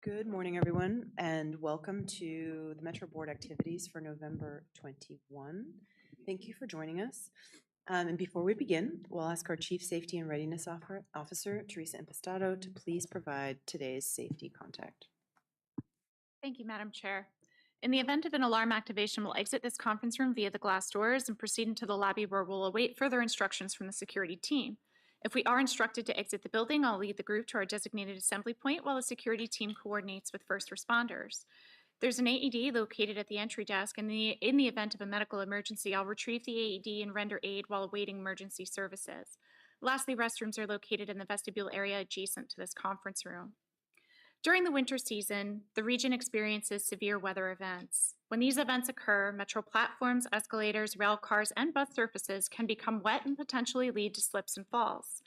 Good morning, everyone, and welcome to the Metro Board activities for November 21. Thank you for joining us. And before we begin, we'll ask our Chief Safety and Readiness Officer, Teresa Impastato, to please provide today's safety contact. Thank you, Madam Chair. In the event of an alarm activation, we'll exit this conference room via the glass doors and proceed into the lobby where we'll await further instructions from the security team. If we are instructed to exit the building, I'll lead the group to our designated assembly point while the security team coordinates with first responders. There's an AED located at the entry desk, and in the event of a medical emergency, I'll retrieve the AED and render aid while awaiting emergency services. Lastly, restrooms are located in the vestibule area adjacent to this conference room. During the winter season, the region experiences severe weather events. When these events occur, metro platforms, escalators, rail cars, and bus surfaces can become wet and potentially lead to slips and falls.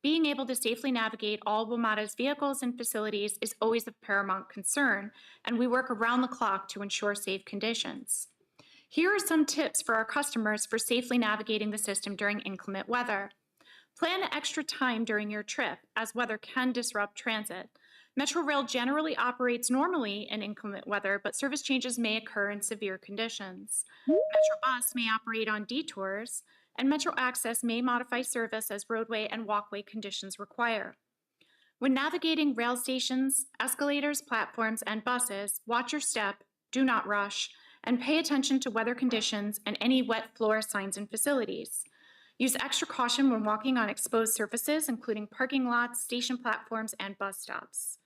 Being able to safely navigate all WMATA's vehicles and facilities is always of paramount concern, and we work around the clock to ensure safe conditions. Here are some tips for our customers for safely navigating the system during inclement weather. Plan extra time during your trip, as weather can disrupt transit. Metro Rail generally operates normally in inclement weather, but service changes may occur in severe conditions. Metro Bus may operate on detours, and Metro Access may modify service as roadway and walkway conditions require. When navigating rail stations, escalators, platforms, and buses, watch your step, do not rush, and pay attention to weather conditions and any wet floor signs in facilities. Use extra caution when walking on exposed surfaces, including parking lots, station platforms, and bus stops.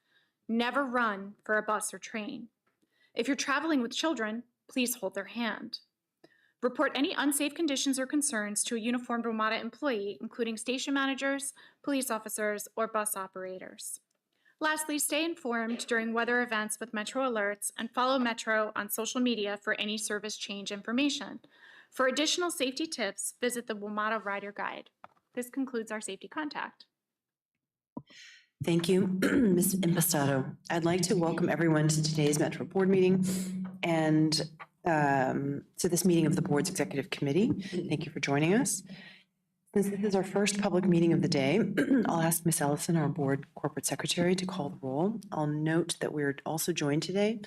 Never run for a bus or train. If you're traveling with children, please hold their hand. Report any unsafe conditions or concerns to a uniformed WMATA employee, including station managers, police officers, or bus operators. Lastly, stay informed during weather events with Metro alerts and follow Metro on social media for any service change information. For additional safety tips, visit the WMATA Rider Guide. This concludes our safety contact. Thank you, Ms. Impastato. I'd like to welcome everyone to today's Metro Board meeting and to this meeting of the Board's Executive Committee. Thank you for joining us. Since this is our first public meeting of the day, I'll ask Ms. Ellison, our Board Corporate Secretary, to call the roll. I'll note that we're also joined today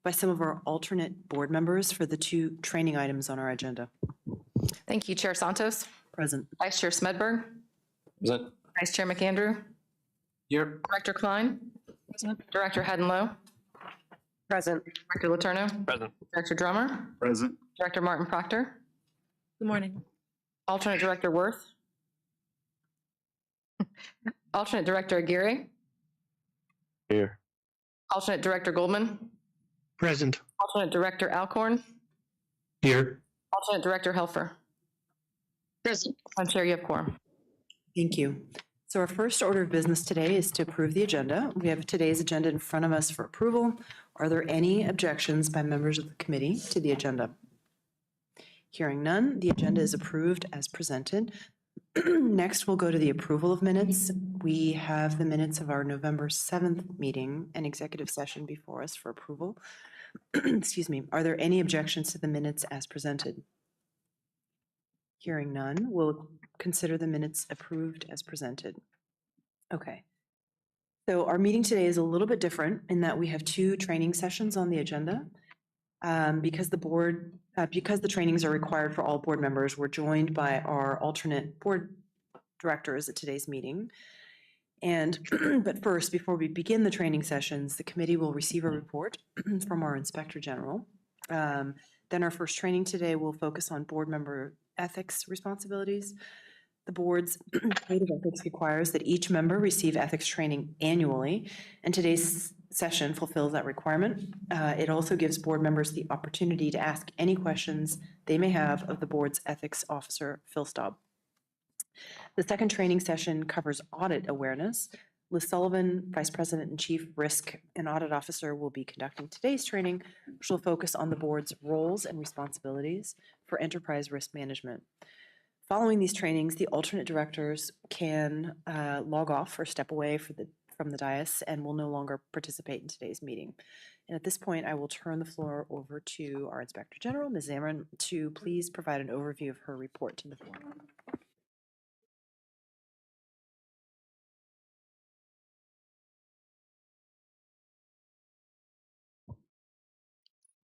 by some of our alternate board members for the two training items on our agenda. Thank you, Chair Santos. Present. Vice Chair Smedberg. Present. Vice Chair McAndrew. Here. Director Klein. Present. Director Haddon-Lowe. Present. Director Letourneau. Present. Director Drummer. Present. Director Martin Proctor. Good morning. Alternate Director Worth. Alternate Director Aguirre. Here. Alternate Director Goldman. Present. Alternate Director Alcorn. Here. Alternate Director Helfer. Present. And Chair, you have quorum. Thank you. So our first order of business today is to approve the agenda. We have today's agenda in front of us for approval. Are there any objections by members of the committee to the agenda? Hearing none, the agenda is approved as presented. Next, we'll go to the approval of minutes. We have the minutes of our November 7th meeting and executive session before us for approval. Excuse me. Are there any objections to the minutes as presented? Hearing none, we'll consider the minutes approved as presented. Okay. So our meeting today is a little bit different in that we have two training sessions on the agenda. Because the trainings are required for all board members, we're joined by our alternate board directors at today's meeting. And, but first, before we begin the training sessions, the committee will receive a report from our Inspector General. Then our first training today will focus on board member ethics responsibilities. The board's code of ethics requires that each member receive ethics training annually, and today's session fulfills that requirement. It also gives board members the opportunity to ask any questions they may have of the board's ethics officer, Phil Staub. The second training session covers audit awareness. Liz Sullivan, Vice President and Chief Risk and Audit Officer, will be conducting today's training, which will focus on the board's roles and responsibilities for enterprise risk management. Following these trainings, the alternate directors can log off or step away from the dais and will no longer participate in today's meeting. And at this point, I will turn the floor over to our Inspector General, Ms. Zamarin, to please provide an overview of her report to the board.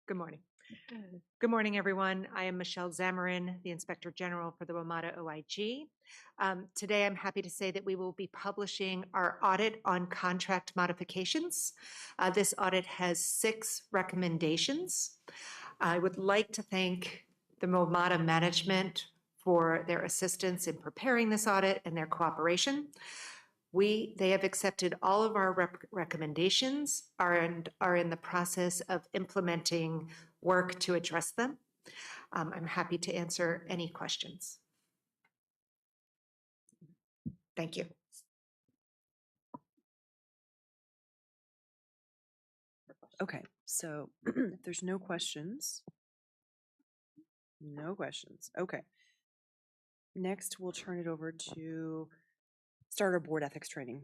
Good morning. Good morning, everyone. I am Michelle Zamarin, the Inspector General for the WMATA OIG. Today, I'm happy to say that we will be publishing our audit on contract modifications. This audit has 6 recommendations. I would like to thank the WMATA management for their assistance in preparing this audit and their cooperation. They have accepted all of our recommendations and are in the process of implementing work to address them. I'm happy to answer any questions. Thank you. Okay, so if there's no questions. Okay. Next, we'll turn it over to start our board ethics training.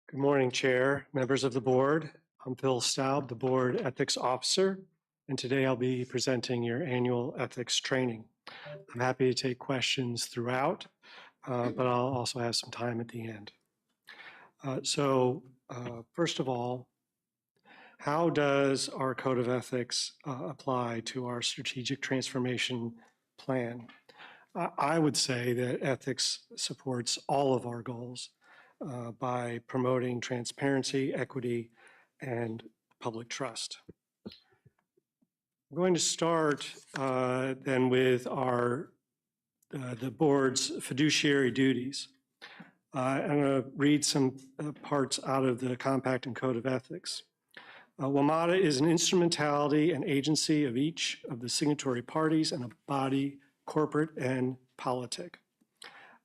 Good morning, Chair, members of the board. I'm Phil Staub, the Board Ethics Officer, and today I'll be presenting your annual ethics training. I'm happy to take questions throughout, but I'll also have some time at the end. First of all, How does our code of ethics apply to our strategic transformation plan? I would say that ethics supports all of our goals by promoting transparency, equity, and public trust. I'm going to start then with the board's fiduciary duties. I'm going to read some parts out of the Compact and Code of Ethics. WMATA is an instrumentality and agency of each of the signatory parties and a body, corporate and politic.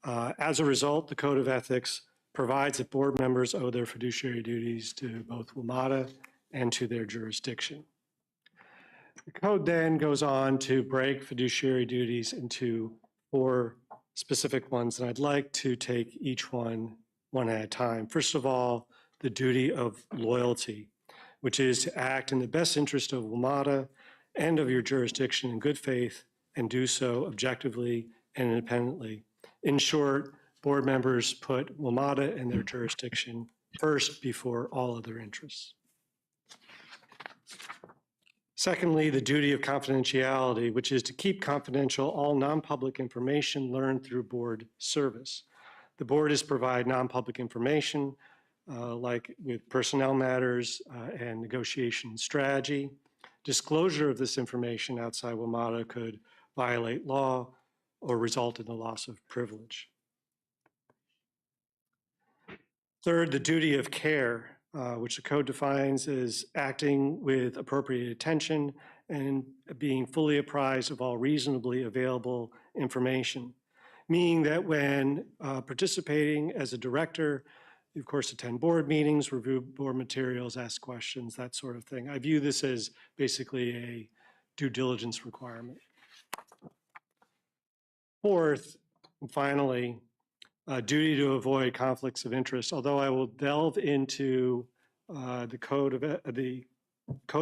As a result, the Code of Ethics provides that board members owe their fiduciary duties to both WMATA and to their jurisdiction. The code then goes on to break fiduciary duties into 4 specific ones, and I'd like to take each one at a time. First of all, the duty of loyalty, which is to act in the best interest of WMATA and of your jurisdiction in good faith and do so objectively and independently. In short, board members put WMATA and their jurisdiction first before all other interests. Secondly, the duty of confidentiality, which is to keep confidential all non-public information learned through board service. The board is to provide non-public information like with personnel matters and negotiation strategy. Disclosure of this information outside WMATA could violate law or result in the loss of privilege. Third, the duty of care, which the code defines as acting with appropriate attention and being fully apprised of all reasonably available information, meaning that when participating as a director, you of course attend board meetings, review board materials, ask questions, that sort of thing. I view this as basically a due diligence requirement. Fourth, and finally, duty to avoid conflicts of interest. Although I will delve into the Code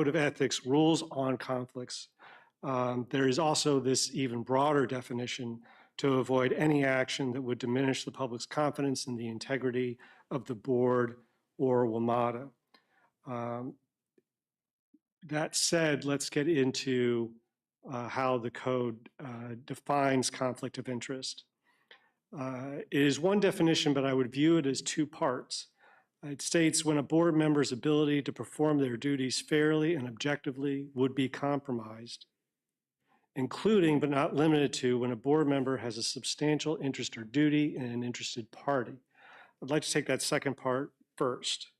of Ethics rules on conflicts, there is also this even broader definition to avoid any action that would diminish the public's confidence in the integrity of the board or WMATA. That said, let's get into how the code defines conflict of interest. It is one definition, but I would view it as 2 parts. It states when a board member's ability to perform their duties fairly and objectively would be compromised, including but not limited to when a board member has a substantial interest or duty in an interested party. I'd like to take that second part first.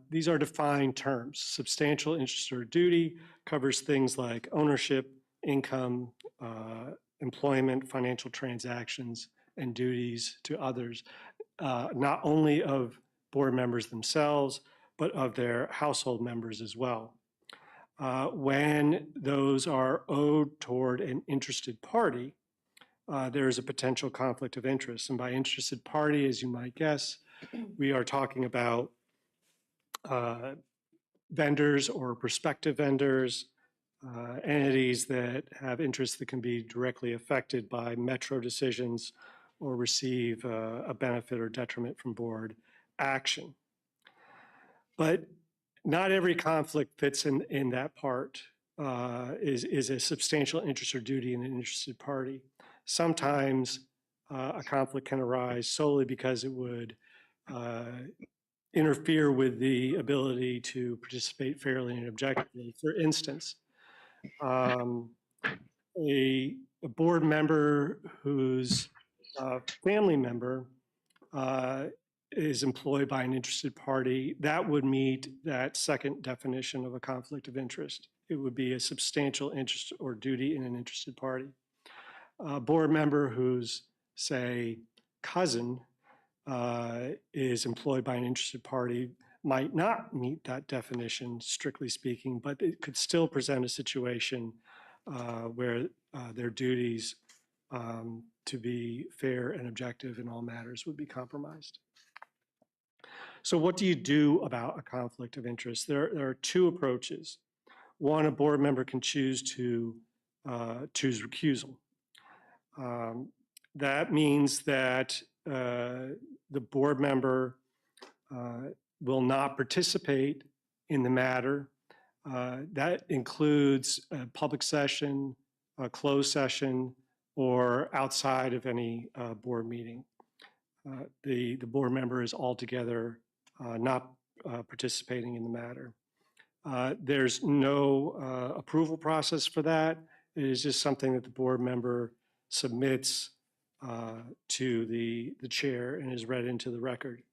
These are defined terms. Substantial interest or duty covers things like ownership, income, employment, financial transactions, and duties to others, not only of board members themselves, but of their household members as well. When those are owed toward an interested party, there is a potential conflict of interest. And by interested party, as you might guess, we are talking about vendors or prospective vendors, entities that have interests that can be directly affected by metro decisions or receive a benefit or detriment from board action. But not every conflict fits in that part, is a substantial interest or duty in an interested party. Sometimes a conflict can arise solely because it would interfere with the ability to participate fairly and objectively. For instance, a board member whose family member is employed by an interested party, that would meet that second definition of a conflict of interest. It would be a substantial interest or duty in an interested party. A board member whose, say, cousin is employed by an interested party might not meet that definition, strictly speaking, but it could still present a situation where their duties to be fair and objective in all matters would be compromised. So what do you do about a conflict of interest? There are 2 approaches. One, a board member can choose to choose recusal. That means that the board member will not participate in the matter. That includes a public session, a closed session, or outside of any board meeting. The board member is altogether not participating in the matter. There's no approval process for that. It is just something that the board member submits to the chair and is read into the record.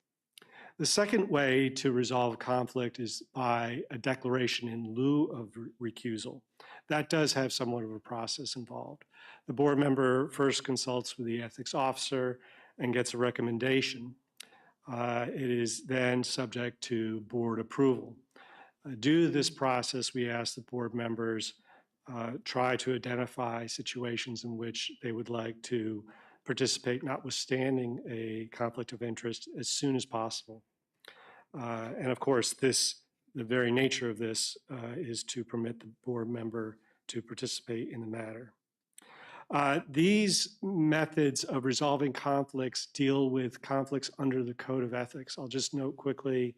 The second way to resolve conflict is by a declaration in lieu of recusal. That does have somewhat of a process involved. The board member first consults with the ethics officer and gets a recommendation. It is then subject to board approval. Due to this process, we ask the board members try to identify situations in which they would like to participate, notwithstanding a conflict of interest, as soon as possible. And of course, the very nature of this is to permit the board member to participate in the matter. These methods of resolving conflicts deal with conflicts under the Code of Ethics. I'll just note quickly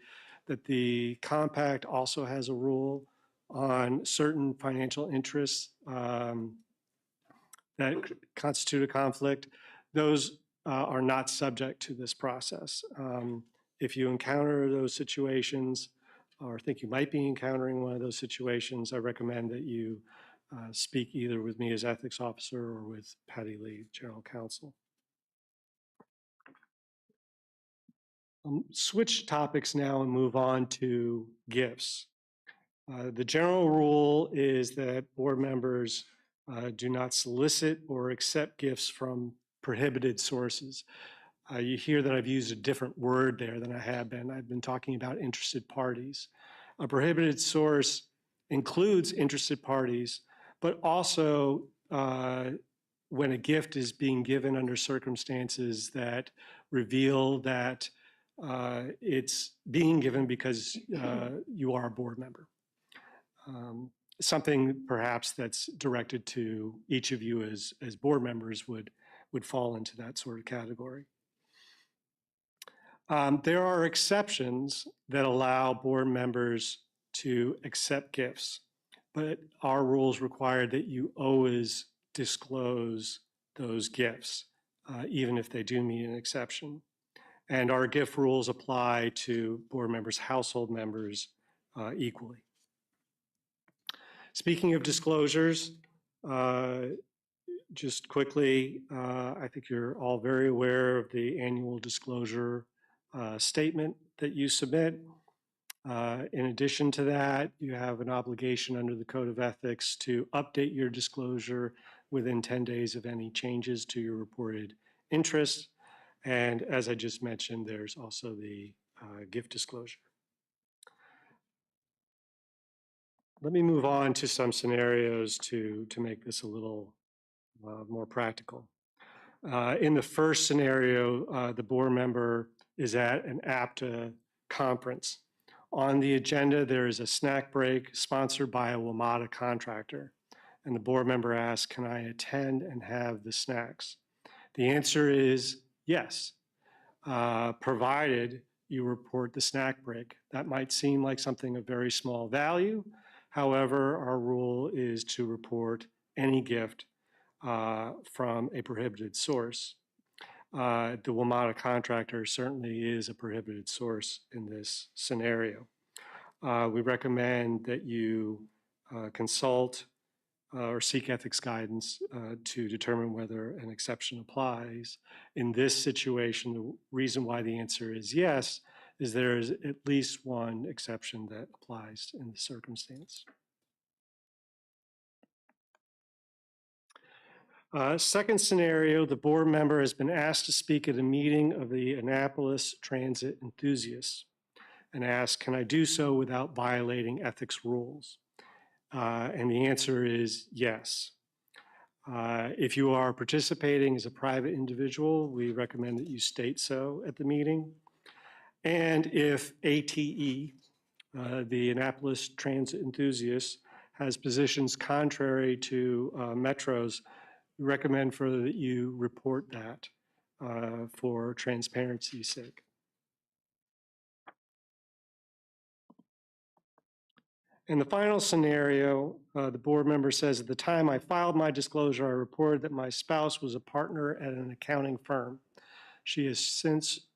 that the compact also has a rule on certain financial interests that constitute a conflict. Those are not subject to this process. If you encounter those situations or think you might be encountering one of those situations, I recommend that you speak either with me as ethics officer or with Patty Lee, general counsel. Switch topics now and move on to gifts. The general rule is that board members do not solicit or accept gifts from prohibited sources. You hear that I've used a different word there than I have been. I've been talking about interested parties. A prohibited source includes interested parties, but also when a gift is being given under circumstances that reveal that it's being given because you are a board member. Something perhaps that's directed to each of you as board members would fall into that sort of category. There are exceptions that allow board members to accept gifts, but our rules require that you always disclose those gifts, even if they do meet an exception. And our gift rules apply to board members' household members equally. Speaking of disclosures, just quickly, I think you're all very aware of the annual disclosure statement that you submit. In addition to that, you have an obligation under the Code of Ethics to update your disclosure within 10 days of any changes to your reported interests. And as I just mentioned, there's also the gift disclosure. Let me move on to some scenarios to make this a little more practical. In the first scenario, the board member is at an APTA conference. On the agenda, there is a snack break sponsored by a WMATA contractor. And the board member asks, can I attend and have the snacks? The answer is yes, provided you report the snack break. That might seem like something of very small value. However, our rule is to report any gift from a prohibited source. The WMATA contractor certainly is a prohibited source in this scenario. We recommend that you consult or seek ethics guidance to determine whether an exception applies. In this situation, the reason why the answer is yes is there is at least one exception that applies in the circumstance. Second scenario, the board member has been asked to speak at a meeting of the Annapolis transit enthusiasts and asked, can I do so without violating ethics rules? And the answer is yes. If you are participating as a private individual, we recommend that you state so at the meeting. And if ATE, the Annapolis Transit Enthusiasts, has positions contrary to Metro's, we recommend further that you report that for transparency's sake. In the final scenario, the board member says, at the time I filed my disclosure, I reported that my spouse was a partner at an accounting firm. She has since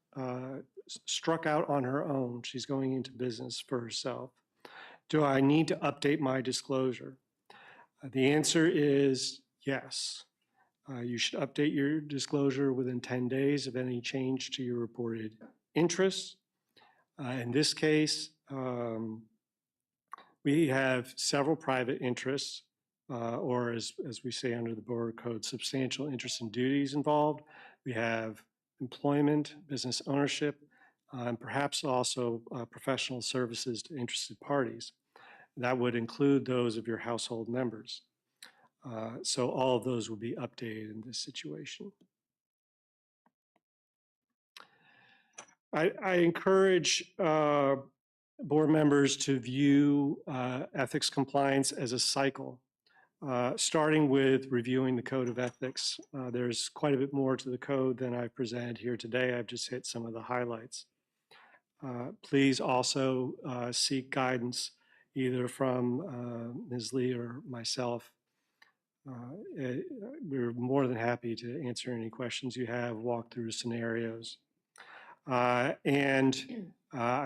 struck out on her own. She's going into business for herself. Do I need to update my disclosure? The answer is yes. You should update your disclosure within 10 days of any change to your reported interests. In this case, we have several private interests, or as we say under the Board Code, substantial interests and duties involved. We have employment, business ownership, and perhaps also professional services to interested parties. That would include those of your household members. So all of those will be updated in this situation. I encourage board members to view ethics compliance as a cycle, starting with reviewing the Code of Ethics. There's quite a bit more to the code than I've presented here today. I've just hit some of the highlights. Please also seek guidance either from Ms. Lee or myself. We're more than happy to answer any questions you have, walk through scenarios. I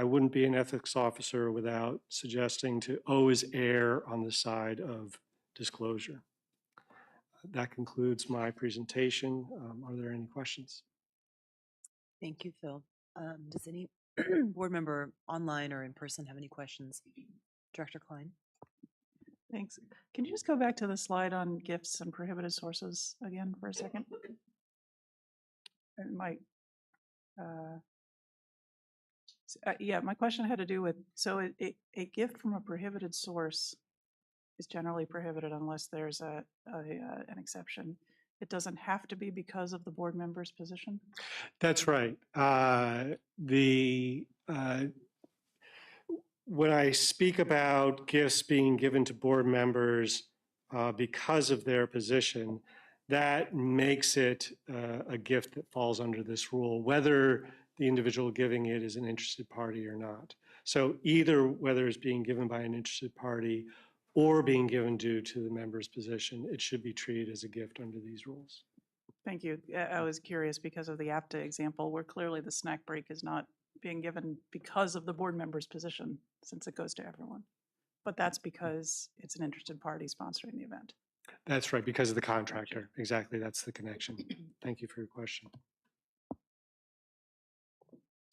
wouldn't be an ethics officer without suggesting to always err on the side of disclosure. That concludes my presentation. Are there any questions? Thank you, Phil. Does any board member online or in person have any questions? Director Klein? Thanks. Can you just go back to the slide on gifts and prohibited sources again for a second? And my question had to do with, so a gift from a prohibited source is generally prohibited unless there's an exception. It doesn't have to be because of the board member's position? That's right. When I speak about gifts being given to board members because of their position, that makes it a gift that falls under this rule, whether the individual giving it is an interested party or not. So either whether it's being given by an interested party or being given due to the member's position, it should be treated as a gift under these rules. Thank you. I was curious because of the APTA example where clearly the snack break is not being given because of the board member's position, since it goes to everyone. But that's because it's an interested party sponsoring the event. That's right, because of the contractor. Exactly, that's the connection. Thank you for your question.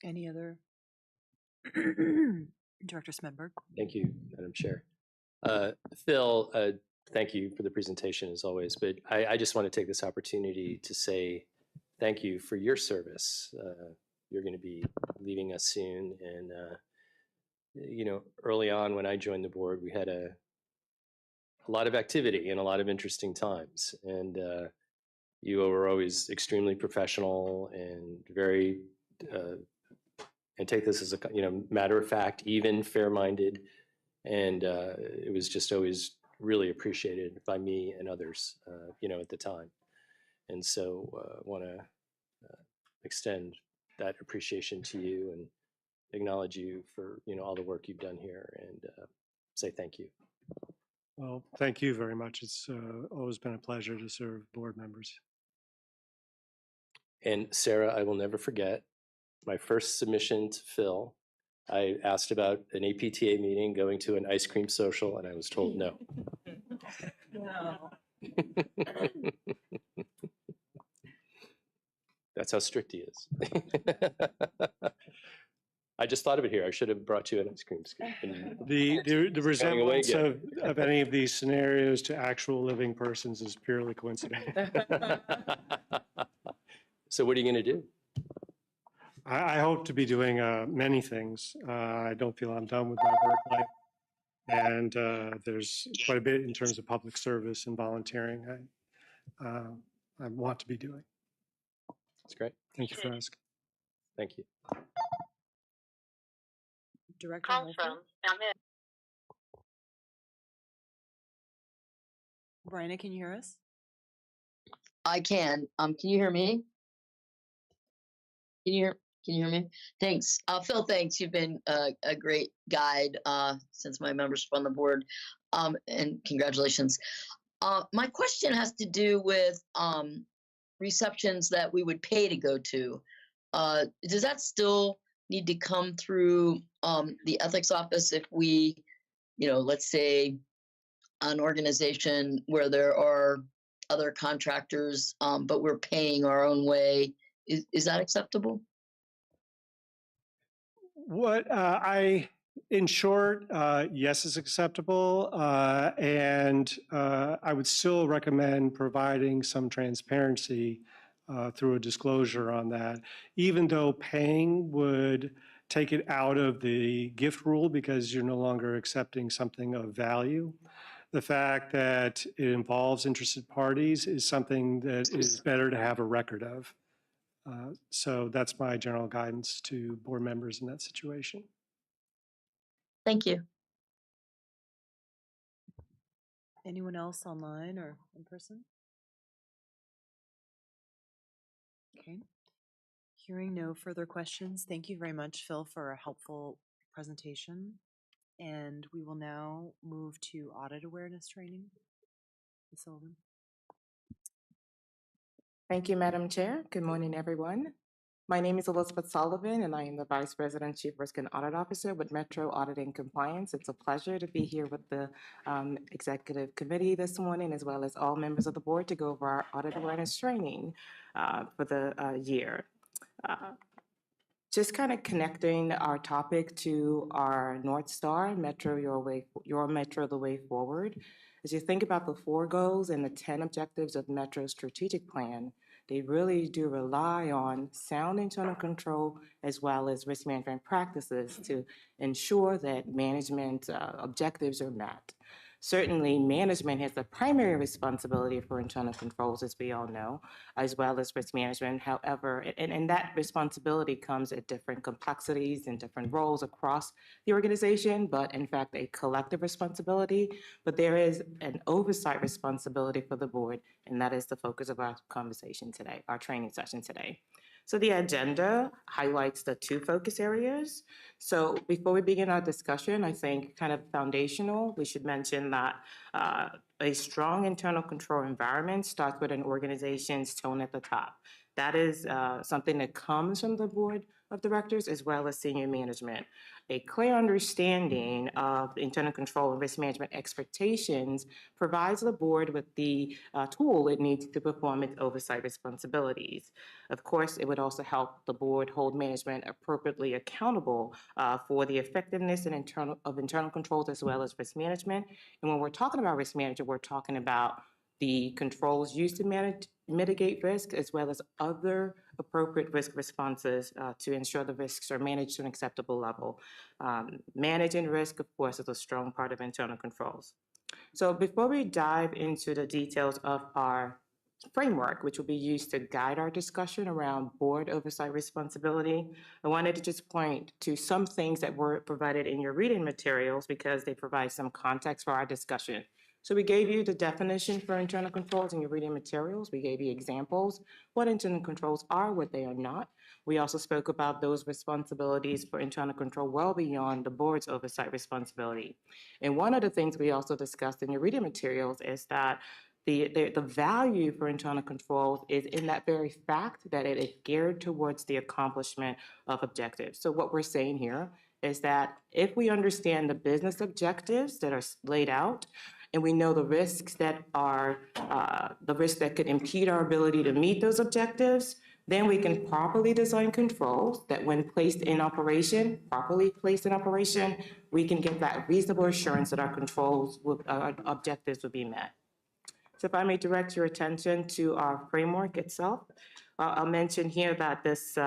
Any other? Director Smedberg? Thank you, Madam Chair. Phil, thank you for the presentation as always, but I just want to take this opportunity to say thank you for your service. You're going to be leaving us soon, and early on when I joined the board, we had a lot of activity and a lot of interesting times, and you were always extremely professional and very and take this as a matter of fact, even fair-minded, and it was just always really appreciated by me and others, at the time. And so I want to extend that appreciation to you and acknowledge you for all the work you've done here, and say thank you. Well, thank you very much. It's always been a pleasure to serve board members. And Sarah, I will never forget my first submission to Phil. I asked about an APTA meeting, going to an ice cream social, and I was told no. No. That's how strict he is. I just thought of it here. I should have brought you an ice cream scoop. The resemblance of any of these scenarios to actual living persons is purely coincidental. So what are you going to do? I hope to be doing many things. I don't feel I'm done with my work life. And there's quite a bit in terms of public service and volunteering I want to be doing. That's great. Thank you for asking. Thank you. Director Holfer? Bryna, can you hear us? I can. Can you hear me? Can you hear? Can you hear me? Thanks. Phil, thanks. You've been a great guide since my membership on the board. And congratulations. My question has to do with receptions that we would pay to go to. Does that still need to come through the ethics office if we, let's say an organization where there are other contractors, but we're paying our own way? Is that acceptable? In short, yes, it's acceptable. And I would still recommend providing some transparency through a disclosure on that, even though paying would take it out of the gift rule because you're no longer accepting something of value. The fact that it involves interested parties is something that is better to have a record of. So that's my general guidance to board members in that situation. Thank you. Anyone else online or in person? Okay. Hearing no further questions, thank you very much, Phil, for a helpful presentation. And we will now move to audit awareness training. Ms. Sullivan. Thank you, Madam Chair. Good morning, everyone. My name is Elizabeth Sullivan, and I am the Vice President, Chief Risk and Audit Officer with Metro Audit and Compliance. It's a pleasure to be here with the Executive Committee this morning, as well as all members of the board to go over our audit awareness training for the year. Just kind of connecting our topic to our North Star, Metro, your Metro, the way forward. As you think about the 4 goals and the 10 objectives of Metro's strategic plan, they really do rely on sound internal control as well as risk management practices to ensure that management objectives are met. Certainly, management has the primary responsibility for internal controls, as we all know, as well as risk management. However, and that responsibility comes at different complexities and different roles across the organization, but in fact, a collective responsibility. But there is an oversight responsibility for the board, and that is the focus of our conversation today, our training session today. So the agenda highlights the 2 focus areas. So before we begin our discussion, I think kind of foundational, we should mention that a strong internal control environment starts with an organization's tone at the top. That is something that comes from the board of directors as well as senior management. A clear understanding of internal control and risk management expectations provides the board with the tool it needs to perform its oversight responsibilities. Of course, it would also help the board hold management appropriately accountable for the effectiveness and internal controls as well as risk management. And when we're talking about risk management, we're talking about the controls used to mitigate risk, as well as other appropriate risk responses to ensure the risks are managed to an acceptable level. Managing risk, of course, is a strong part of internal controls. So before we dive into the details of our framework, which will be used to guide our discussion around board oversight responsibility, I wanted to just point to some things that were provided in your reading materials because they provide some context for our discussion. So we gave you the definition for internal controls in your reading materials. We gave you examples, what internal controls are, what they are not. We also spoke about those responsibilities for internal control well beyond the board's oversight responsibility. And one of the things we also discussed in your reading materials is that the value for internal controls is in that very fact that it is geared towards the accomplishment of objectives. So what we're saying here is that if we understand the business objectives that are laid out, and we know the risks that are the risks that could impede our ability to meet those objectives, then we can properly design controls that when placed in operation, properly placed in operation, we can get that reasonable assurance that our controls, our objectives will be met. So if I may direct your attention to our framework itself, I'll mention here that this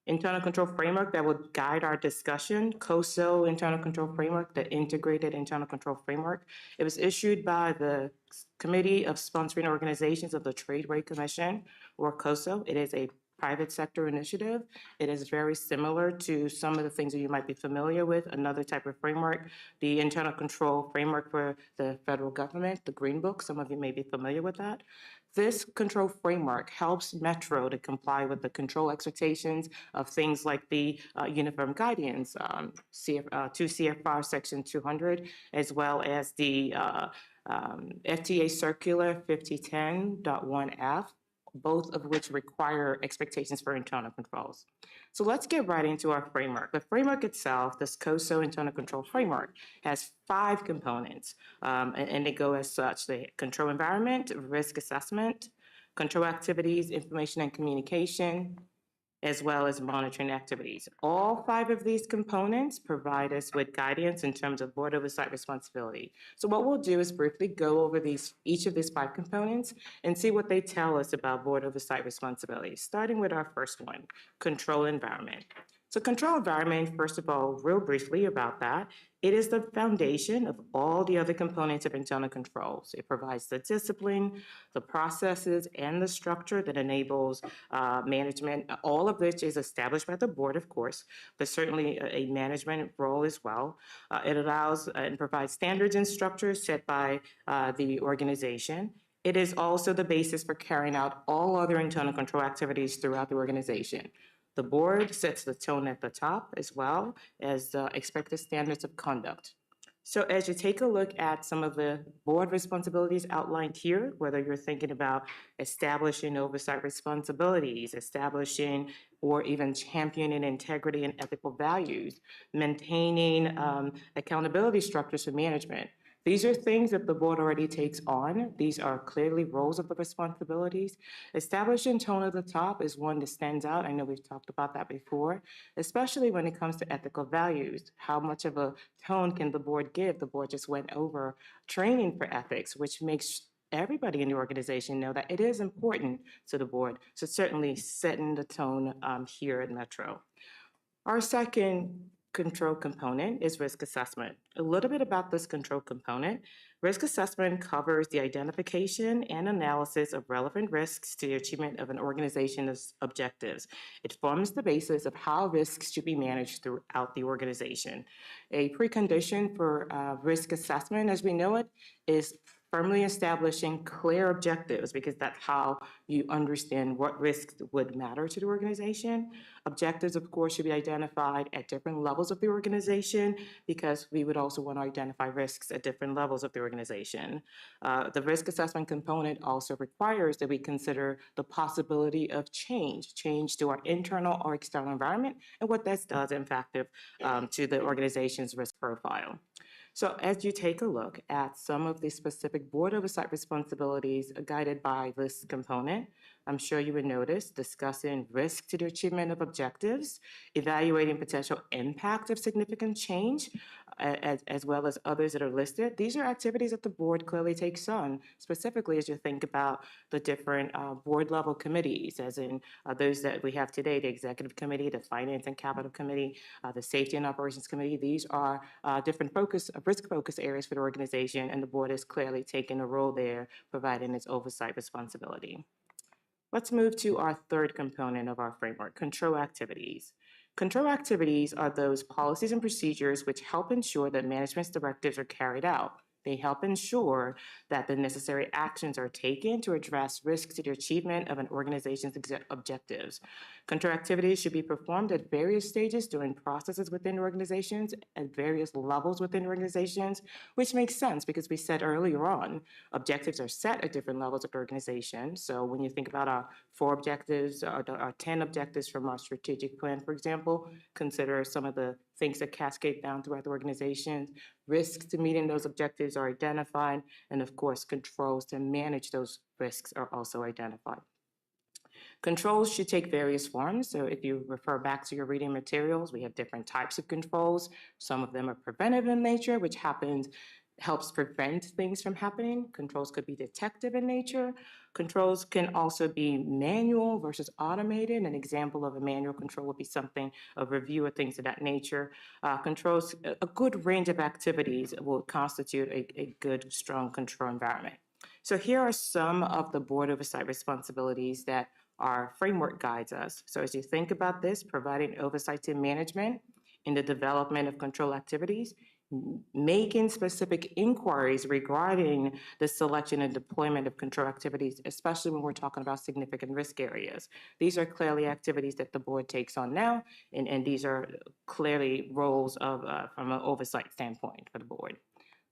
internal control framework that would guide our discussion, COSO internal control framework, the integrated internal control framework. It was issued by the Committee of Sponsoring Organizations of the Trade Rate Commission, or COSO. It is a private sector initiative. It is very similar to some of the things that you might be familiar with, another type of framework, the internal control framework for the federal government, the Green Book. Some of you may be familiar with that. This control framework helps Metro to comply with the control expectations of things like the Uniform Guidance, 2 CFR Section 200, as well as the FTA Circular 5010.1F, both of which require expectations for internal controls. So let's get right into our framework. The framework itself, this COSO internal control framework, has 5 components, and they go as such: the control environment, risk assessment, control activities, information and communication, as well as monitoring activities. All 5 of these components provide us with guidance in terms of board oversight responsibility. So what we'll do is briefly go over each of these 5 components and see what they tell us about board oversight responsibility, starting with our first one, control environment. So control environment, first of all, real briefly about that, it is the foundation of all the other components of internal controls. It provides the discipline, the processes, and the structure that enables management, all of which is established by the board, of course, but certainly a management role as well. It allows and provides standards and structures set by the organization. It is also the basis for carrying out all other internal control activities throughout the organization. The board sets the tone at the top as well as expected standards of conduct. So as you take a look at some of the board responsibilities outlined here, whether you're thinking about establishing oversight responsibilities, establishing or even championing integrity and ethical values, maintaining accountability structures for management, these are things that the board already takes on. These are clearly roles of the responsibilities. Establishing tone at the top is one that stands out. I know we've talked about that before, especially when it comes to ethical values. How much of a tone can the board give? The board just went over training for ethics, which makes everybody in the organization know that it is important to the board. So certainly setting the tone here at Metro. Our second control component is risk assessment. A little bit about this control component. Risk assessment covers the identification and analysis of relevant risks to the achievement of an organization's objectives. It forms the basis of how risks should be managed throughout the organization. A precondition for risk assessment, as we know it, is firmly establishing clear objectives, because that's how you understand what risks would matter to the organization. Objectives, of course, should be identified at different levels of the organization, because we would also want to identify risks at different levels of the organization. The risk assessment component also requires that we consider the possibility of change to our internal or external environment, and what that does in fact to the organization's risk profile. So as you take a look at some of the specific board oversight responsibilities guided by this component, I'm sure you would notice discussing risk to the achievement of objectives, evaluating potential impact of significant change, as well as others that are listed. These are activities that the board clearly takes on, specifically as you think about the different board level committees, as in those that we have today, the Executive Committee, the Finance and Capital Committee, the Safety and Operations Committee. These are different risk focus areas for the organization, and the board has clearly taken a role there, providing its oversight responsibility. Let's move to our third component of our framework, control activities. Control activities are those policies and procedures which help ensure that management's directives are carried out. They help ensure that the necessary actions are taken to address risks to the achievement of an organization's objectives. Control activities should be performed at various stages during processes within organizations, at various levels within organizations, which makes sense because we said earlier on, objectives are set at different levels of the organization. So when you think about our 4 objectives, our 10 objectives from our strategic plan, for example, consider some of the things that cascade down throughout the organization. Risks to meeting those objectives are identified, and of course, controls to manage those risks are also identified. Controls should take various forms. So if you refer back to your reading materials, we have different types of controls. Some of them are preventive in nature, which helps prevent things from happening. Controls could be detective in nature. Controls can also be manual versus automated. An example of a manual control would be something, a review of things of that nature. Controls, a good range of activities will constitute a good, strong control environment. So here are some of the board oversight responsibilities that our framework guides us. So as you think about this, providing oversight to management in the development of control activities, making specific inquiries regarding the selection and deployment of control activities, especially when we're talking about significant risk areas. These are clearly activities that the board takes on now, and these are clearly roles of from an oversight standpoint for the board.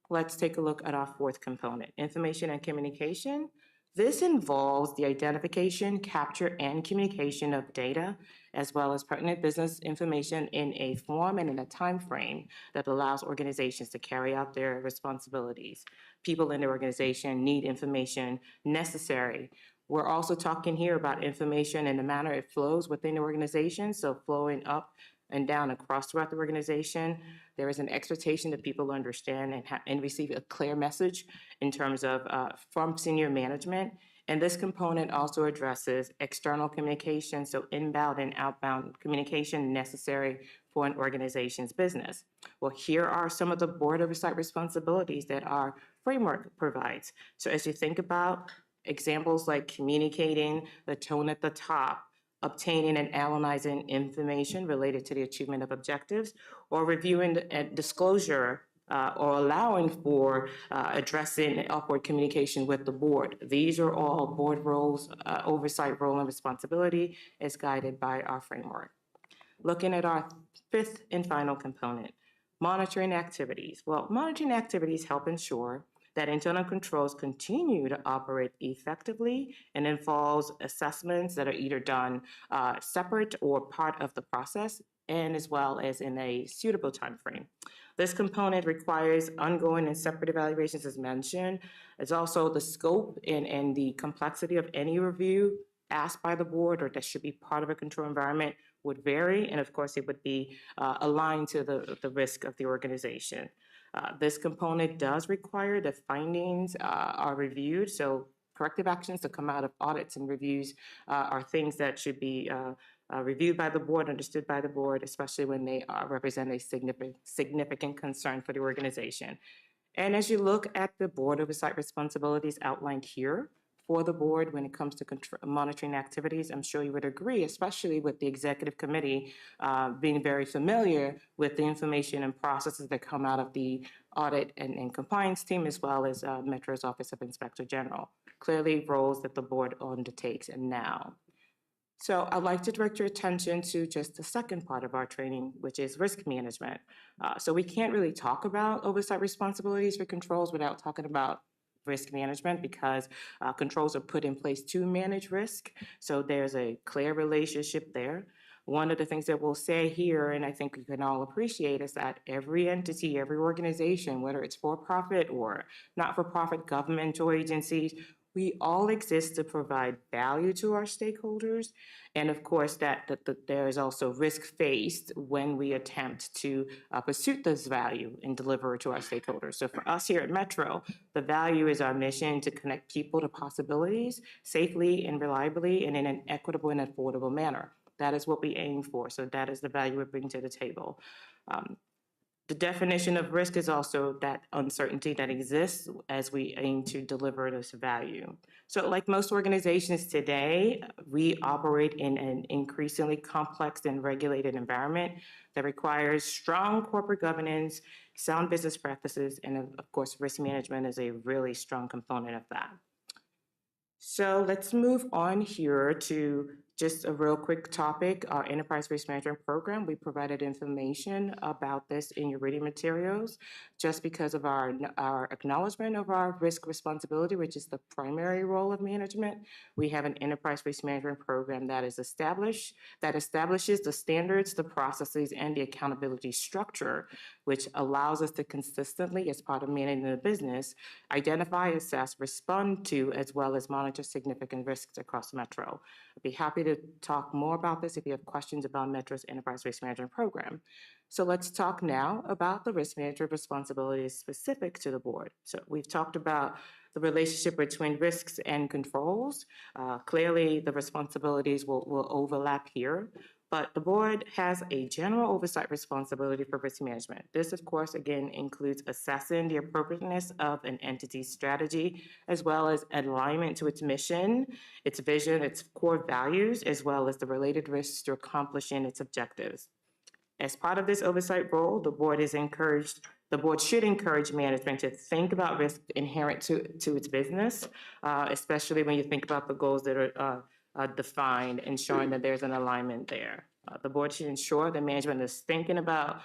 Let's take a look at our fourth component, information and communication. This involves the identification, capture, and communication of data, as well as pertinent business information in a form and in a time frame that allows organizations to carry out their responsibilities. People in the organization need information necessary. We're also talking here about information and the manner it flows within the organization, so flowing up and down across throughout the organization. There is an expectation that people understand and receive a clear message in terms of from senior management. And this component also addresses external communication, so inbound and outbound communication necessary for an organization's business. Well, here are some of the board oversight responsibilities that our framework provides. So as you think about examples like communicating the tone at the top, obtaining and analyzing information related to the achievement of objectives, or reviewing disclosure or allowing for addressing upward communication with the board. These are all board roles, oversight role and responsibility is guided by our framework. Looking at our fifth and final component, monitoring activities. Well, monitoring activities help ensure that internal controls continue to operate effectively and involves assessments that are either done separate or part of the process, and as well as in a suitable time frame. This component requires ongoing and separate evaluations as mentioned. It's also the scope and the complexity of any review asked by the board or that should be part of a control environment would vary, and of course it would be aligned to the risk of the organization. This component does require that findings are reviewed, so corrective actions to come out of audits and reviews are things that should be reviewed by the board, understood by the board, especially when they represent a significant concern for the organization. And as you look at the board oversight responsibilities outlined here for the board when it comes to monitoring activities, I'm sure you would agree, especially with the executive committee being very familiar with the information and processes that come out of the audit and compliance team, as well as Metro's Office of Inspector General. Clearly roles that the board undertakes and now. So I'd like to direct your attention to just the second part of our training, which is risk management. So we can't really talk about oversight responsibilities for controls without talking about risk management, because controls are put in place to manage risk. So there's a clear relationship there. One of the things that we'll say here, and I think you can all appreciate, is that every entity, every organization, whether it's for-profit or not-for-profit government or agencies, we all exist to provide value to our stakeholders. And of course, that there is also risk faced when we attempt to pursue this value and deliver it to our stakeholders. So for us here at Metro, the value is our mission to connect people to possibilities safely and reliably and in an equitable and affordable manner. That is what we aim for. So that is the value we bring to the table. The definition of risk is also that uncertainty that exists as we aim to deliver this value. So like most organizations today, we operate in an increasingly complex and regulated environment that requires strong corporate governance, sound business practices, and of course, risk management is a really strong component of that. So let's move on here to just a real quick topic, our Enterprise Risk Management Program. We provided information about this in your reading materials just because of our acknowledgement of our risk responsibility, which is the primary role of management. We have an Enterprise Risk Management Program that establishes the standards, the processes, and the accountability structure, which allows us to consistently, as part of managing the business, identify, assess, respond to, as well as monitor significant risks across Metro. I'd be happy to talk more about this if you have questions about Metro's Enterprise Risk Management Program. So let's talk now about the risk management responsibilities specific to the board. So we've talked about the relationship between risks and controls. Clearly, the responsibilities will overlap here, but the board has a general oversight responsibility for risk management. This, of course, again, includes assessing the appropriateness of an entity's strategy, as well as alignment to its mission, its vision, its core values, as well as the related risks to accomplishing its objectives. As part of this oversight role, the board is encouraged The board should encourage management to think about risk inherent to its business, especially when you think about the goals that are defined, ensuring that there's an alignment there. The board should ensure that management is thinking about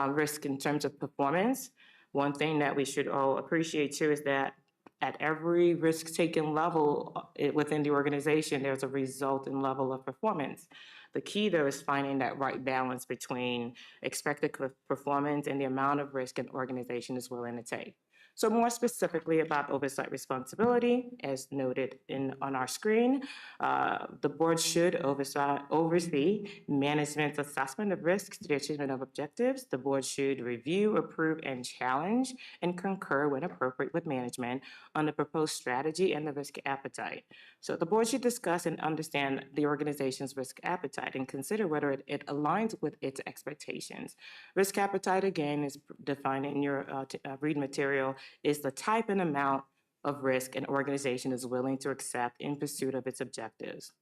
risk in terms of performance. One thing that we should all appreciate too is that at every risk-taking level within the organization, there's a resulting level of performance. The key, though, is finding that right balance between expected performance and the amount of risk an organization is willing to take. So more specifically about oversight responsibility, as noted on our screen, the board should oversee management's assessment of risks to the achievement of objectives. The board should review, approve, and challenge and concur when appropriate with management on the proposed strategy and the risk appetite. So the board should discuss and understand the organization's risk appetite and consider whether it aligns with its expectations. Risk appetite, again, is defined in your read material, is the type and amount of risk an organization is willing to accept in pursuit of its objectives.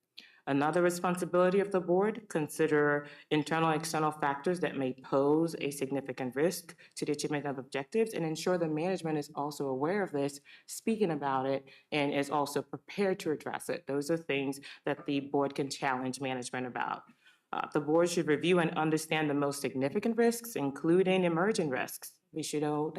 Another responsibility of the board, consider internal and external factors that may pose a significant risk to the achievement of objectives and ensure that management is also aware of this, speaking about it, and is also prepared to address it. Those are things that the board can challenge management about. The board should review and understand the most significant risks, including emerging risks. We should note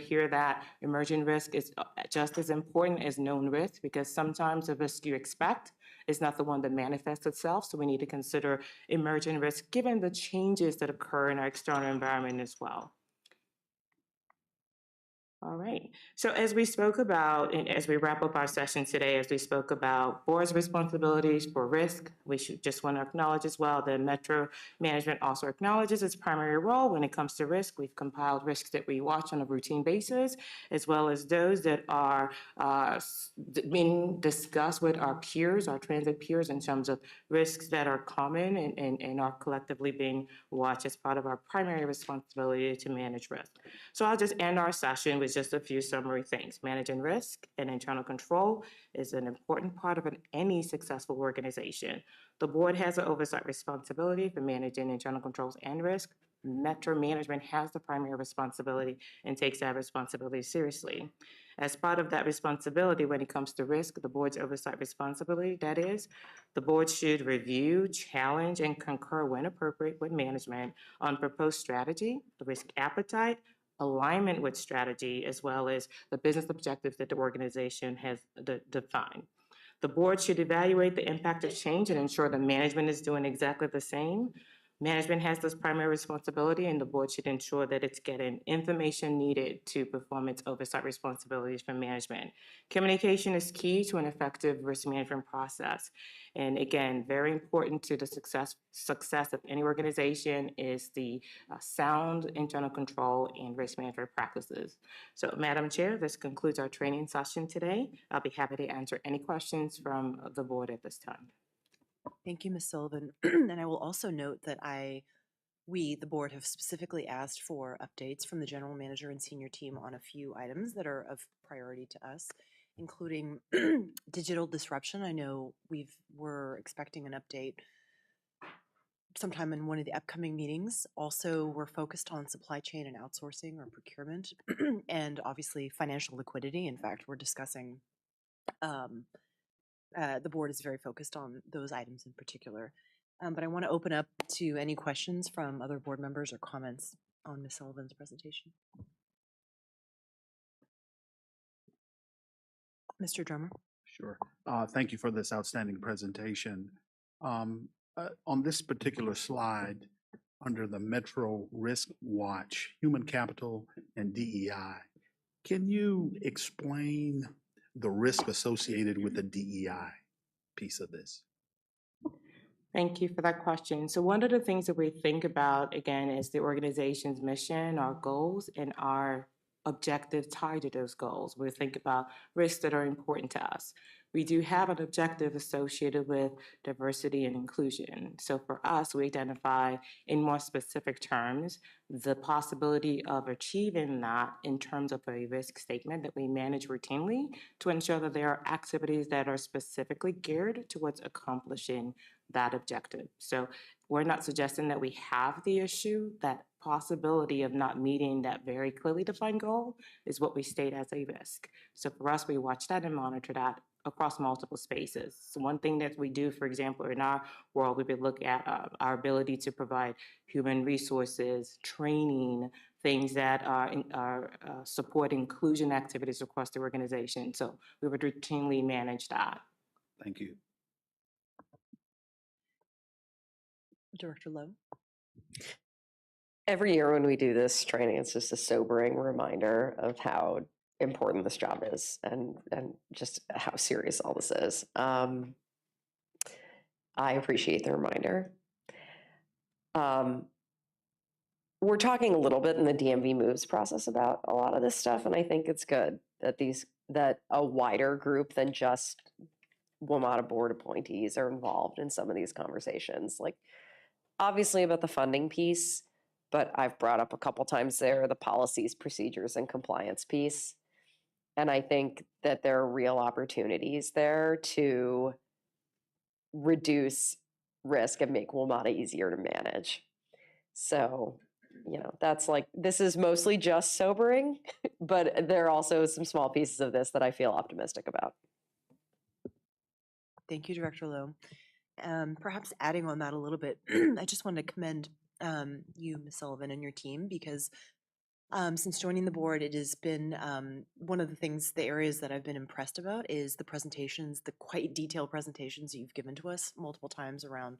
here that emerging risk is just as important as known risk, because sometimes the risk you expect is not the one that manifests itself. So we need to consider emerging risk given the changes that occur in our external environment as well. All right. So as we spoke about, and as we wrap up our session today, as we spoke about board's responsibilities for risk, we should just want to acknowledge as well that Metro management also acknowledges its primary role when it comes to risk. We've compiled risks that we watch on a routine basis, as well as those that are being discussed with our peers, our transit peers, in terms of risks that are common and are collectively being watched as part of our primary responsibility to manage risk. So I'll just end our session with just a few summary things. Managing risk and internal control is an important part of any successful organization. The board has an oversight responsibility for managing internal controls and risk. Metro management has the primary responsibility and takes that responsibility seriously. As part of that responsibility, when it comes to risk, the board's oversight responsibility, that is, the board should review, challenge, and concur when appropriate with management on proposed strategy, the risk appetite, alignment with strategy, as well as the business objectives that the organization has defined. The board should evaluate the impact of change and ensure that management is doing exactly the same. Management has this primary responsibility, and the board should ensure that it's getting information needed to perform its oversight responsibilities from management. Communication is key to an effective risk management process. And again, very important to the success of any organization is the sound internal control and risk management practices. So, Madam Chair, this concludes our training session today. I'll be happy to answer any questions from the board at this time. Thank you, Ms. Sullivan. And I will also note that we, the board, have specifically asked for updates from the general manager and senior team on a few items that are of priority to us, including digital disruption. I know we're expecting an update sometime in one of the upcoming meetings. Also, we're focused on supply chain and outsourcing or procurement, and obviously financial liquidity. In fact, we're discussing the board is very focused on those items in particular. But I want to open up to any questions from other board members or comments on Ms. Sullivan's presentation. Mr. Drummer. Sure. Thank you for this outstanding presentation. On this particular slide, under the Metro Risk Watch, Human Capital and DEI, can you explain the risk associated with the DEI piece of this? Thank you for that question. So one of the things that we think about, again, is the organization's mission, our goals, and our objectives tied to those goals. We think about risks that are important to us. We do have an objective associated with diversity and inclusion. So for us, we identify in more specific terms the possibility of achieving that in terms of a risk statement that we manage routinely to ensure that there are activities that are specifically geared towards accomplishing that objective. So we're not suggesting that we have the issue. That possibility of not meeting that very clearly defined goal is what we state as a risk. So for us, we watch that and monitor that across multiple spaces. So one thing that we do, for example, in our world, we would look at our ability to provide human resources, training, things that are support inclusion activities across the organization. So we would routinely manage that. Thank you. Director Lowe? Every year when we do this training, it's just a sobering reminder of how important this job is and just how serious all this is. I appreciate the reminder. We're talking a little bit in the DMV moves process about a lot of this stuff, and I think it's good that that a wider group than just WMATA board appointees are involved in some of these conversations. Like, obviously about the funding piece, but I've brought up a couple times there the policies, procedures, and compliance piece. And I think that there are real opportunities there to reduce risk and make WMATA easier to manage. So, that's like, this is mostly just sobering, but there are also some small pieces of this that I feel optimistic about. Thank you, Director Lowe. Perhaps adding on that a little bit, I just wanted to commend you, Ms. Sullivan, and your team, because since joining the board, it has been one of the areas that I've been impressed about is the presentations, the quite detailed presentations you've given to us multiple times around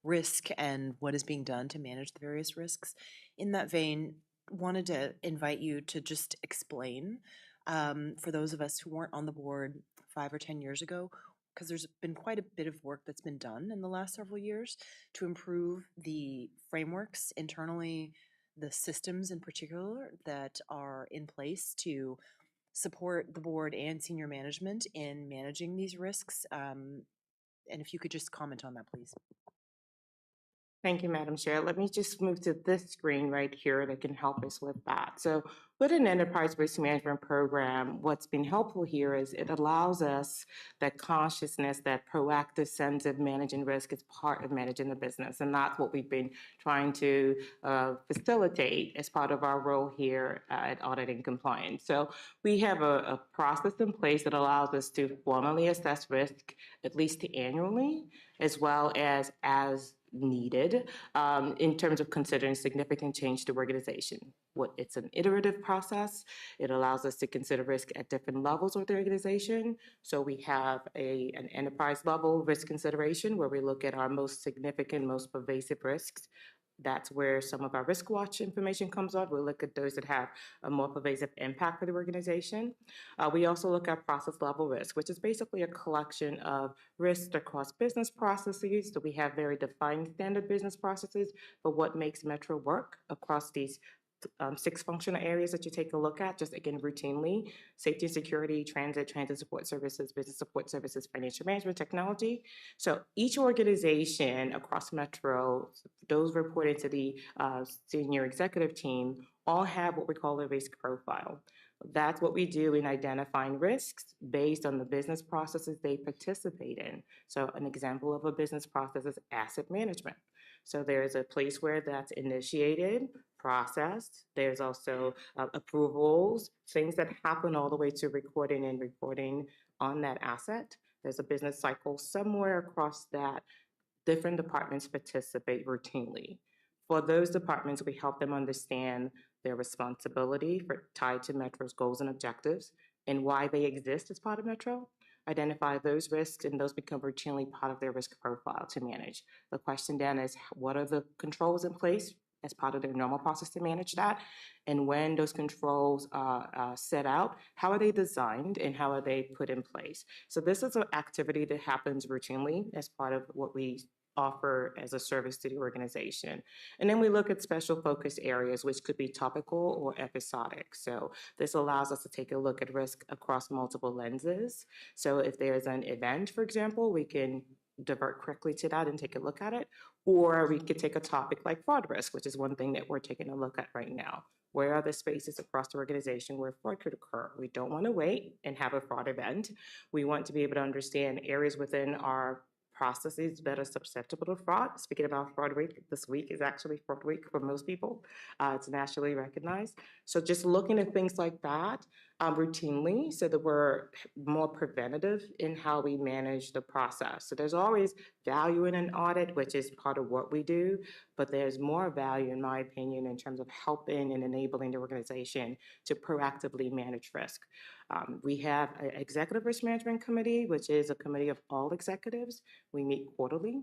risk and what is being done to manage the various risks. In that vein, wanted to invite you to just explain, for those of us who weren't on the board 5 or 10 years ago, because there's been quite a bit of work that's been done in the last several years to improve the frameworks internally, the systems in particular that are in place to support the board and senior management in managing these risks. And if you could just comment on that, please. Thank you, Madam Chair. Let me just move to this screen right here that can help us with that. So with an enterprise risk management program, what's been helpful here is it allows us that consciousness, that proactive sense of managing risk is part of managing the business. And that's what we've been trying to facilitate as part of our role here at Audit and Compliance. So we have a process in place that allows us to formally assess risk at least annually, as well as needed in terms of considering significant change to organization. It's an iterative process. It allows us to consider risk at different levels of the organization. So we have an enterprise level risk consideration where we look at our most significant, most pervasive risks. That's where some of our risk watch information comes up. We look at those that have a more pervasive impact for the organization. We also look at process level risk, which is basically a collection of risks across business processes. So we have very defined standard business processes, but what makes Metro work across these 6 functional areas that you take a look at, just again, routinely: safety and security, transit support services, business support services, financial management, technology. So each organization across Metro, those reported to the senior executive team, all have what we call a risk profile. That's what we do in identifying risks based on the business processes they participate in. So an example of a business process is asset management. So there's a place where that's initiated, processed. There's also approvals, things that happen all the way to recording and reporting on that asset. There's a business cycle somewhere across that. Different departments participate routinely. For those departments, we help them understand their responsibility tied to Metro's goals and objectives and why they exist as part of Metro. Identify those risks, and those become routinely part of their risk profile to manage. The question then is, what are the controls in place as part of their normal process to manage that? And when those controls are set out, how are they designed and how are they put in place? So this is an activity that happens routinely as part of what we offer as a service to the organization. And then we look at special focus areas, which could be topical or episodic. So this allows us to take a look at risk across multiple lenses. So if there's an event, for example, we can divert quickly to that and take a look at it. Or we could take a topic like fraud risk, which is one thing that we're taking a look at right now. Where are the spaces across the organization where fraud could occur? We don't want to wait and have a fraud event. We want to be able to understand areas within our processes that are susceptible to fraud. Speaking about Fraud Week, this week is actually Fraud Week for most people. It's nationally recognized. So just looking at things like that routinely so that we're more preventative in how we manage the process. So there's always value in an audit, which is part of what we do, but there's more value, in my opinion, in terms of helping and enabling the organization to proactively manage risk. We have an Executive Risk Management Committee, which is a committee of all executives. We meet quarterly.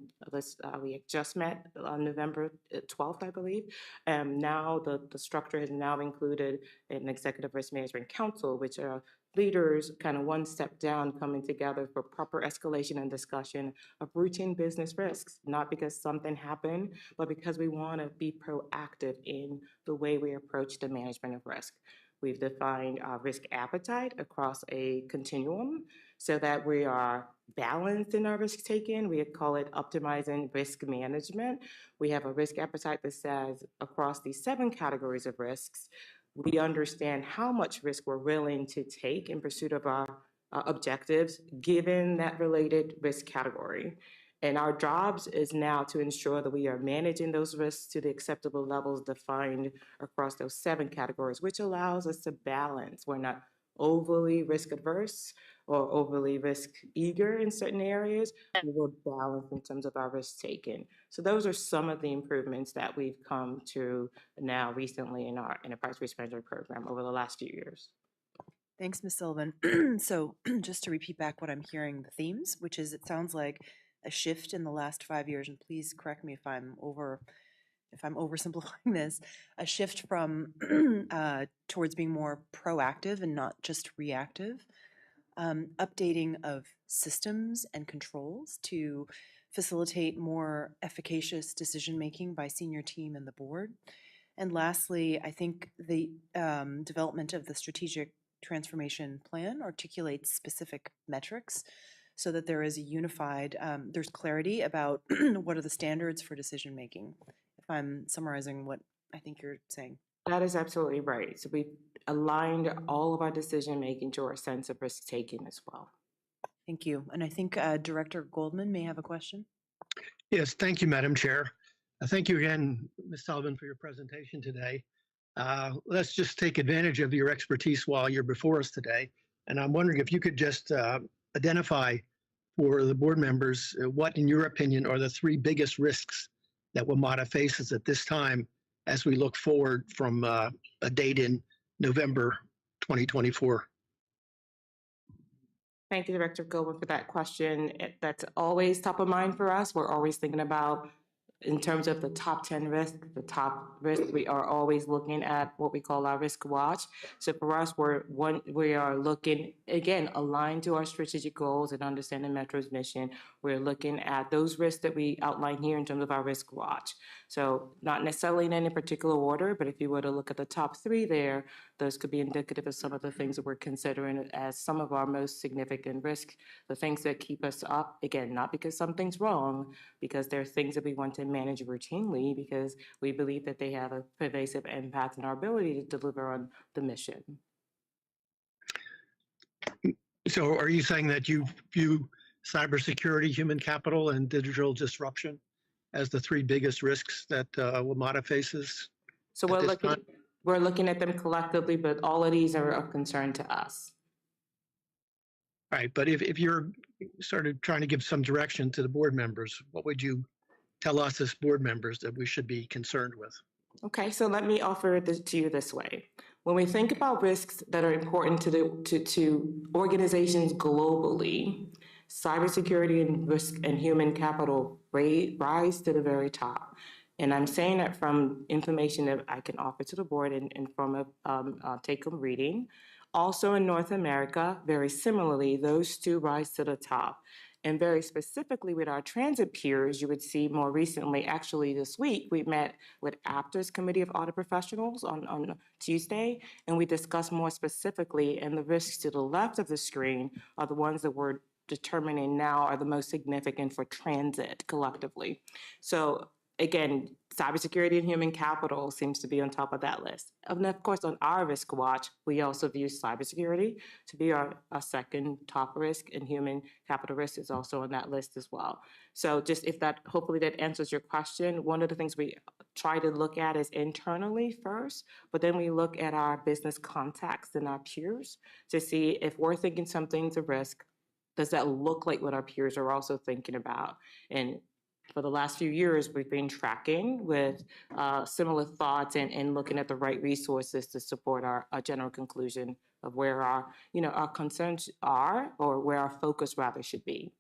We just met on November 12th, I believe. Now the structure has now included an Executive Risk Management Council, which are leaders kind of one step down coming together for proper escalation and discussion of routine business risks, not because something happened, but because we want to be proactive in the way we approach the management of risk. We've defined our risk appetite across a continuum so that we are balanced in our risk taking. We call it optimizing risk management. We have a risk appetite that says across these 7 categories of risks, we understand how much risk we're willing to take in pursuit of our objectives given that related risk category. And our jobs is now to ensure that we are managing those risks to the acceptable levels defined across those 7 categories, which allows us to balance. We're not overly risk adverse or overly risk eager in certain areas. We're balanced in terms of our risk taking. So those are some of the improvements that we've come to now recently in our enterprise risk management program over the last few years. Thanks, Ms. Sullivan. So just to repeat back what I'm hearing, the themes, which is it sounds like a shift in the last 5 years, and please correct me if I'm oversimplifying this, a shift from towards being more proactive and not just reactive, updating of systems and controls to facilitate more efficacious decision-making by senior team and the board. And lastly, I think the development of the strategic transformation plan articulates specific metrics so that there is a unified, there's clarity about what are the standards for decision making, if I'm summarizing what I think you're saying. That is absolutely right. So we've aligned all of our decision making to our sense of risk taking as well. Thank you. And I think Director Goldman may have a question. Yes, thank you, Madam Chair. Thank you again, Ms. Sullivan, for your presentation today. Let's just take advantage of your expertise while you're before us today. And I'm wondering if you could just identify for the board members what, in your opinion, are the 3 biggest risks that WMATA faces at this time as we look forward from a date in November 2024. Thank you, Director Goldman, for that question. That's always top of mind for us. We're always thinking about, in terms of the top 10 risks, we are always looking at what we call our risk watch. So for us, we are looking, again, aligned to our strategic goals and understanding Metro's mission. We're looking at those risks that we outline here in terms of our risk watch. So not necessarily in any particular order, but if you were to look at the top 3 there, those could be indicative of some of the things that we're considering as some of our most significant risks, the things that keep us up, again, not because something's wrong, because there are things that we want to manage routinely because we believe that they have a pervasive impact on our ability to deliver on the mission. So are you saying that you view cybersecurity, human capital, and digital disruption as the 3 biggest risks that WMATA faces? So we're looking at them collectively, but all of these are of concern to us. All right, but if you're sort of trying to give some direction to the board members, what would you tell us as board members that we should be concerned with? Okay, so let me offer this to you this way. When we think about risks that are important to organizations globally, cybersecurity and risk and human capital rise to the very top. And I'm saying that from information that I can offer to the board and from a take-home reading. Also in North America, very similarly, those 2 rise to the top. And very specifically with our transit peers, you would see more recently, actually this week, we met with APTA's Committee of Audit Professionals on Tuesday, and we discussed more specifically, and the risks to the left of the screen are the ones that we're determining now are the most significant for transit collectively. So again, cybersecurity and human capital seems to be on top of that list. And of course, on our risk watch, we also view cybersecurity to be our second top risk, and human capital risk is also on that list as well. So just if that, hopefully that answers your question. One of the things we try to look at is internally first, but then we look at our business contacts and our peers to see if we're thinking something's a risk, does that look like what our peers are also thinking about? And for the last few years, we've been tracking with similar thoughts and looking at the right resources to support our general conclusion of where our, our concerns are, or where our focus rather should be.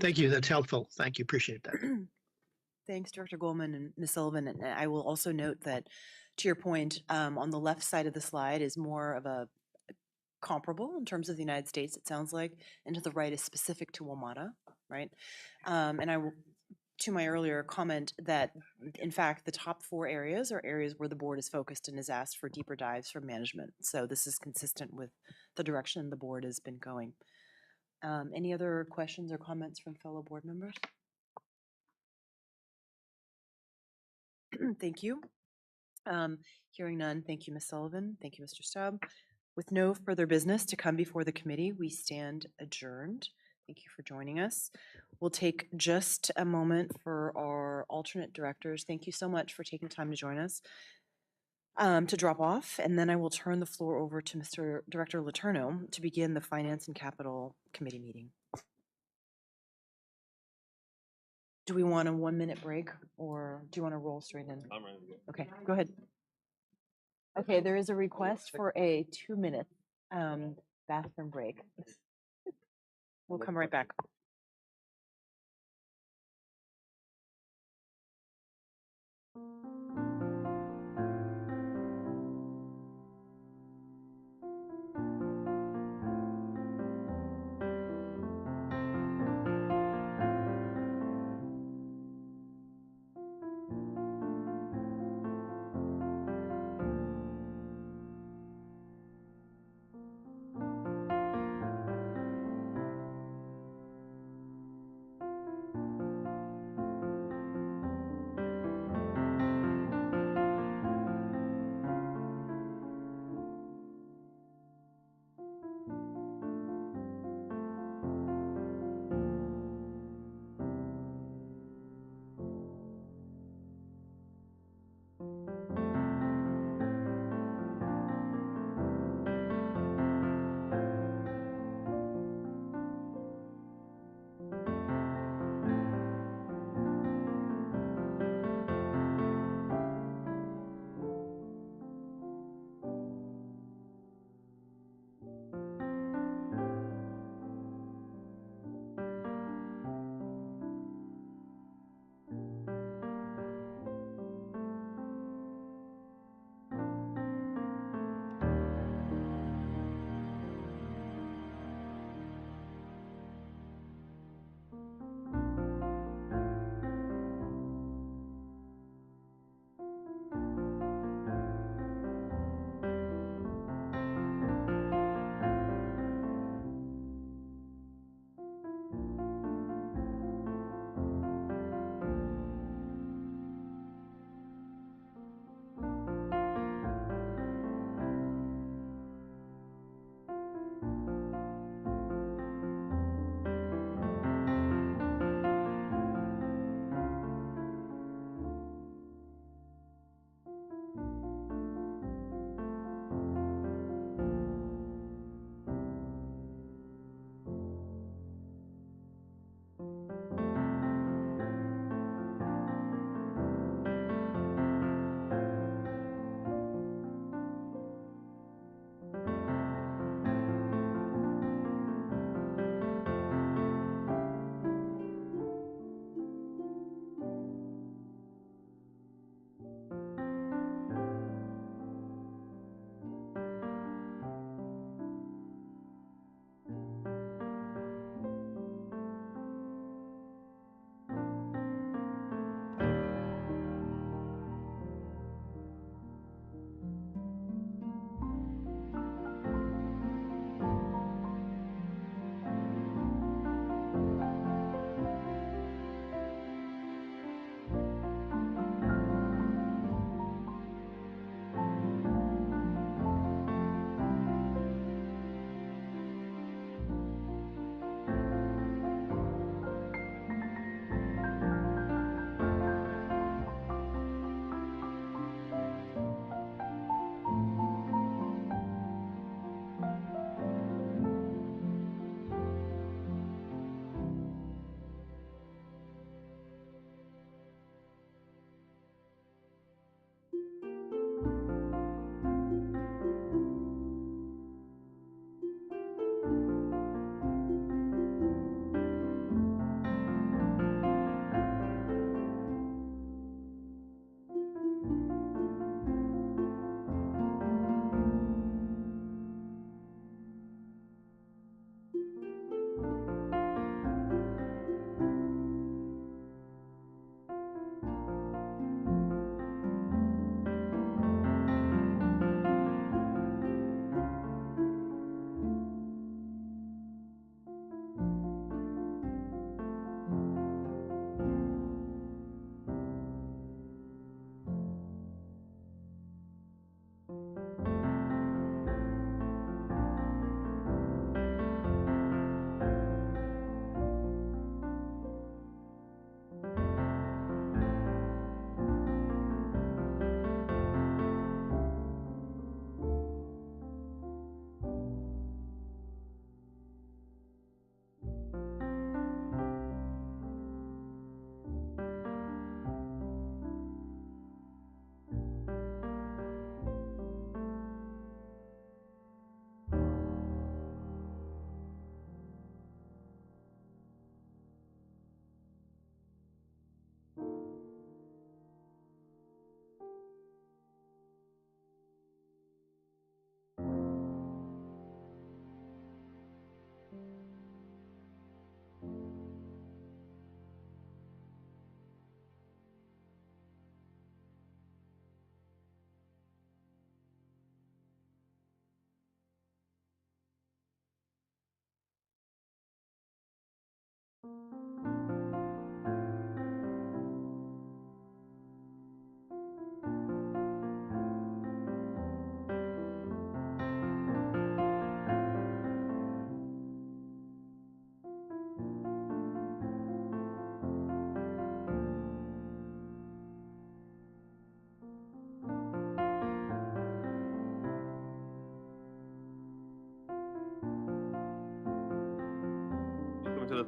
Thank you. That's helpful. Thank you. Appreciate that. Thanks, Director Goldman and Ms. Sullivan. And I will also note that, to your point, on the left side of the slide is more of a comparable in terms of the United States, it sounds like, and to the right is specific to WMATA, right? And I will, to my earlier comment, that in fact the top 4 areas are areas where the board is focused and has asked for deeper dives from management. So this is consistent with the direction the board has been going. Any other questions or comments from fellow board members? Thank you. Hearing none, thank you, Ms. Sullivan. Thank you, Mr. Staub. With no further business to come before the committee, we stand adjourned. Thank you for joining us. We'll take just a moment for our alternate directors. Thank you so much for taking time to join us, to drop off, and then I will turn the floor over to Mr. Director Letourneau to begin the Finance and Capital Committee meeting. Do we want a 1-minute break, or do you want to roll straight in? I'm ready to go. Okay, go ahead. Okay, there is a request for a 2-minute bathroom break. We'll come right back.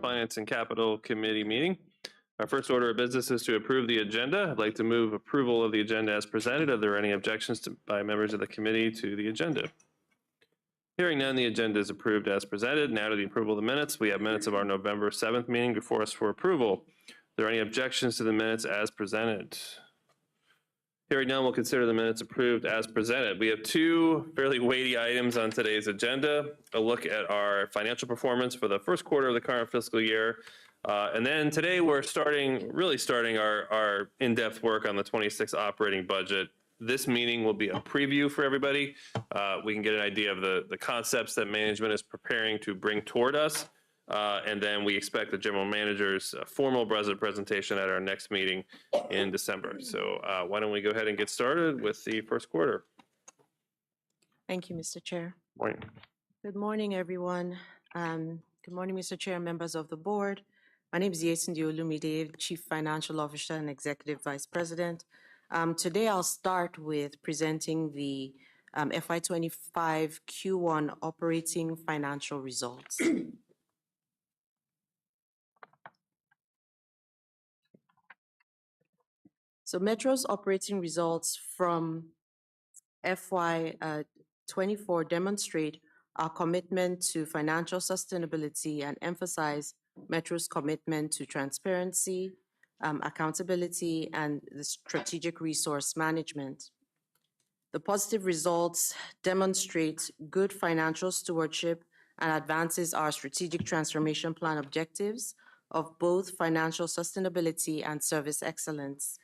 Finance and Capital Committee meeting. Our first order of business is to approve the agenda. I'd like to move approval of the agenda as presented. Are there any objections by members of the committee to the agenda? Hearing none, the agenda is approved as presented. Now to the approval of the minutes. We have minutes of our November 7th meeting before us for approval. Are there any objections to the minutes as presented? Hearing none, we'll consider the minutes approved as presented. We have two fairly weighty items on today's agenda. A look at our financial performance for the first quarter of the current fiscal year. And then today we're really starting our in-depth work on the 26 operating budget. This meeting will be a preview for everybody. We can get an idea of the concepts that management is preparing to bring toward us. And then we expect the general manager's formal budget presentation at our next meeting in December. So why don't we go ahead and get started with the first quarter. Thank you, Mr. Chair. Morning. Good morning, everyone. Good morning, Mr. Chair, members of the board. My name is Yetunde Olumide, Chief Financial Officer and Executive Vice President. Today, I'll start with presenting the FY25 Q1 operating financial results. So Metro's operating results from FY24 demonstrate our commitment to financial sustainability and emphasize Metro's commitment to transparency, accountability, and the strategic resource management. The positive results demonstrate good financial stewardship and advances our strategic transformation plan objectives of both financial sustainability and service excellence,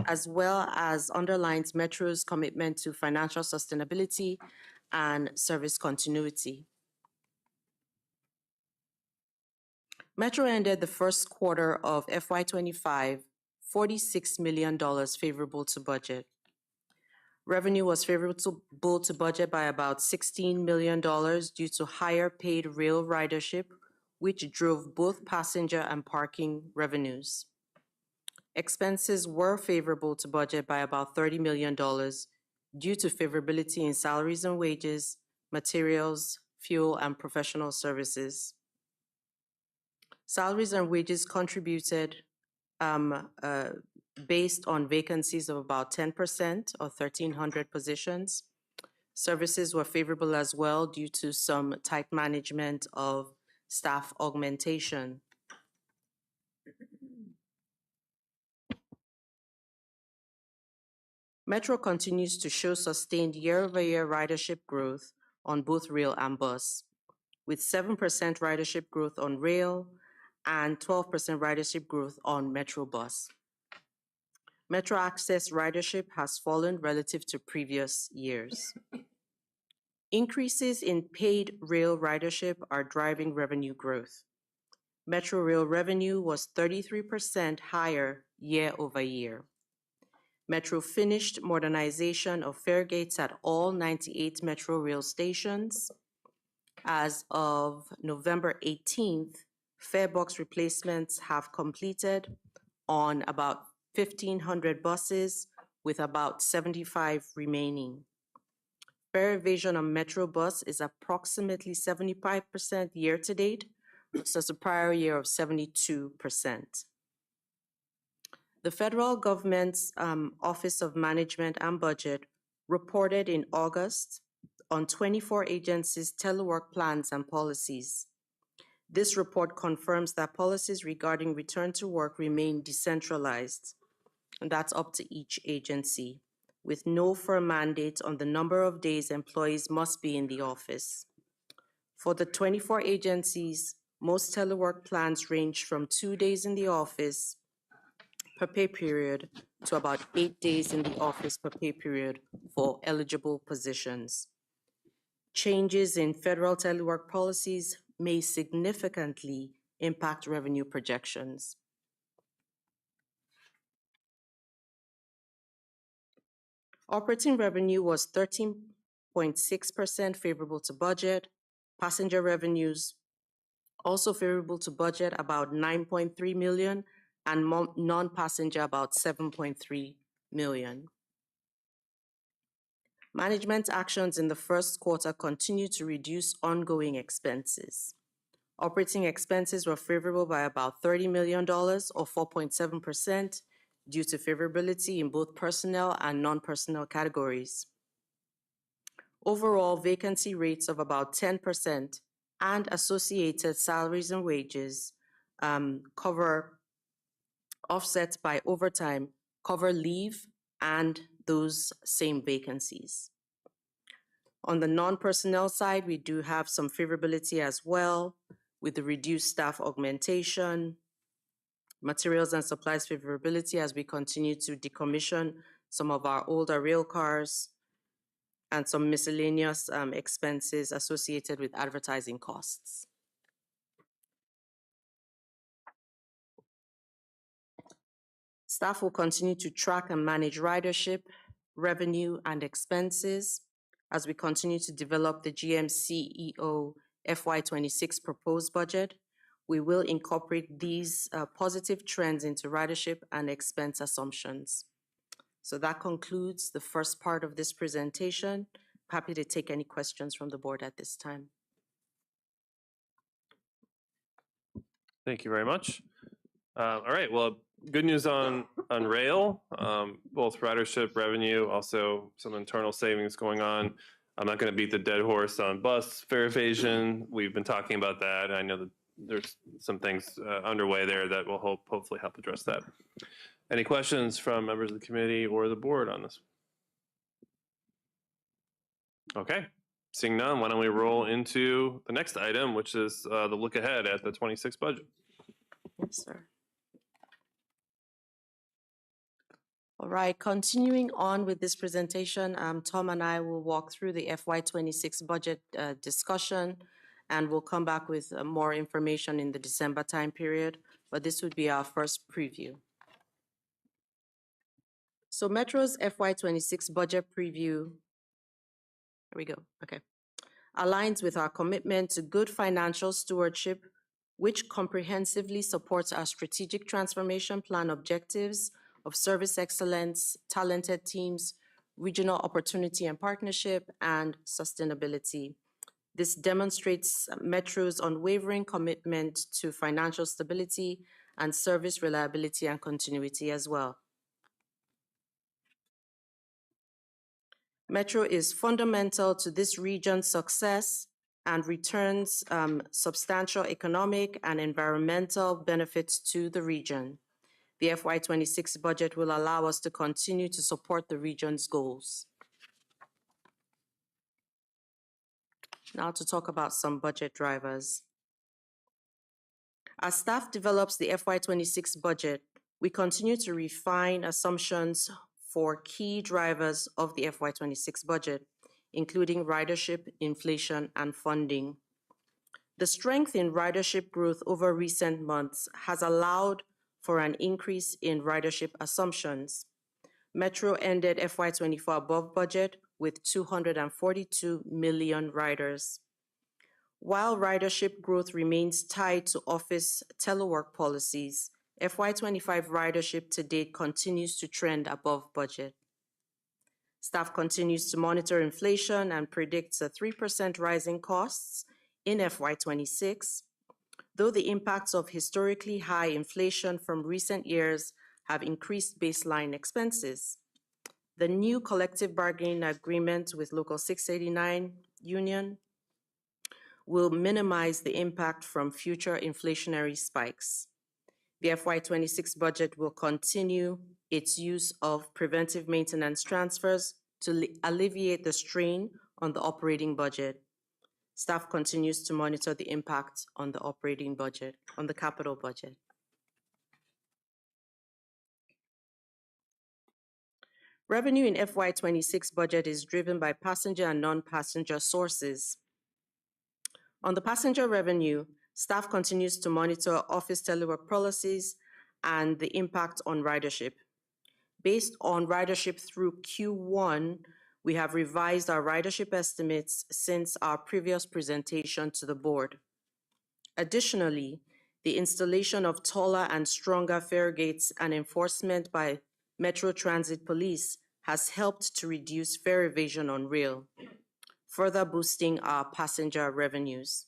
as well as underlines Metro's commitment to financial sustainability and service continuity. Metro ended the first quarter of FY25, $46 million favorable to budget. Revenue was favorable to budget by about $16 million due to higher paid rail ridership, which drove both passenger and parking revenues. Expenses were favorable to budget by about $30 million due to favorability in salaries and wages, materials, fuel, and professional services. Salaries and wages contributed based on vacancies of about 10% or 1,300 positions. Services were favorable as well due to some tight management of staff augmentation. Metro continues to show sustained year-over-year ridership growth on both rail and bus, with 7% ridership growth on rail and 12% ridership growth on Metro bus. Metro Access ridership has fallen relative to previous years. Increases in paid rail ridership are driving revenue growth. Metro rail revenue was 33% higher year over year. Metro finished modernization of fare gates at all 98 Metro rail stations. As of November 18th, fare box replacements have completed on about 1,500 buses, with about 75 remaining. Fare evasion on Metro bus is approximately 75% year to date, versus a prior year of 72%. The federal government's Office of Management and Budget reported in August on 24 agencies' telework plans and policies. This report confirms that policies regarding return to work remain decentralized, and that's up to each agency, with no firm mandate on the number of days employees must be in the office. For the 24 agencies, most telework plans range from 2 days in the office per pay period to about 8 days in the office per pay period for eligible positions. Changes in federal telework policies may significantly impact revenue projections. Operating revenue was 13.6% favorable to budget. Passenger revenues also favorable to budget, about $9.3 million, and non-passenger about $7.3 million. Management actions in the first quarter continue to reduce ongoing expenses. Operating expenses were favorable by about $30 million or 4.7% due to favorability in both personnel and non-personnel categories. Overall, vacancy rates of about 10% and associated salaries and wages cover offsets by overtime, cover leave, and those same vacancies. On the non-personnel side, we do have some favorability as well with the reduced staff augmentation, materials and supplies favorability as we continue to decommission some of our older rail cars, and some miscellaneous expenses associated with advertising costs. Staff will continue to track and manage ridership, revenue, and expenses as we continue to develop the GMCEO FY26 proposed budget. We will incorporate these positive trends into ridership and expense assumptions. So that concludes the first part of this presentation. Happy to take any questions from the board at this time. Thank you very much. All right, well, good news on rail, both ridership, revenue, also some internal savings going on. I'm not going to beat the dead horse on bus fare evasion. We've been talking about that. I know that there's some things underway there that will hopefully help address that. Any questions from members of the committee or the board on this? Okay, seeing none, why don't we roll into the next item, which is the look ahead at the 26 budget. Yes, sir. All right, continuing on with this presentation, Tom and I will walk through the FY26 budget discussion, and we'll come back with more information in the December time period, but this would be our first preview. So Metro's FY26 budget preview, here we go, okay, aligns with our commitment to good financial stewardship, which comprehensively supports our strategic transformation plan objectives of service excellence, talented teams, regional opportunity and partnership, and sustainability. This demonstrates Metro's unwavering commitment to financial stability and service reliability and continuity as well. Metro is fundamental to this region's success and returns substantial economic and environmental benefits to the region. The FY26 budget will allow us to continue to support the region's goals. Now to talk about some budget drivers. As staff develops the FY26 budget, we continue to refine assumptions for key drivers of the FY26 budget, including ridership, inflation, and funding. The strength in ridership growth over recent months has allowed for an increase in ridership assumptions. Metro ended FY24 above budget with 242 million riders. While ridership growth remains tied to office telework policies, FY25 ridership to date continues to trend above budget. Staff continues to monitor inflation and predicts a 3% rise in costs in FY26, though the impacts of historically high inflation from recent years have increased baseline expenses. The new collective bargaining agreement with Local 689 Union will minimize the impact from future inflationary spikes. The FY26 budget will continue its use of preventive maintenance transfers to alleviate the strain on the operating budget. Staff continues to monitor the impact on the operating budget, on the capital budget. Revenue in FY26 budget is driven by passenger and non-passenger sources. On the passenger revenue, staff continues to monitor office telework policies and the impact on ridership. Based on ridership through Q1, we have revised our ridership estimates since our previous presentation to the board. Additionally, the installation of taller and stronger fare gates and enforcement by Metro Transit Police has helped to reduce fare evasion on rail, further boosting our passenger revenues.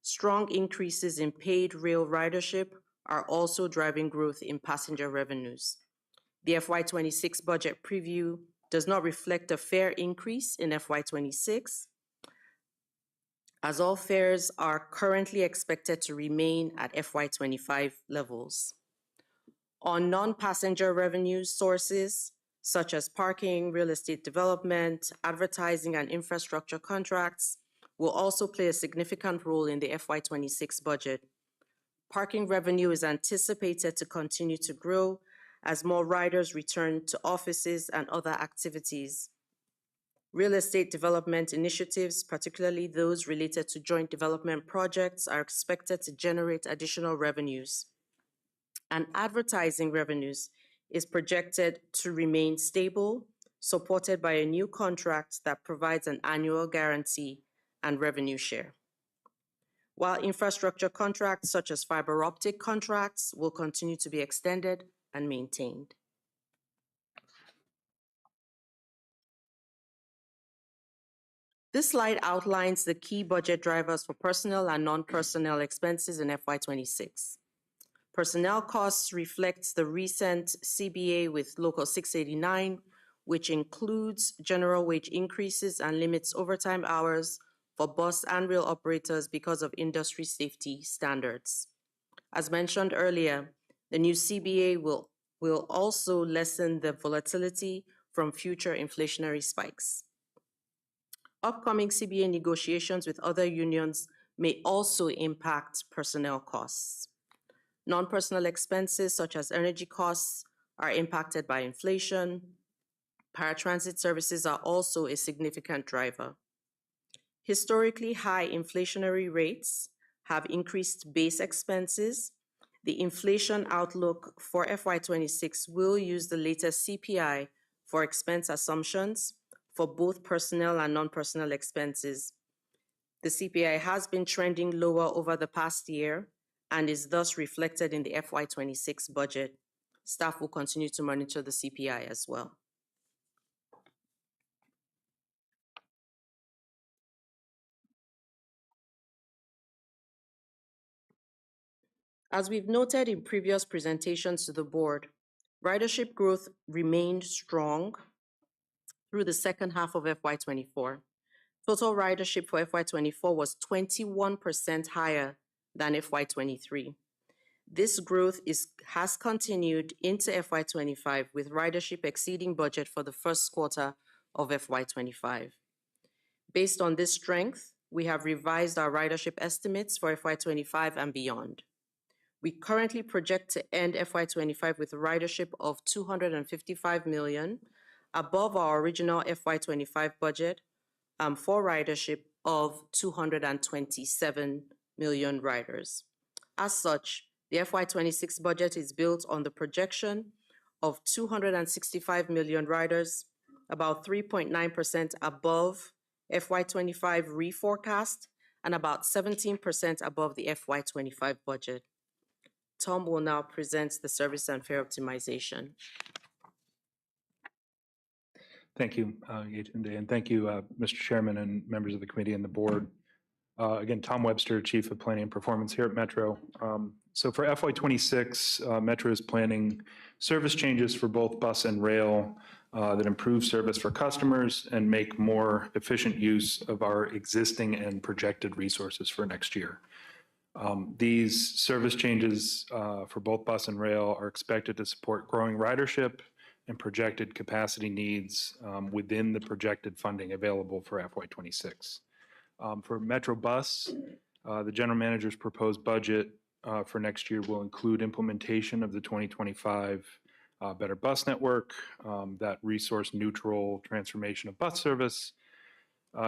strong increases in paid rail ridership are also driving growth in passenger revenues. The FY26 budget preview does not reflect a fare increase in FY26, as all fares are currently expected to remain at FY25 levels. On non-passenger revenue sources, such as parking, real estate development, advertising, and infrastructure contracts, will also play a significant role in the FY26 budget. Parking revenue is anticipated to continue to grow as more riders return to offices and other activities. Real estate development initiatives, particularly those related to joint development projects, are expected to generate additional revenues. And advertising revenues is projected to remain stable, supported by a new contract that provides an annual guarantee and revenue share. While infrastructure contracts such as fiber optic contracts will continue to be extended and maintained. This slide outlines the key budget drivers for personnel and non-personnel expenses in FY26. Personnel costs reflects the recent CBA with Local 689, which includes general wage increases and limits overtime hours for bus and rail operators because of industry safety standards. As mentioned earlier, the new CBA will also lessen the volatility from future inflationary spikes. Upcoming CBA negotiations with other unions may also impact personnel costs. Non-personnel expenses such as energy costs are impacted by inflation. Paratransit services are also a significant driver. Historically high inflationary rates have increased base expenses. The inflation outlook for FY26 will use the latest CPI for expense assumptions for both personnel and non-personnel expenses. The CPI has been trending lower over the past year and is thus reflected in the FY26 budget. Staff will continue to monitor the CPI as well. As we've noted in previous presentations to the board, ridership growth remained strong through the second half of FY24. Total ridership for FY24 was 21% higher than FY23. This growth has continued into FY25, with ridership exceeding budget for the first quarter of FY25. Based on this strength, we have revised our ridership estimates for FY25 and beyond. We currently project to end FY25 with a ridership of 255 million, above our original FY25 budget for ridership of 227 million riders. As such, the FY26 budget is built on the projection of 265 million riders, about 3.9% above FY25 reforecast and about 17% above the FY25 budget. Tom will now present the service and fare optimization. Thank you, Yetunde, and thank you, Mr. Chairman and members of the committee and the board. Again, Tom Webster, Chief of Planning and Performance here at Metro. So for FY26, Metro is planning service changes for both bus and rail that improve service for customers and make more efficient use of our existing and projected resources for next year. These service changes for both bus and rail are expected to support growing ridership and projected capacity needs within the projected funding available for FY26. For Metro Bus, the General Manager's proposed budget for next year will include implementation of the 2025 Better Bus Network, that resource-neutral transformation of bus service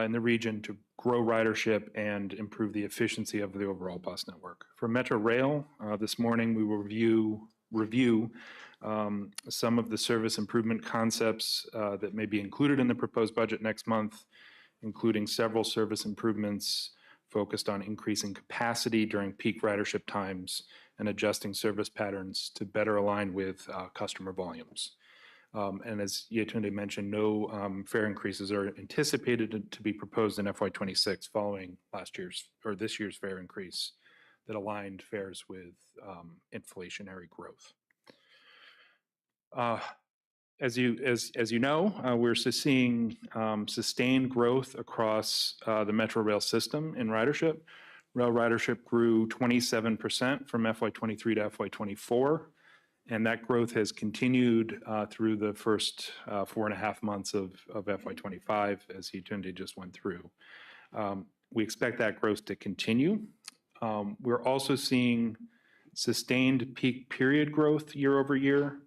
in the region to grow ridership and improve the efficiency of the overall bus network. For Metro Rail, this morning we will review some of the service improvement concepts that may be included in the proposed budget next month, including several service improvements focused on increasing capacity during peak ridership times and adjusting service patterns to better align with customer volumes. And as Yetunde mentioned, no fare increases are anticipated to be proposed in FY26 following last year's or this year's fare increase that aligned fares with inflationary growth. As you know, we're seeing sustained growth across the Metro Rail system in ridership. Rail ridership grew 27% from FY23 to FY24, and that growth has continued through the first 4.5 months of FY25, as Yetunde just went through. We expect that growth to continue. We're also seeing sustained peak period growth year over year,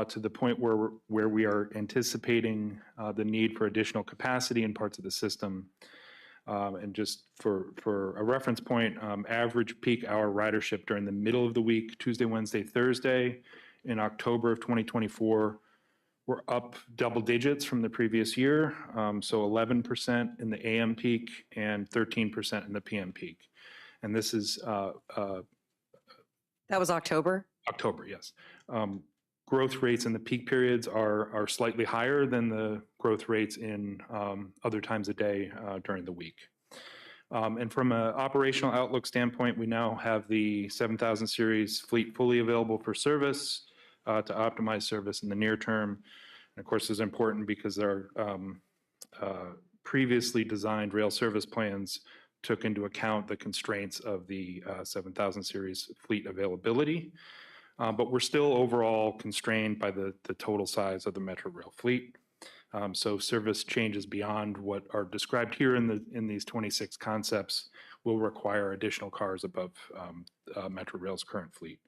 to the point where we are anticipating the need for additional capacity in parts of the system. And just for a reference point, average peak hour ridership during the middle of the week, Tuesday, Wednesday, Thursday, in October of 2024, were up double digits from the previous year. So 11% in the AM peak and 13% in the PM peak. And this is That was October? October, yes. Growth rates in the peak periods are slightly higher than the growth rates in other times of day during the week. And from an operational outlook standpoint, we now have the 7000 series fleet fully available for service to optimize service in the near term. And of course, this is important because our previously designed rail service plans took into account the constraints of the 7000 series fleet availability. But we're still overall constrained by the total size of the Metro Rail fleet. So service changes beyond what are described here in these 26 concepts will require additional cars above Metro Rail's current fleet.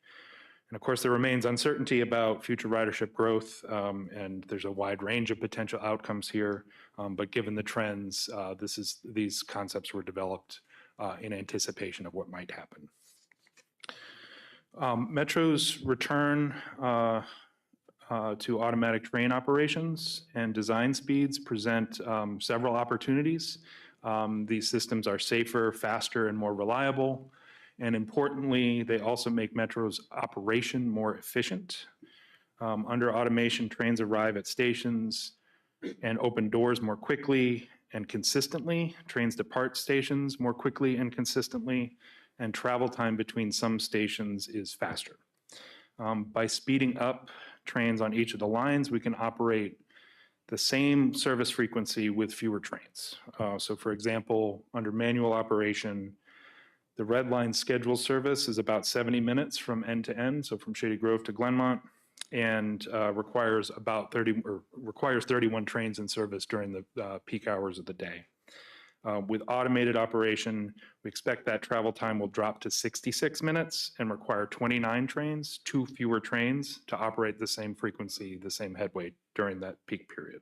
And of course, there remains uncertainty about future ridership growth, and there's a wide range of potential outcomes here. But given the trends, these concepts were developed in anticipation of what might happen. Metro's return to automatic train operations and design speeds present several opportunities. These systems are safer, faster, and more reliable. And importantly, they also make Metro's operation more efficient. Under automation, trains arrive at stations and open doors more quickly and consistently. Trains depart stations more quickly and consistently, and travel time between some stations is faster. By speeding up trains on each of the lines, we can operate the same service frequency with fewer trains. So for example, under manual operation, the Red Line scheduled service is about 70 minutes from end to end, so from Shady Grove to Glenmont, and requires 31 trains in service during the peak hours of the day. With automated operation, we expect that travel time will drop to 66 minutes and require 29 trains, 2 fewer trains, to operate the same frequency, the same headway during that peak period.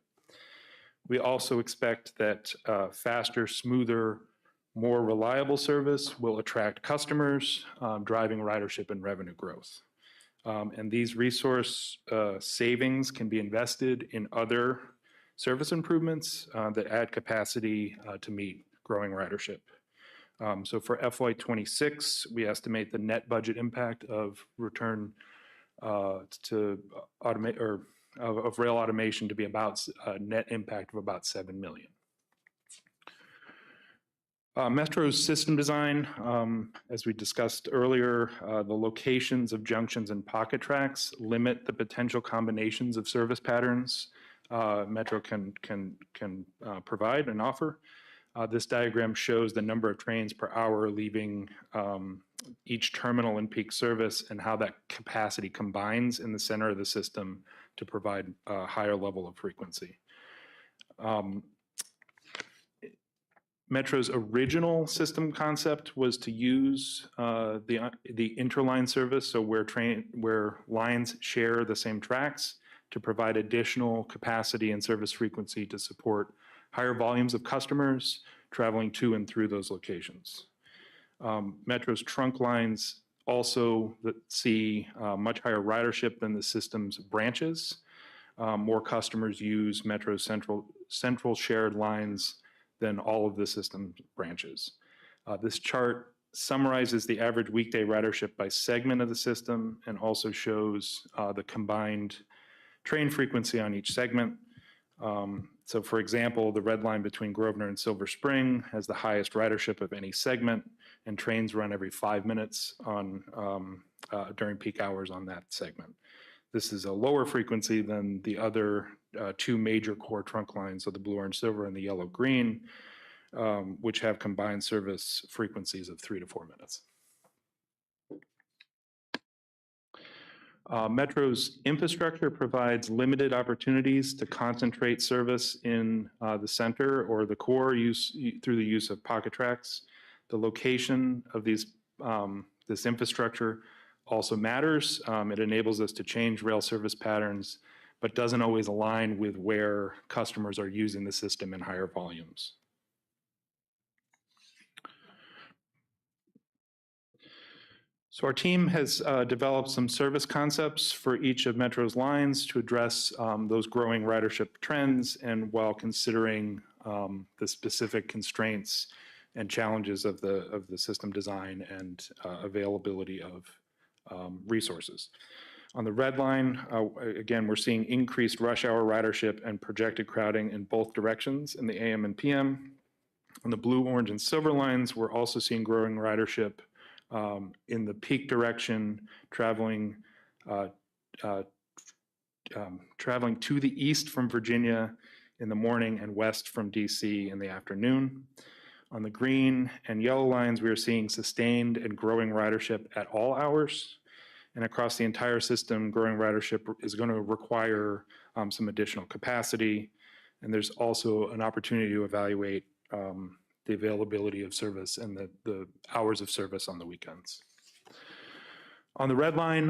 We also expect that faster, smoother, more reliable service will attract customers, driving ridership and revenue growth. And these resource savings can be invested in other service improvements that add capacity to meet growing ridership. So for FY26, we estimate the net budget impact of return to automate or of rail automation to be about a net impact of about $7 million. Metro's system design, as we discussed earlier, the locations of junctions and pocket tracks limit the potential combinations of service patterns Metro can provide and offer. This diagram shows the number of trains per hour leaving each terminal in peak service and how that capacity combines in the center of the system to provide a higher level of frequency. Metro's original system concept was to use the interline service, so where lines share the same tracks, to provide additional capacity and service frequency to support higher volumes of customers traveling to and through those locations. Metro's trunk lines also see much higher ridership than the system's branches. More customers use Metro's central shared lines than all of the system's branches. This chart summarizes the average weekday ridership by segment of the system and also shows the combined train frequency on each segment. So for example, the red line between Grosvenor and Silver Spring has the highest ridership of any segment, and trains run every 5 minutes on during peak hours on that segment. This is a lower frequency than the other two major core trunk lines, so the blue, orange, silver, and the yellow, green, which have combined service frequencies of 3 to 4 minutes. Metro's infrastructure provides limited opportunities to concentrate service in the center or the core through the use of pocket tracks. The location of this infrastructure also matters. It enables us to change rail service patterns, but doesn't always align with where customers are using the system in higher volumes. So our team has developed some service concepts for each of Metro's lines to address those growing ridership trends, and while considering the specific constraints and challenges of the system design and availability of resources. On the red line, again, we're seeing increased rush hour ridership and projected crowding in both directions in the AM and PM. On the blue, orange, and silver lines, we're also seeing growing ridership in the peak direction, traveling to the east from Virginia in the morning and west from DC in the afternoon. On the green and yellow lines, we are seeing sustained and growing ridership at all hours. And across the entire system, growing ridership is going to require some additional capacity. And there's also an opportunity to evaluate the availability of service and the hours of service on the weekends. On the red line,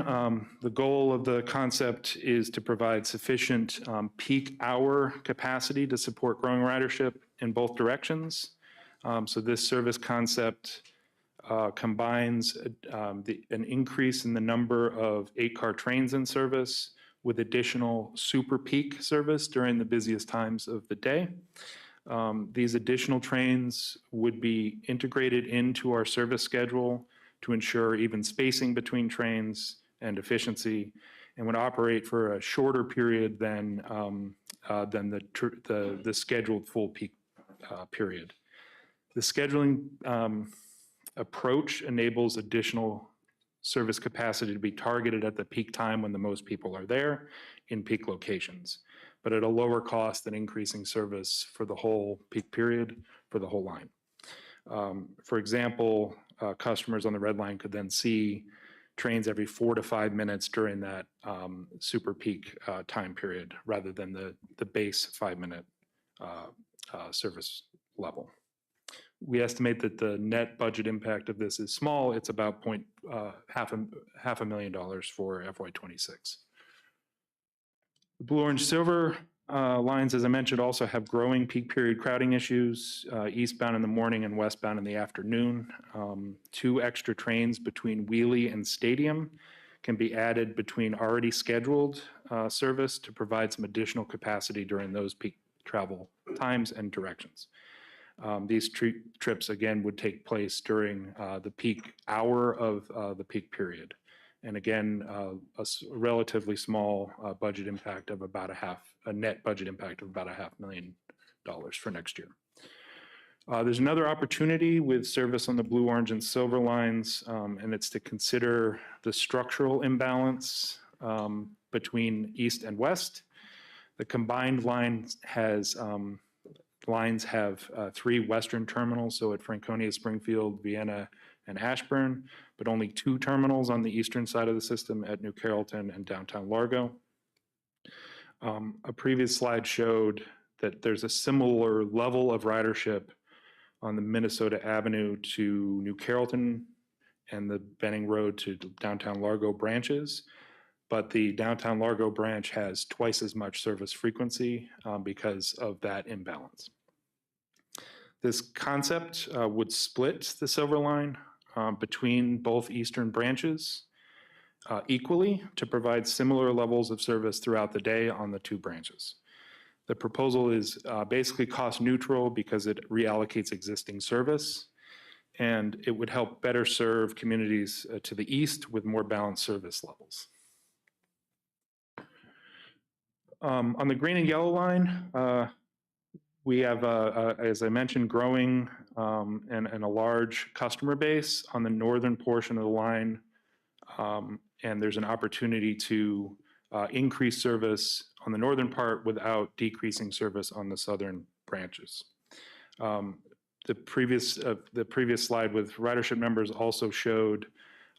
the goal of the concept is to provide sufficient peak hour capacity to support growing ridership in both directions. So this service concept combines an increase in the number of 8-car trains in service with additional super peak service during the busiest times of the day. These additional trains would be integrated into our service schedule to ensure even spacing between trains and efficiency, and would operate for a shorter period than the scheduled full peak period. The scheduling approach enables additional service capacity to be targeted at the peak time when the most people are there in peak locations, but at a lower cost than increasing service for the whole peak period for the whole line. For example, customers on the red line could then see trains every 4 to 5 minutes during that super peak time period rather than the base 5-minute service level. We estimate that the net budget impact of this is small. It's about $500,000 for FY26. The blue, orange, silver lines, as I mentioned, also have growing peak period crowding issues, eastbound in the morning and westbound in the afternoon. 2 extra trains between Wheelie and Stadium can be added between already scheduled service to provide some additional capacity during those peak travel times and directions. These trips, again, would take place during the peak hour of the peak period. And again, a relatively small budget impact of about a net budget impact of about $500,000 for next year. There's another opportunity with service on the blue, orange, and silver lines, and it's to consider the structural imbalance between east and west. The combined lines have 3 western terminals, so at Franconia, Springfield, Vienna, and Ashburn, but only 2 terminals on the eastern side of the system at New Carrollton and downtown Largo. A previous slide showed that there's a similar level of ridership on the Minnesota Avenue to New Carrollton and the Benning Road to downtown Largo branches, but the downtown Largo branch has twice as much service frequency because of that imbalance. This concept would split the Silver Line between both eastern branches equally to provide similar levels of service throughout the day on the 2 branches. The proposal is basically cost neutral because it reallocates existing service, and it would help better serve communities to the east with more balanced service levels. On the green and yellow line, we have, as I mentioned, growing and a large customer base on the northern portion of the line. And there's an opportunity to increase service on the northern part without decreasing service on the southern branches. The previous slide with ridership numbers also showed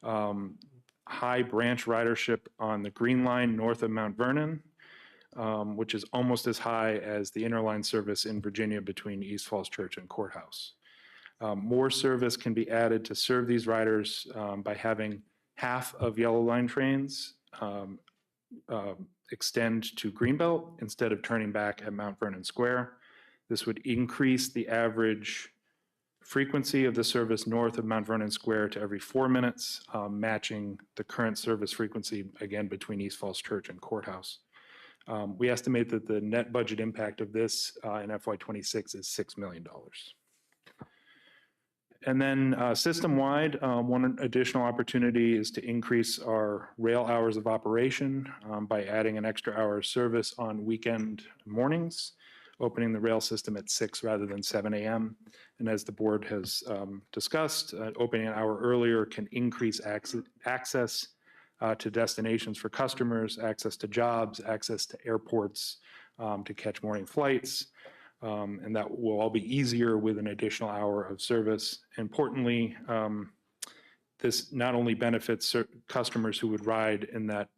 high branch ridership on the green line north of Mount Vernon, which is almost as high as the interline service in Virginia between East Falls Church and Courthouse. More service can be added to serve these riders by having half of Yellow Line trains extend to Greenbelt instead of turning back at Mount Vernon Square. This would increase the average frequency of the service north of Mount Vernon Square to every 4 minutes, matching the current service frequency, again, between East Falls Church and Courthouse. We estimate that the net budget impact of this in FY26 is $6 million. And then system-wide, one additional opportunity is to increase our rail hours of operation by adding an extra hour of service on weekend mornings, opening the rail system at 6 rather than 7 a.m. And as the board has discussed, opening an hour earlier can increase access to destinations for customers, access to jobs, access to airports to catch morning flights. And that will all be easier with an additional hour of service. Importantly, this not only benefits customers who would ride in that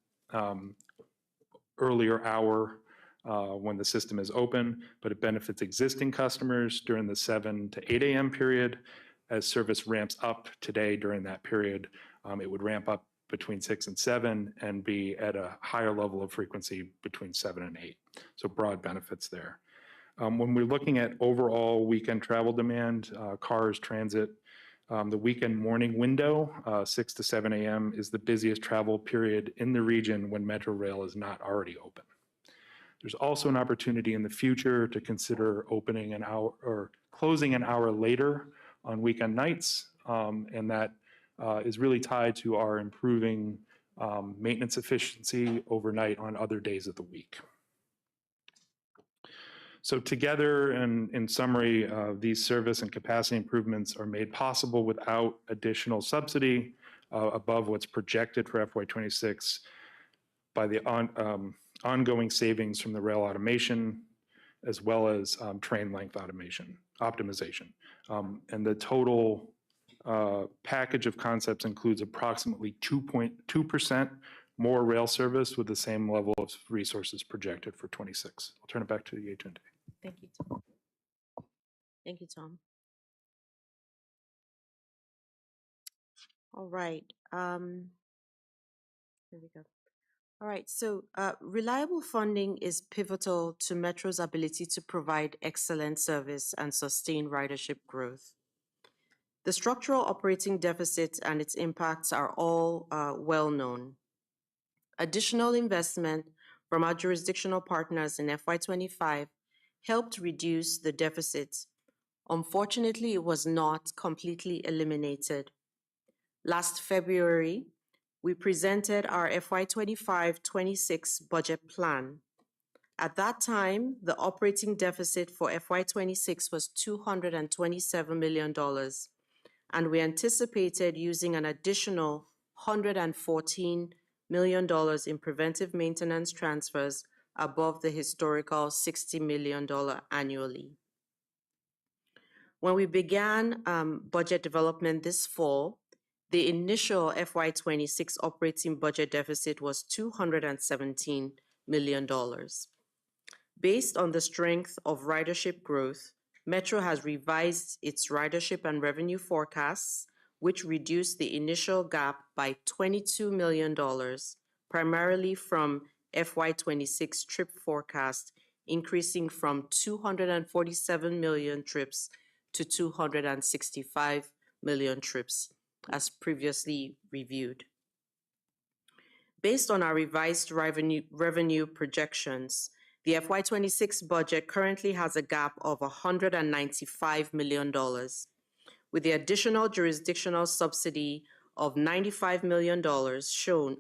earlier hour when the system is open, but it benefits existing customers during the 7 to 8 a.m. period. As service ramps up today during that period, it would ramp up between 6 and 7 and be at a higher level of frequency between 7 and 8. So broad benefits there. When we're looking at overall weekend travel demand, cars, transit, the weekend morning window, 6 to 7 a.m. is the busiest travel period in the region when Metro Rail is not already open. There's also an opportunity in the future to consider opening an hour or closing an hour later on weekend nights, and that is really tied to our improving maintenance efficiency overnight on other days of the week. So together, and in summary, these service and capacity improvements are made possible without additional subsidy above what's projected for FY26 by the ongoing savings from the rail automation, as well as train length optimization. And the total package of concepts includes approximately 2.2% more rail service with the same level of resources projected for 26. I'll turn it back to the agenda. Thank you, Tom. Thank you, Tom. All right. Here we go. All right. So reliable funding is pivotal to Metro's ability to provide excellent service and sustain ridership growth. The structural operating deficit and its impacts are all well known. Additional investment from our jurisdictional partners in FY25 helped reduce the deficit. Unfortunately, it was not completely eliminated. Last February, we presented our FY25-26 budget plan. At that time, the operating deficit for FY26 was $227 million, and we anticipated using an additional $114 million in preventive maintenance transfers above the historical $60 million annually. When we began budget development this fall, the initial FY26 operating budget deficit was $217 million. Based on the strength of ridership growth, Metro has revised its ridership and revenue forecasts, which reduced the initial gap by $22 million, primarily from FY26 trip forecast, increasing from 247 million trips to 265 million trips, as previously reviewed. Based on our revised revenue projections, the FY26 budget currently has a gap of $195 million. With the additional jurisdictional subsidy of $95 million shown,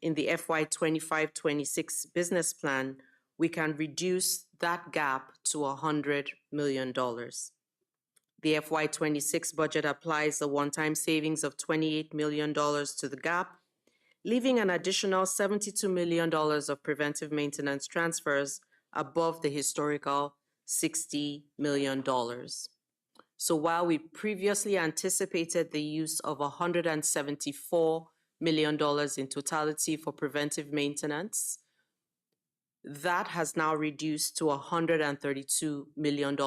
in the FY 25-26 business plan, we can reduce that gap to $100 million. The FY 26 budget applies a one-time savings of $28 million to the gap, leaving an additional $72 million of preventive maintenance transfers above the historical $60 million. So while we previously anticipated the use of $174 million in totality for preventive maintenance, that has now reduced to $132 million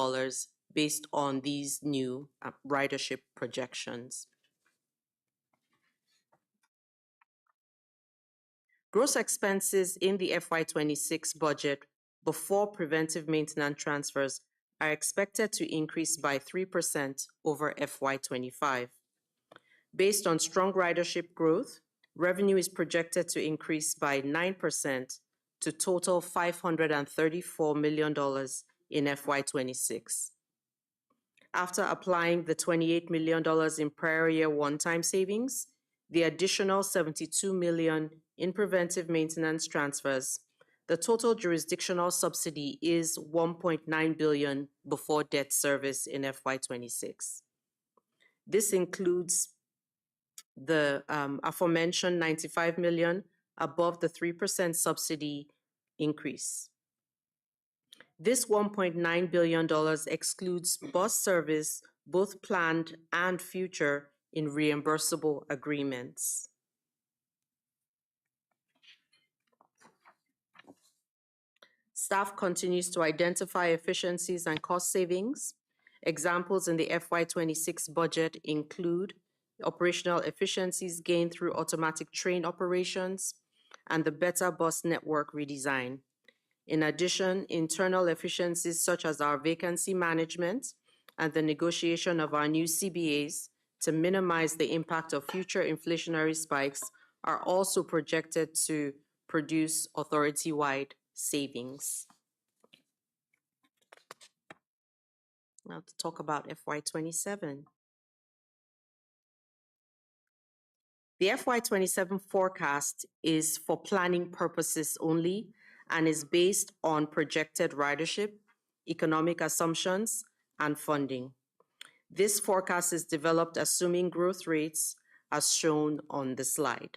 based on these new ridership projections. Gross expenses in the FY 26 budget before preventive maintenance transfers are expected to increase by 3% over FY 25. Based on strong ridership growth, revenue is projected to increase by 9% to total $534 million in FY 26. After applying the $28 million in prior year one-time savings, the additional $72 million in preventive maintenance transfers, the total jurisdictional subsidy is $1.9 billion before debt service in FY 26. This includes the aforementioned $95 million above the 3% subsidy increase. This $1.9 billion excludes bus service, both planned and future, in reimbursable agreements. Staff continues to identify efficiencies and cost savings. Examples in the FY 26 budget include operational efficiencies gained through automatic train operations and the Better Bus Network redesign. In addition, internal efficiencies such as our vacancy management and the negotiation of our new CBAs to minimize the impact of future inflationary spikes are also projected to produce authority-wide savings. Now to talk about FY 27. The FY 27 forecast is for planning purposes only and is based on projected ridership, economic assumptions, and funding. This forecast is developed assuming growth rates as shown on the slide.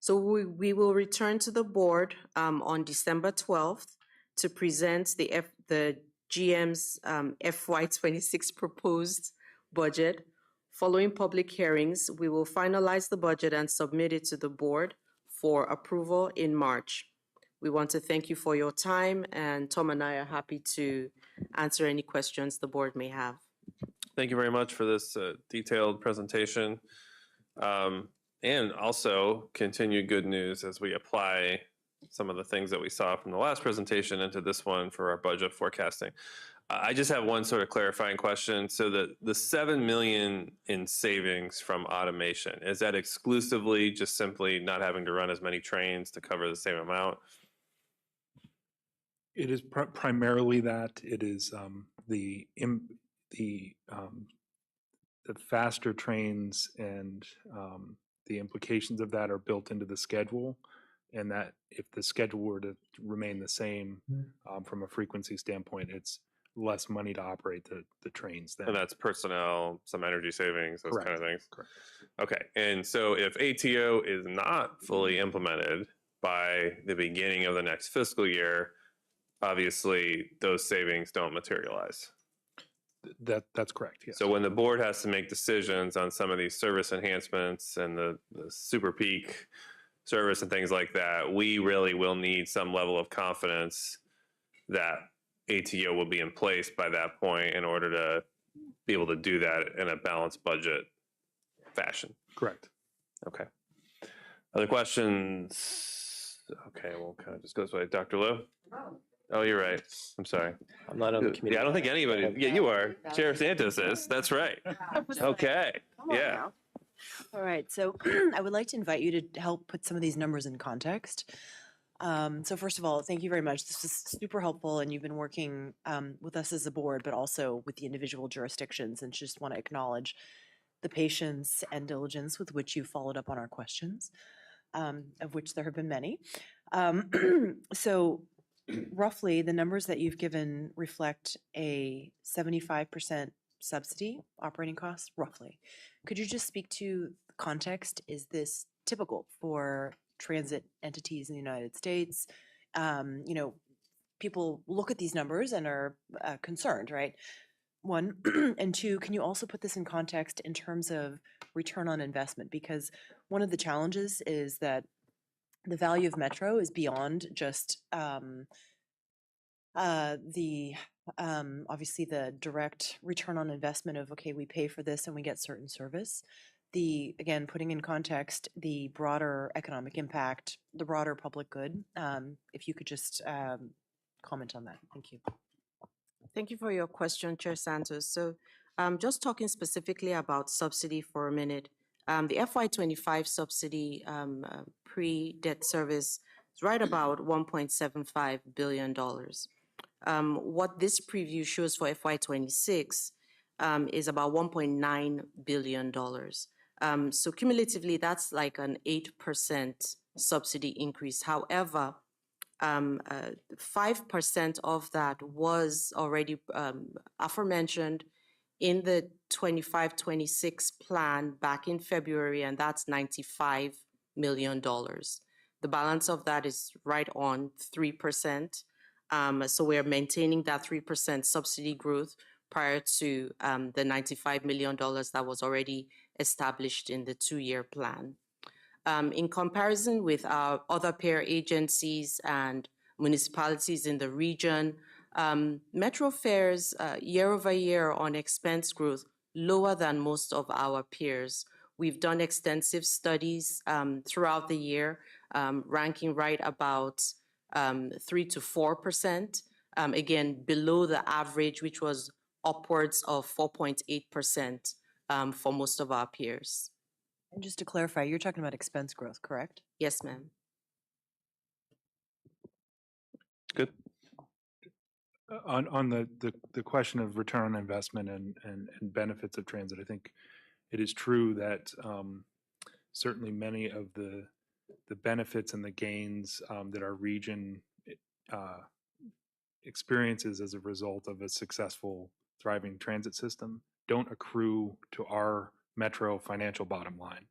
So we will return to the board on December 12th to present the GM's FY 26 proposed budget. Following public hearings, we will finalize the budget and submit it to the board for approval in March. We want to thank you for your time, and Tom and I are happy to answer any questions the board may have. Thank you very much for this detailed presentation. And also continued good news as we apply some of the things that we saw from the last presentation into this one for our budget forecasting. I just have one sort of clarifying question. So the $7 million in savings from automation, is that exclusively just simply not having to run as many trains to cover the same amount? It is primarily that. It is the faster trains and the implications of that are built into the schedule, and that if the schedule were to remain the same from a frequency standpoint, it's less money to operate the trains then. And that's personnel, some energy savings, those Correct. kind of things? Correct. Okay, and so if ATO is not fully implemented by the beginning of the next fiscal year, obviously those savings don't materialize. That's correct, yes. So when the board has to make decisions on some of these service enhancements and the super peak service and things like that, we really will need some level of confidence that ATO will be in place by that point in order to be able to do that in a balanced budget fashion. Correct. Okay. Other questions? Okay, we'll kind of just go this way. Dr. Lowe? Oh, you're right. I'm sorry. I'm not on the committee. Yeah, I don't think anybody, yeah, you are. Chair Santos is. That's right. Okay, yeah. All right, so I would like to invite you to help put some of these numbers in context. So first of all, thank you very much. This is super helpful, and you've been working with us as a board, but also with the individual jurisdictions, and just want to acknowledge the patience and diligence with which you followed up on our questions, of which there have been many. So roughly, the numbers that you've given reflect a 75% subsidy operating costs, roughly. Could you just speak to the context? Is this typical for transit entities in the United States? You know, people look at these numbers and are concerned, right? One. And two, can you also put this in context in terms of return on investment? Because one of the challenges is that the value of Metro is beyond just obviously the direct return on investment of, okay, we pay for this and we get certain service. Again, putting in context the broader economic impact, the broader public good, if you could just comment on that. Thank you. Thank you for your question, Chair Santos. So just talking specifically about subsidy for a minute, the FY25 subsidy pre-debt service is right about $1.75 billion. What this preview shows for FY26 is about $1.9 billion. So cumulatively, that's like an 8% subsidy increase. However, 5% of that was already aforementioned in the 25-26 plan back in February, and that's $95 million. The balance of that is right on 3%. So we're maintaining that 3% subsidy growth prior to the $95 million that was already established in the 2-year plan. In comparison with our other peer agencies and municipalities in the region, Metro fares year over year on expense growth lower than most of our peers. We've done extensive studies throughout the year, ranking right about 3 to 4%, again, below the average, which was upwards of 4.8% for most of our peers. And just to clarify, you're talking about expense growth, correct? Yes, ma'am. Good. On the question of return on investment and benefits of transit, I think it is true that certainly many of the benefits and the gains that our region experiences as a result of a successful, thriving transit system don't accrue to our Metro financial bottom line.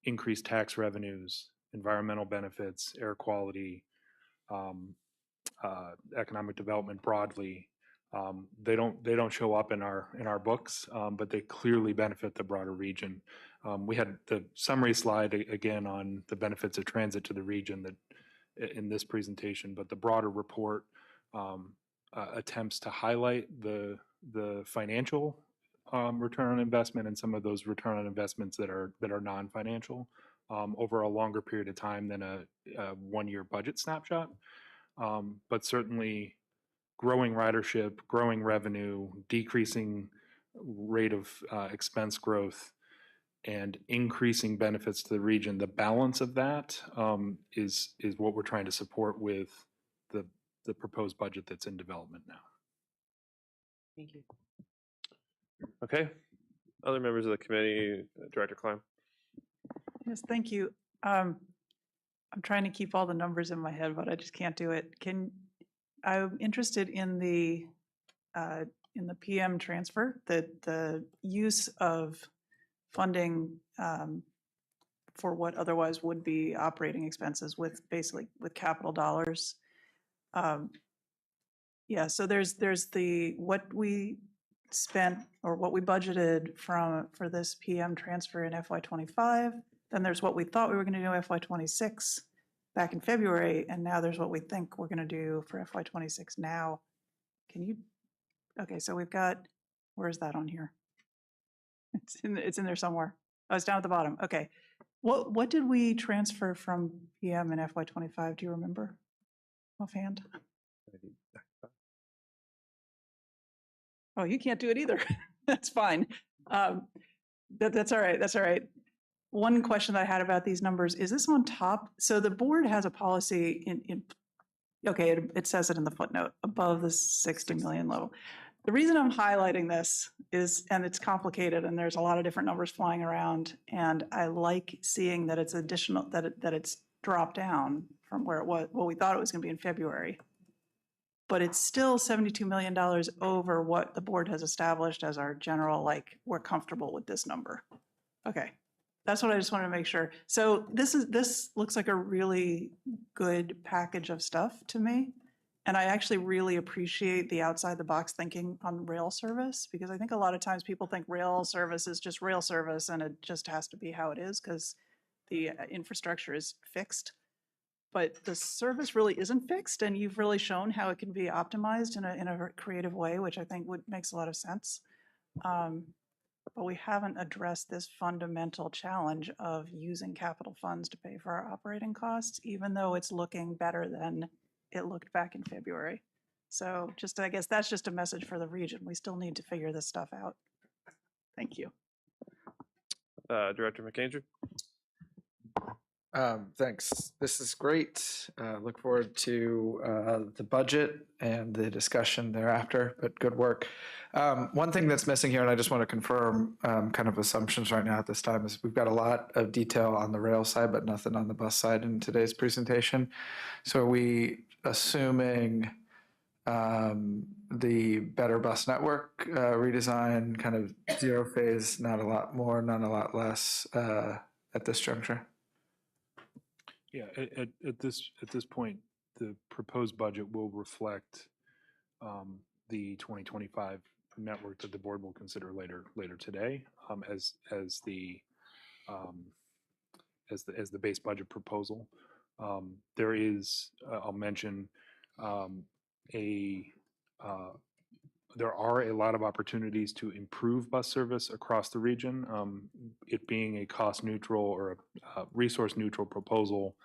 Increased tax revenues, environmental benefits, air quality, economic development broadly, they don't show up in our books, but they clearly benefit the broader region. We had the summary slide again on the benefits of transit to the region that in this presentation, but the broader report attempts to highlight the financial return on investment and some of those return on investments that are non-financial over a longer period of time than a 1-year budget snapshot. But certainly growing ridership, growing revenue, decreasing rate of expense growth, and increasing benefits to the region, the balance of that is what we're trying to support with the proposed budget that's in development now. Thank you. Okay. Other members of the committee, Director Klein. Yes, thank you. I'm trying to keep all the numbers in my head, but I just can't do it. I'm interested in the PM transfer, the use of funding for what otherwise would be operating expenses with capital dollars. Yeah, so there's what we spent or what we budgeted for this PM transfer in FY25. Then there's what we thought we were going to do FY26 back in February, and now there's what we think we're going to do for FY26 now. Okay, so we've got, where is that on here? It's in there somewhere. Oh, it's down at the bottom. Okay. What did we transfer from PM in FY25? Do you remember offhand? Oh, you can't do it either. That's fine. That's all right. That's all right. one question that I had about these numbers, is this on top? So the board has a policy okay, it says it in the footnote, above the 60 million level. The reason I'm highlighting this is, and it's complicated and there's a lot of different numbers flying around, and I like seeing that it's additional, that it's dropped down from where it was, well, we thought it was going to be in February. But it's still $72 million over what the board has established as our general, like, we're comfortable with this number. Okay, that's what I just wanted to make sure. So this looks like a really good package of stuff to me. And I actually really appreciate the outside the box thinking on rail service, because I think a lot of times people think rail service is just rail service and it just has to be how it is because the infrastructure is fixed. But the service really isn't fixed, and you've really shown how it can be optimized in a creative way, which I think makes a lot of sense. But we haven't addressed this fundamental challenge of using capital funds to pay for our operating costs, even though it's looking better than it looked back in February. So just, I guess that's just a message for the region. We still need to figure this stuff out. Thank you. Director McAndrew. Thanks. This is great. Look forward to the budget and the discussion thereafter, but good work. One thing that's missing here, and I just want to confirm kind of assumptions right now at this time, is we've got a lot of detail on the rail side, but nothing on the bus side in today's presentation. So are we assuming the better bus network redesign, kind of zero phase, not a lot more, not a lot less at this juncture? Yeah, at this point, the proposed budget will reflect the 2025 network that the board will consider later today as the base budget proposal. There is, I'll mention, there are a lot of opportunities to improve bus service across the region. It being a cost neutral or a resource neutral proposal,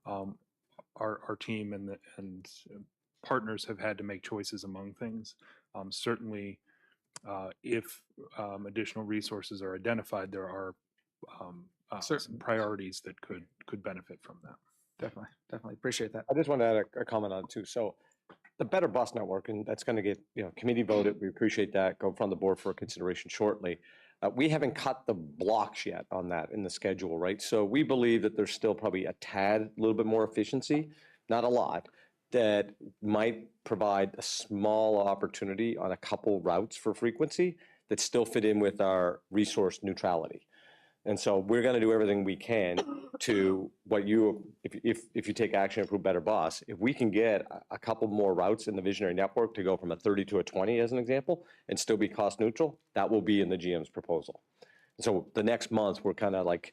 our team and partners have had to make choices among things. Certainly, if additional resources are identified, there are some priorities that could benefit from that. Definitely appreciate that. I just want to add a comment on it too. So the better bus network, and that's going to get committee voted. We appreciate that. Go in front of the board for consideration shortly. We haven't cut the blocks yet on that in the schedule, right? So we believe that there's still probably a little bit more efficiency, not a lot, that might provide a small opportunity on a couple routes for frequency that still fit in with our resource neutrality. And so we're going to do everything we can to if you take action to improve better bus, if we can get a couple more routes in the visionary network to go from a 30 to a 20 as an example and still be cost neutral, that will be in the GM's proposal. So the next month we're kind of like,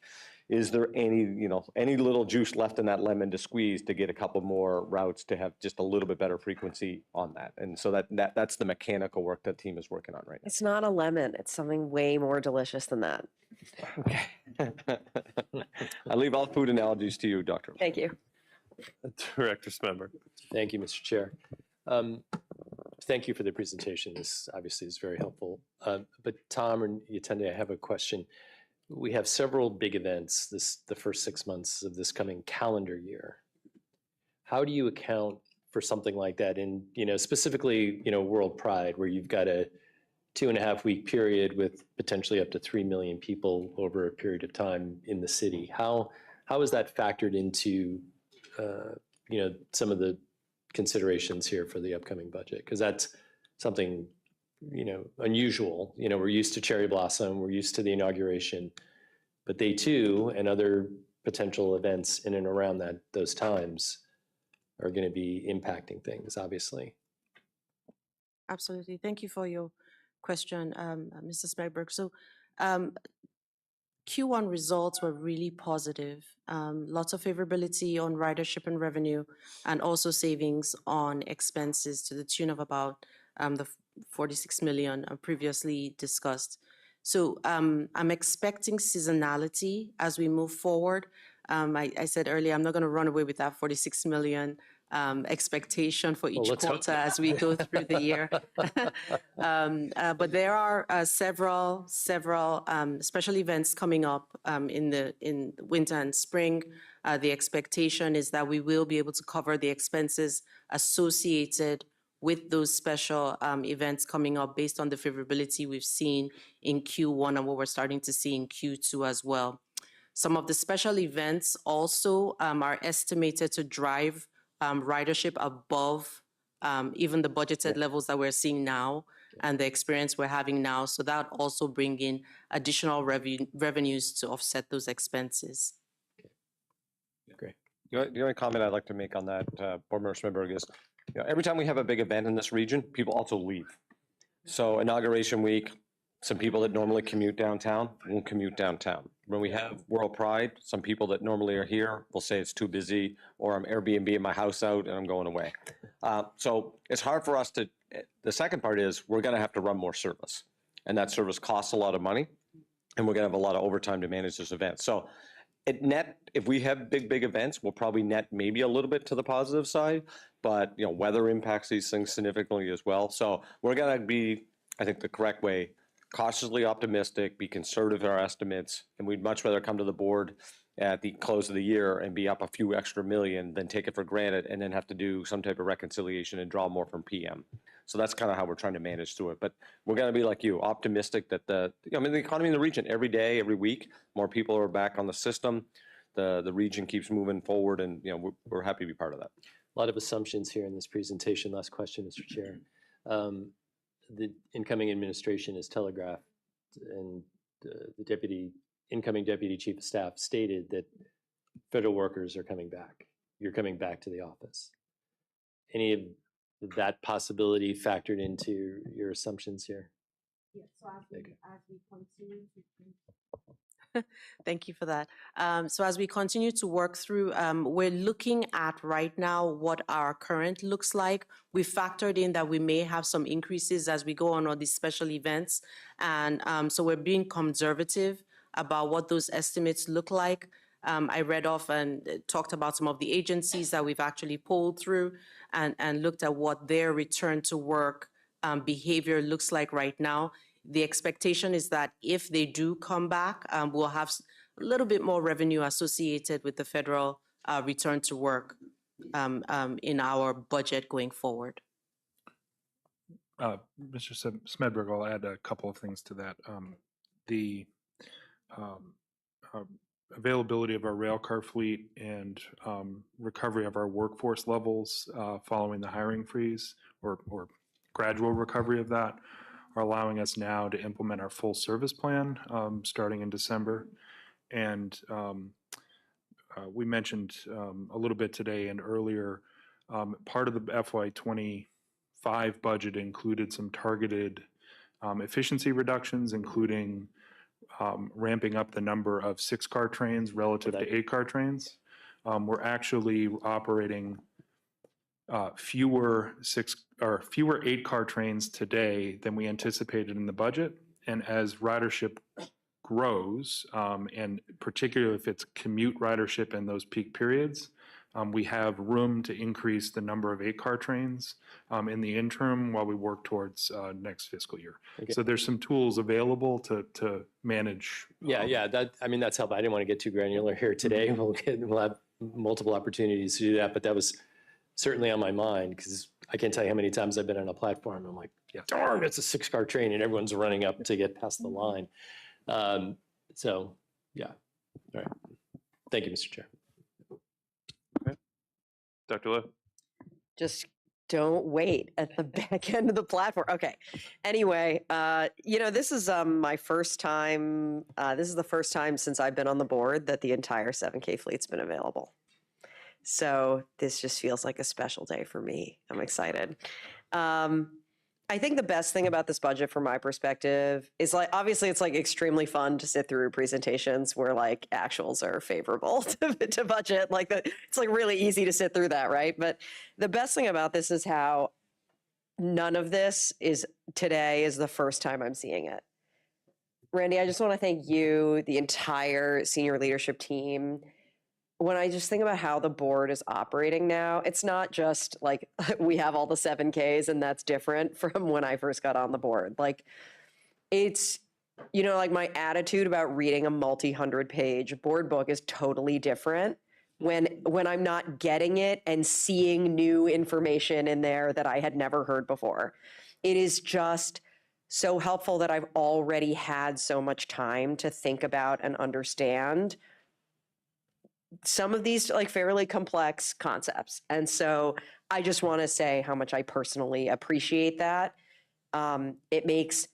is there any little juice left in that lemon to squeeze to get a couple more routes to have just a little bit better frequency on that? And so that's the mechanical work that team is working on right now. It's not a lemon. It's something way more delicious than that. Okay. I leave all food analogies to you, Dr. Thank you. Director Smedberg. Thank you, Mr. Chair. Thank you for the presentation. This obviously is very helpful. But Tom and Yatende, I have a question. We have several big events the first 6 months of this coming calendar year. How do you account for something like that in, specifically, World Pride, where you've got a 2.5-week period with potentially up to 3 million people over a period of time in the city? How is that factored into, some of the considerations here for the upcoming budget? Because that's something unusual. We're used to Cherry Blossom, we're used to the inauguration, but they too, and other potential events in and around those times are going to be impacting things, obviously. Absolutely. Thank you for your question, Mr. Smedberg. So Q1 results were really positive. Lots of favorability on ridership and revenue, and also savings on expenses to the tune of about the 46 million previously discussed. So I'm expecting seasonality as we move forward. I said earlier, I'm not going to run away with that 46 million expectation for each let's hope quarter not. as we go through the year. But there are several special events coming up in winter and spring. The expectation is that we will be able to cover the expenses associated with those special events coming up based on the favorability we've seen in Q1 and what we're starting to see in Q2 as well. Some of the special events also are estimated to drive ridership above even the budgeted levels that we're seeing now and the experience we're having now. So that also bring in additional revenues to offset those expenses. Great. The only comment I'd like to make on that, Board Member Smedberg, is every time we have a big event in this region, people also leave. So inauguration week, some people that normally commute downtown won't commute downtown. When we have World Pride, some people that normally are here will say it's too busy, or I'm Airbnb-ing my house out and I'm going away. So it's hard for us to, the second part is we're gonna have to run more service. And that service costs a lot of money, and we're gonna have a lot of overtime to manage this event. So at net, if we have big events, we'll probably net maybe a little bit to the positive side, but weather impacts these things significantly as well. So we're gonna be, I think the correct way, cautiously optimistic, be conservative in our estimates, and we'd much rather come to the board at the close of the year and be up a few extra million than take it for granted and then have to do some type of reconciliation and draw more from PM. So that's kind of how we're trying to manage through it. But we're going to be like you, optimistic that the economy in the region, every day, every week, more people are back on the system. The region keeps moving forward, and we're happy to be part of that. A lot of assumptions here in this presentation. Last question, Mr. Chair. The incoming administration has telegraphed, and the incoming deputy chief of staff stated that federal workers are coming back. You're coming back to the office. Any of that possibility factored into your assumptions here? Yes, so as we continue to thank you for that. So as we continue to work through, we're looking at right now what our current looks like. We factored in that we may have some increases as we go on all these special events. And so we're being conservative about what those estimates look like. I read off and talked about some of the agencies that we've actually polled through and looked at what their return to work behavior looks like right now. The expectation is that if they do come back, we'll have a little bit more revenue associated with the federal return to work in our budget going forward. Mr. Smedberg, I'll add a couple of things to that. The availability of our rail car fleet and recovery of our workforce levels following the hiring freeze or gradual recovery of that are allowing us now to implement our full service plan starting in December. And we mentioned a little bit today and earlier, part of the FY25 budget included some targeted efficiency reductions, including ramping up the number of 6-car trains relative to 8-car trains. We're actually operating fewer 8-car trains today than we anticipated in the budget. And as ridership grows, and particularly if it's commute ridership in those peak periods, we have room to increase the number of 8-car trains in the interim while we work towards next fiscal year. Okay. So there's some tools available to manage. Yeah. That's helpful. I didn't want to get too granular here today. We'll have multiple opportunities to do that, but that was certainly on my mind because I can't tell you how many times I've been on a platform and I'm like, darn, it's a 6-car train and everyone's running up to get past the line. So yeah, all right. Thank you, Mr. Chair. Okay. Dr. Lowe. Just don't wait at the back end of the platform. Okay. Anyway, this is my first time. This is the first time since I've been on the board that the entire 7K fleet's been available. So this just feels like a special day for me. I'm excited. I think the best thing about this budget from my perspective is obviously it's extremely fun to sit through presentations where actuals are favorable to budget. It's really easy to sit through that, right? But the best thing about this is how none of this today is the first time I'm seeing it. Randy, I just want to thank you, the entire senior leadership team, when I just think about how the board is operating now, it's not just like we have all the 7Ks and that's different from when I first got on the board. Like it's, like my attitude about reading a multi-100-page board book is totally different when I'm not getting it and seeing new information in there that I had never heard before. It is just so helpful that I've already had so much time to think about and understand some of these like fairly complex concepts. And so I just want to say how much I personally appreciate that. It makes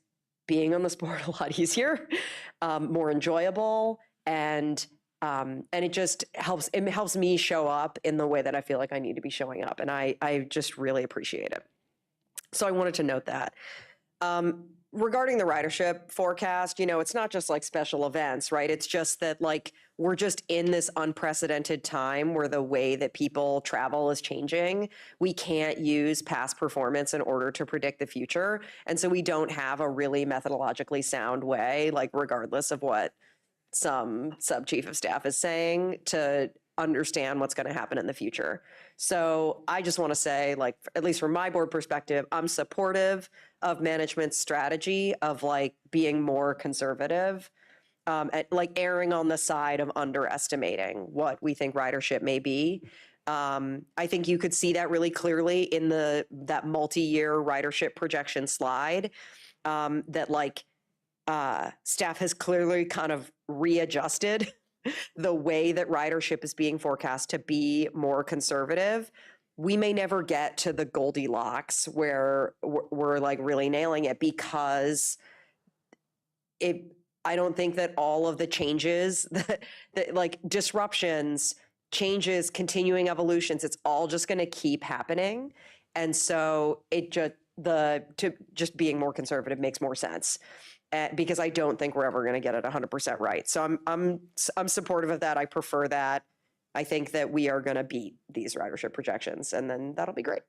being on this board a lot easier, more enjoyable, and it just helps. It helps me show up in the way that I feel like I need to be showing up, and I just really appreciate it. So I wanted to note that. Regarding the ridership forecast, it's not just like special events, right? It's just that like we're just in this unprecedented time where the way that people travel is changing. We can't use past performance in order to predict the future. And so we don't have a really methodologically sound way, like regardless of what some sub-chief of staff is saying, to understand what's going to happen in the future. So I just want to say, like, at least from my board perspective, I'm supportive of management's strategy of like being more conservative, like erring on the side of underestimating what we think ridership may be. I think you could see that really clearly in that multi-year ridership projection slide, that like staff has clearly kind of readjusted the way that ridership is being forecast to be more conservative. We may never get to the Goldilocks where we're like really nailing it, because I don't think that all of the changes that like disruptions, changes, continuing evolutions, it's all just going to keep happening. And so just being more conservative makes more sense. Because I don't think we're ever going to get it 100% right. So I'm supportive of that. I prefer that. I think that we are going to beat these ridership projections, and then that'll be great.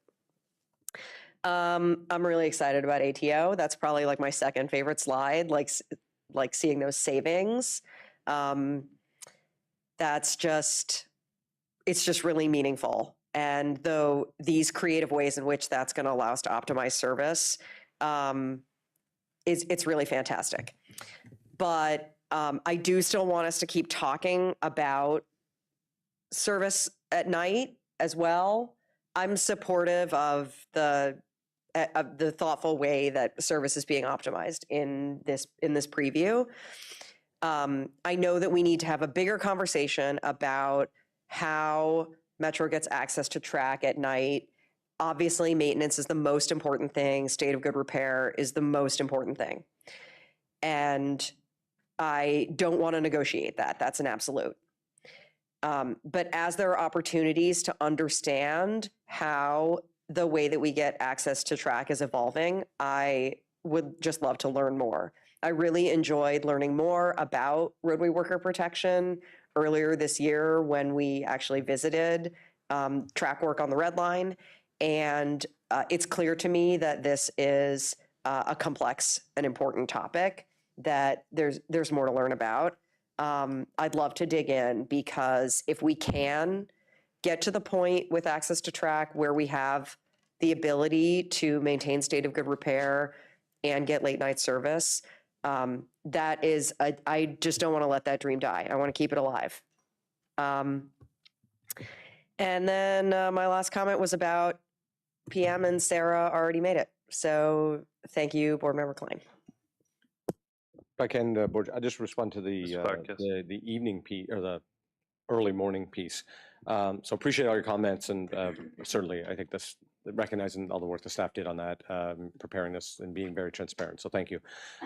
I'm really excited about ATO. That's probably like my second favorite slide, like seeing those savings. It's just really meaningful. And though these creative ways in which that's going to allow us to optimize service, it's really fantastic. But I do still want us to keep talking about service at night as well. I'm supportive of the thoughtful way that service is being optimized in this preview. I know that we need to have a bigger conversation about how Metro gets access to track at night. Obviously, maintenance is the most important thing. State of good repair is the most important thing. And I don't want to negotiate that. That's an absolute. But as there are opportunities to understand how the way that we get access to track is evolving, I would just love to learn more. I really enjoyed learning more about roadway worker protection earlier this year when we actually visited track work on the Red Line. And it's clear to me that this is a complex and important topic that there's more to learn about. I'd love to dig in, because if we can get to the point with access to track where we have the ability to maintain state of good repair and get late night service, that is, I just don't want to let that dream die. I want to keep it alive. And then my last comment was about PM, and Sarah already made it. So thank you, Board Member Klein. If I can, Board, I just respond to the evening piece, or the early morning piece. So appreciate all your comments, and certainly I think this, recognizing all the work the staff did on that, preparing this and being very transparent. So thank you.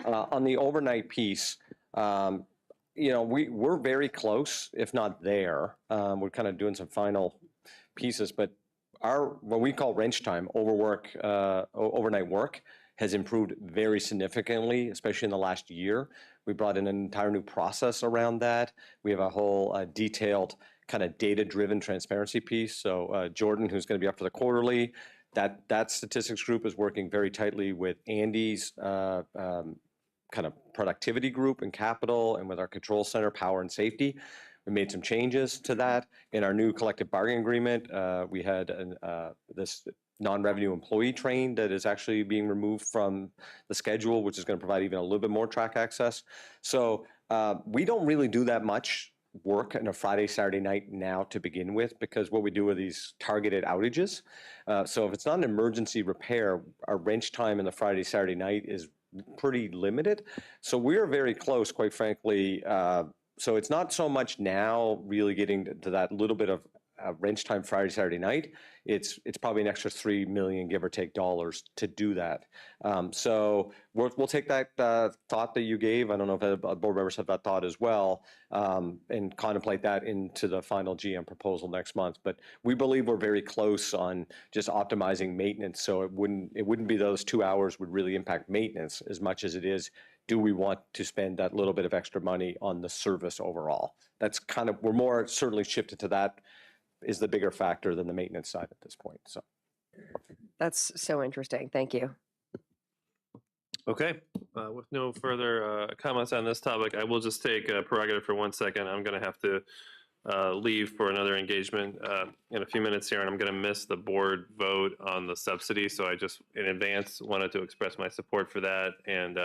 On the overnight piece, we're very close, if not there. We're kind of doing some final pieces, but what we call wrench time, overnight work, has improved very significantly, especially in the last year. We brought in an entire new process around that. We have a whole detailed kind of data-driven transparency piece. So Jordan, who's going to be up for the quarterly, that statistics group is working very tightly with Andy's kind of productivity group and capital, and with our control center, power and safety. We made some changes to that. In our new collective bargaining agreement, we had this non-revenue employee train that is actually being removed from the schedule, which is going to provide even a little bit more track access. So we don't really do that much work on a Friday, Saturday night now to begin with, because what we do are these targeted outages. So if it's not an emergency repair, our wrench time in the Friday, Saturday night is pretty limited. So we're very close, quite frankly. So it's not so much now really getting to that little bit of wrench time Friday, Saturday night. It's probably an extra $3 million, give or take, dollars to do that. So we'll take that thought that you gave. I don't know if board members have that thought as well, and contemplate that into the final GM proposal next month. But we believe we're very close on just optimizing maintenance. So it wouldn't be those 2 hours would really impact maintenance as much as it is, do we want to spend that little bit of extra money on the service overall? That's kind of, we're more certainly shifted to that is the bigger factor than the maintenance side at this point. So That's so interesting. Thank you. Okay, with no further comments on this topic, I will just take a prerogative for 1 second. I'm going to have to leave for another engagement in a few minutes here, and I'm going to miss the board vote on the subsidy. So I just in advance wanted to express my support for that and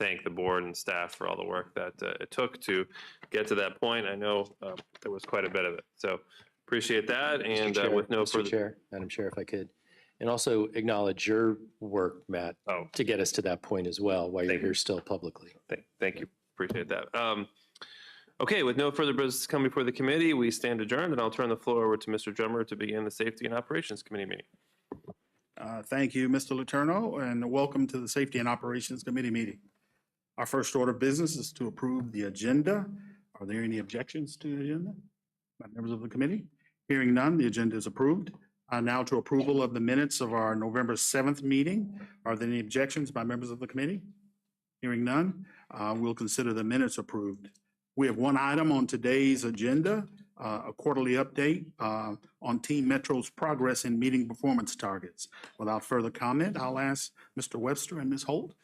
thank the board and staff for all the work that it took to get to that point. I know there was quite a bit of it. So appreciate that. And with no further. Madam Chair, if I could. And also acknowledge your work, Matt, to get us to that point as well while you're here still publicly. Thank you. Appreciate that. Okay, with no further business coming before the committee, we stand adjourned, and I'll turn the floor over to Mr. Drummer to begin the Safety and Operations Committee meeting. Thank you, Mr. Letourneau, and welcome to the Safety and Operations Committee meeting. Our first order of business is to approve the agenda. Are there any objections to the agenda by members of the committee? Hearing none, the agenda is approved. Now to approval of the minutes of our November 7th meeting. Are there any objections by members of the committee? Hearing none, we'll consider the minutes approved. We have one item on today's agenda, a quarterly update on Team Metro's progress in meeting performance targets. Without further comment, I'll ask Mr. Webster and Ms. Holt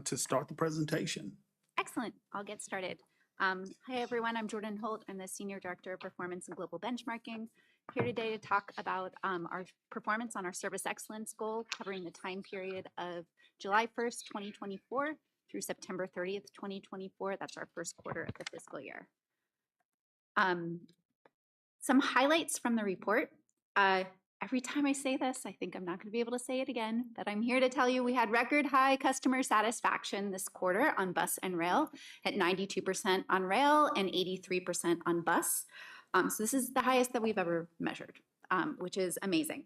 to start the presentation. Excellent. I'll get started. Hi, everyone. I'm Jordan Holt. I'm the Senior Director of Performance and Global Benchmarking. Here today to talk about our performance on our service excellence goal, covering the time period of July 1st, 2024 through September 30th, 2024. That's our first quarter of the fiscal year. Some highlights from the report. Every time I say this, I think I'm not going to be able to say it again, but I'm here to tell you we had record high customer satisfaction this quarter on bus and rail at 92% on rail and 83% on bus. So this is the highest that we've ever measured, which is amazing.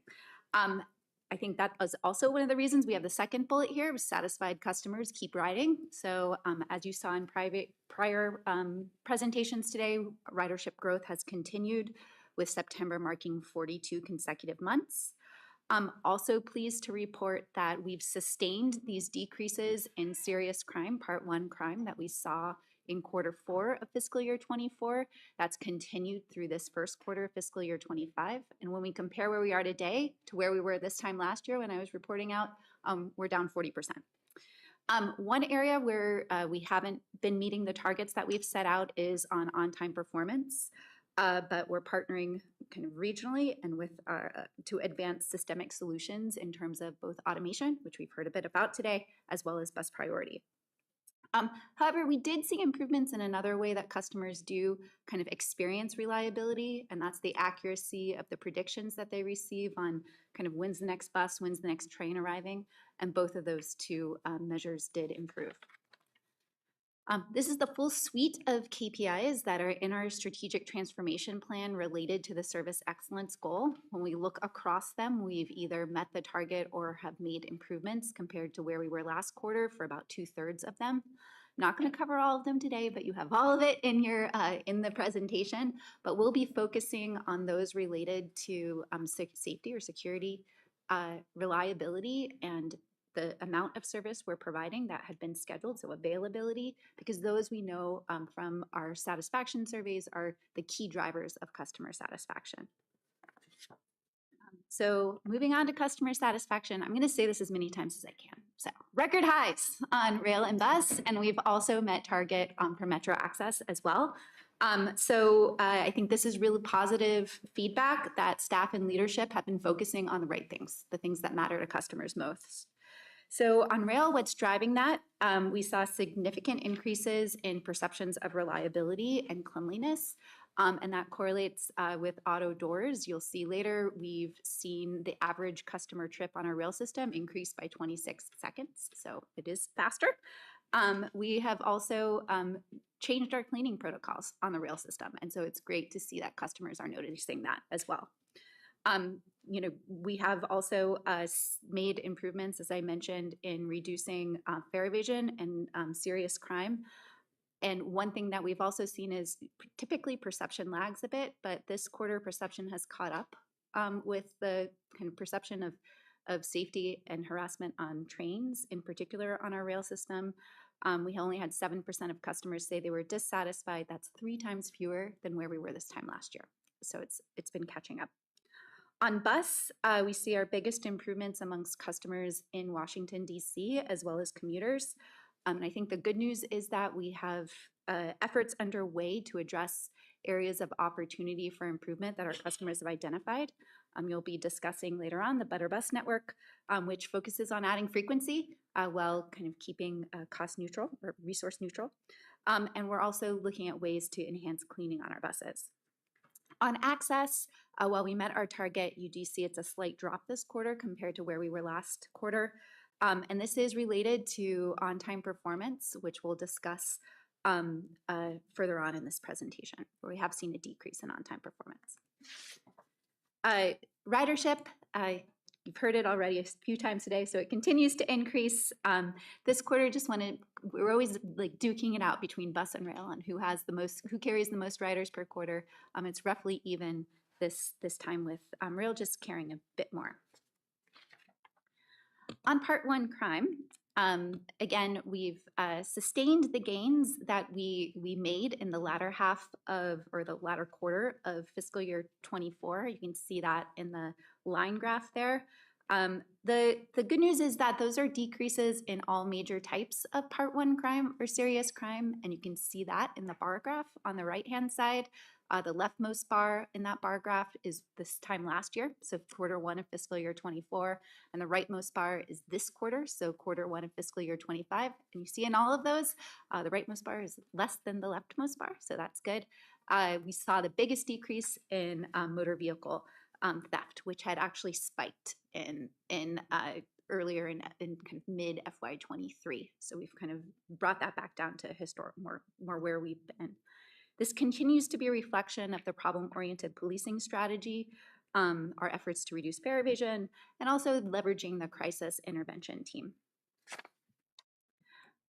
I think that was also one of the reasons we have the second bullet here, was satisfied customers keep riding. So as you saw in prior presentations today, ridership growth has continued, with September marking 42 consecutive months. I'm also pleased to report that we've sustained these decreases in serious crime, Part 1 crime, that we saw in quarter 4 of fiscal year 24. That's continued through this first quarter of fiscal year 25. And when we compare where we are today to where we were this time last year when I was reporting out, we're down 40%. One area where we haven't been meeting the targets that we've set out is on-time performance. But we're partnering kind of regionally and with to advance systemic solutions in terms of both automation, which we've heard a bit about today, as well as bus priority. However, we did see improvements in another way that customers do kind of experience reliability, and that's the accuracy of the predictions that they receive on kind of when's the next bus, when's the next train arriving, and both of those two measures did improve. This is the full suite of KPIs that are in our strategic transformation plan related to the service excellence goal. When we look across them, we've either met the target or have made improvements compared to where we were last quarter for about 2/3 of them. Not going to cover all of them today, but you have all of it in your in the presentation. But we'll be focusing on those related to safety or security, reliability, and the amount of service we're providing that had been scheduled, so availability, because those we know from our satisfaction surveys are the key drivers of customer satisfaction. So moving on to customer satisfaction, I'm going to say this as many times as I can. So record highs on rail and bus, and we've also met target for Metro Access as well. I think this is really positive feedback that staff and leadership have been focusing on the right things, the things that matter to customers most. So on rail, what's driving that? We saw significant increases in perceptions of reliability and cleanliness, and that correlates with auto doors. You'll see later, we've seen the average customer trip on our rail system increase by 26 seconds, so it is faster. We have also changed our cleaning protocols on the rail system, and so it's great to see that customers are noticing that as well. We have also made improvements, as I mentioned, in reducing fare evasion and serious crime. And one thing that we've also seen is typically perception lags a bit, but this quarter perception has caught up with the kind of perception of safety and harassment on trains, in particular on our rail system. We only had 7% of customers say they were dissatisfied. That's 3 times fewer than where we were this time last year. So it's been catching up. On bus, we see our biggest improvements amongst customers in Washington, D.C., as well as commuters. And I think the good news is that we have efforts underway to address areas of opportunity for improvement that our customers have identified. You'll be discussing later on the Better Bus Network, which focuses on adding frequency while kind of keeping cost neutral or resource neutral. And we're also looking at ways to enhance cleaning on our buses. On access, while we met our target, you do see it's a slight drop this quarter compared to where we were last quarter. And this is related to on-time performance, which we'll discuss further on in this presentation, where we have seen a decrease in on-time performance. Ridership, you've heard it already a few times today, so it continues to increase. This quarter, we're always like duking it out between bus and rail and who carries the most riders per quarter. It's roughly even this time with rail just carrying a bit more. On Part 1 crime, again, we've sustained the gains that we made in the latter latter quarter of fiscal year 24. You can see that in the line graph there. The good news is that those are decreases in all major types of Part 1 crime or serious crime, and you can see that in the bar graph on the right-hand side. The leftmost bar in that bar graph is this time last year, so quarter 1 of fiscal year 24, and the rightmost bar is this quarter, so quarter 1 of fiscal year 25. And you see in all of those, the rightmost bar is less than the leftmost bar, so that's good. We saw the biggest decrease in motor vehicle theft, which had actually spiked earlier in kind of mid FY23. So we've kind of brought that back down to historic more where we've been. This continues to be a reflection of the problem-oriented policing strategy, our efforts to reduce fare evasion, and also leveraging the crisis intervention team.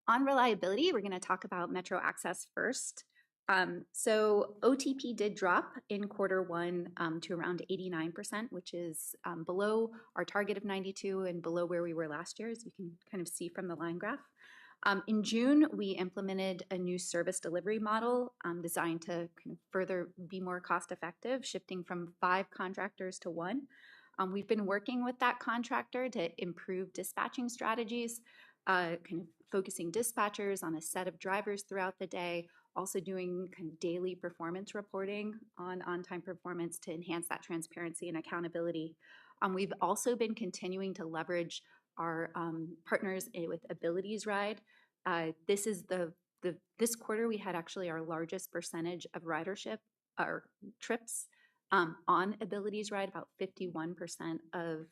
On reliability, we're going to talk about Metro Access first. So OTP did drop in quarter 1 to around 89%, which is below our target of 92 and below where we were last year, as you can kind of see from the line graph. In June, we implemented a new service delivery model designed to kind of further be more cost effective, shifting from 5 contractors to 1. We've been working with that contractor to improve dispatching strategies, kind of focusing dispatchers on a set of drivers throughout the day, also doing kind of daily performance reporting on on-time performance to enhance that transparency and accountability. We've also been continuing to leverage our partners with Abilities Ride. This quarter, we had actually our largest percentage of ridership or trips on Abilities Ride. About 51% of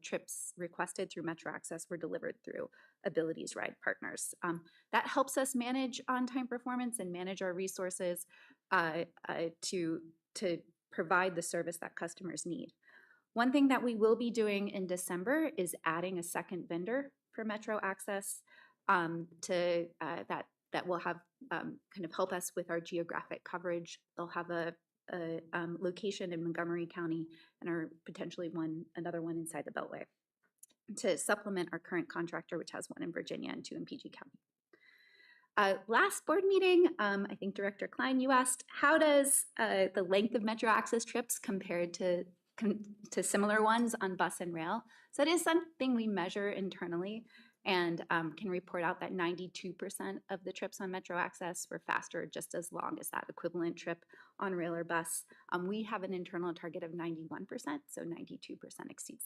trips requested through Metro Access were delivered through Abilities Ride partners. That helps us manage on-time performance and manage our resources to provide the service that customers need. One thing that we will be doing in December is adding a second vendor for Metro Access that will have kind of help us with our geographic coverage. They'll have a location in Montgomery County and are potentially another one inside the Beltway to supplement our current contractor, which has 1 in Virginia and 2 in PG County. Last board meeting, I think Director Klein, you asked, how does the length of Metro Access trips compare to to similar ones on bus and rail. So it is something we measure internally and can report out that 92% of the trips on Metro Access were faster, just as long as that equivalent trip on rail or bus. We have an internal target of 91%, so 92% exceeds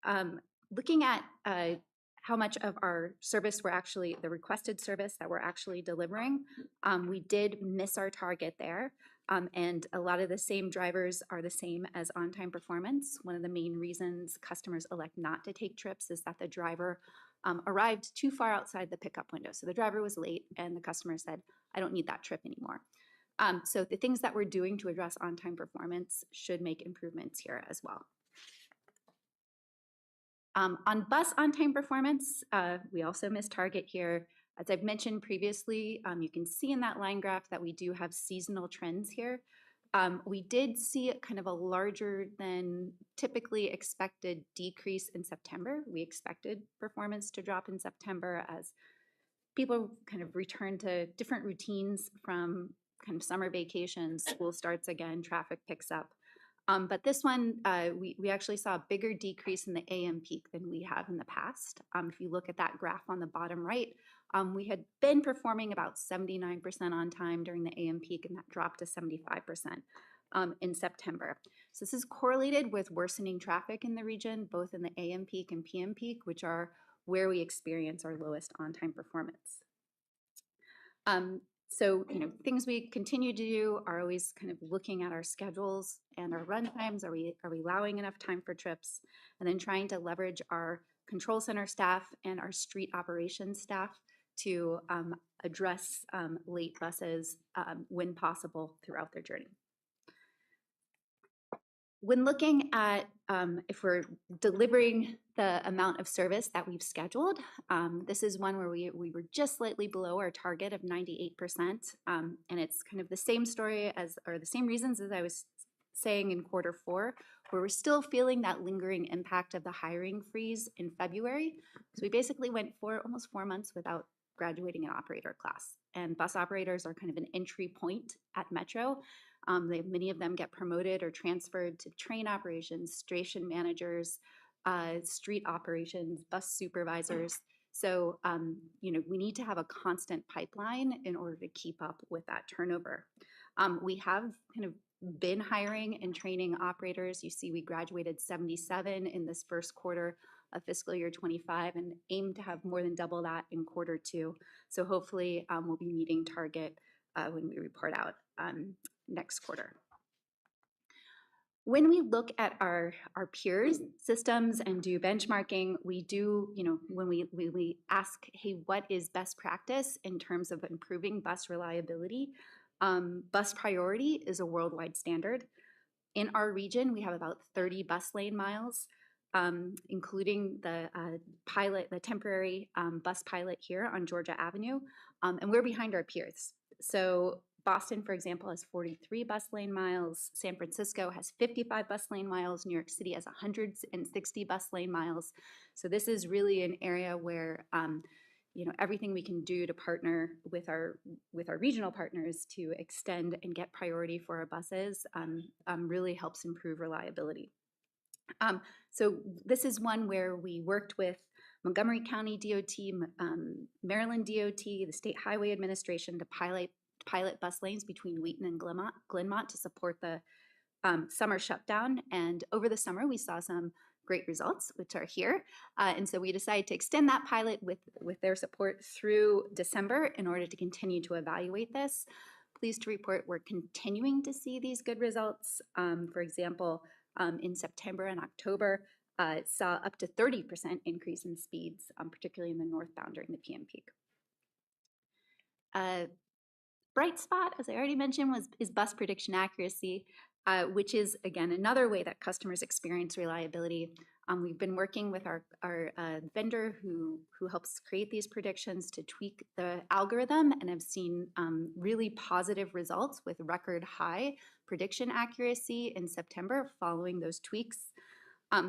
that. Looking at how much of our service we're actually, the requested service that we're actually delivering, we did miss our target there. And a lot of the same drivers are the same as on-time performance. One of the main reasons customers elect not to take trips is that the driver arrived too far outside the pickup window. So the driver was late and the customer said, I don't need that trip anymore. So the things that we're doing to address on-time performance should make improvements here as well. On bus on-time performance, we also missed target here. As I've mentioned previously, you can see in that line graph that we do have seasonal trends here. We did see kind of a larger than typically expected decrease in September. We expected performance to drop in September as people kind of return to different routines from kind of summer vacations, school starts again, traffic picks up. But this one, we actually saw a bigger decrease in the AM peak than we have in the past. If you look at that graph on the bottom right, we had been performing about 79% on time during the AM peak, and that dropped to 75% in September. So this is correlated with worsening traffic in the region, both in the AM peak and PM peak, which are where we experience our lowest on-time performance. So, things we continue to do are always kind of looking at our schedules and our run times. Are we allowing enough time for trips? And then trying to leverage our control center staff and our street operations staff to address late buses when possible throughout their journey. When looking at if we're delivering the amount of service that we've scheduled, this is one where we were just slightly below our target of 98%. And it's kind of the same story or the same reasons as I was saying in Q4, where we're still feeling that lingering impact of the hiring freeze in February. So we basically went almost 4 months without graduating an operator class. And bus operators are kind of an entry point at Metro. Many of them get promoted or transferred to train operations, station managers, street operations, bus supervisors. So, we need to have a constant pipeline in order to keep up with that turnover. We have kind of been hiring and training operators. You see we graduated 77 in this first quarter of fiscal year 25 and aim to have more than double that in Q2. So hopefully we'll be meeting target when we report out next quarter. When we look at our peers' systems and do benchmarking, we do, when we ask, hey, what is best practice in terms of improving bus reliability? Bus priority is a worldwide standard. In our region, we have about 30 bus lane miles, including the temporary bus pilot here on Georgia Avenue, and we're behind our peers. So Boston, for example, has 43 bus lane miles. San Francisco has 55 bus lane miles. New York City has 160 bus lane miles. So this is really an area where everything we can do to partner with our regional partners to extend and get priority for our buses really helps improve reliability. So this is one where we worked with Montgomery County DOT, Maryland DOT, the State Highway Administration to pilot bus lanes between Wheaton and Glenmont to support the summer shutdown. And over the summer, we saw some great results, which are here. And so we decided to extend that pilot with their support through December in order to continue to evaluate this. Pleased to report we're continuing to see these good results. For example, in September and October, saw up to 30% increase in speeds, particularly in the northbound during the PM peak. Bright spot, as I already mentioned, is bus prediction accuracy, which is, again, another way that customers experience reliability. We've been working with our vendor who helps create these predictions to tweak the algorithm and have seen really positive results with record high prediction accuracy in September following those tweaks.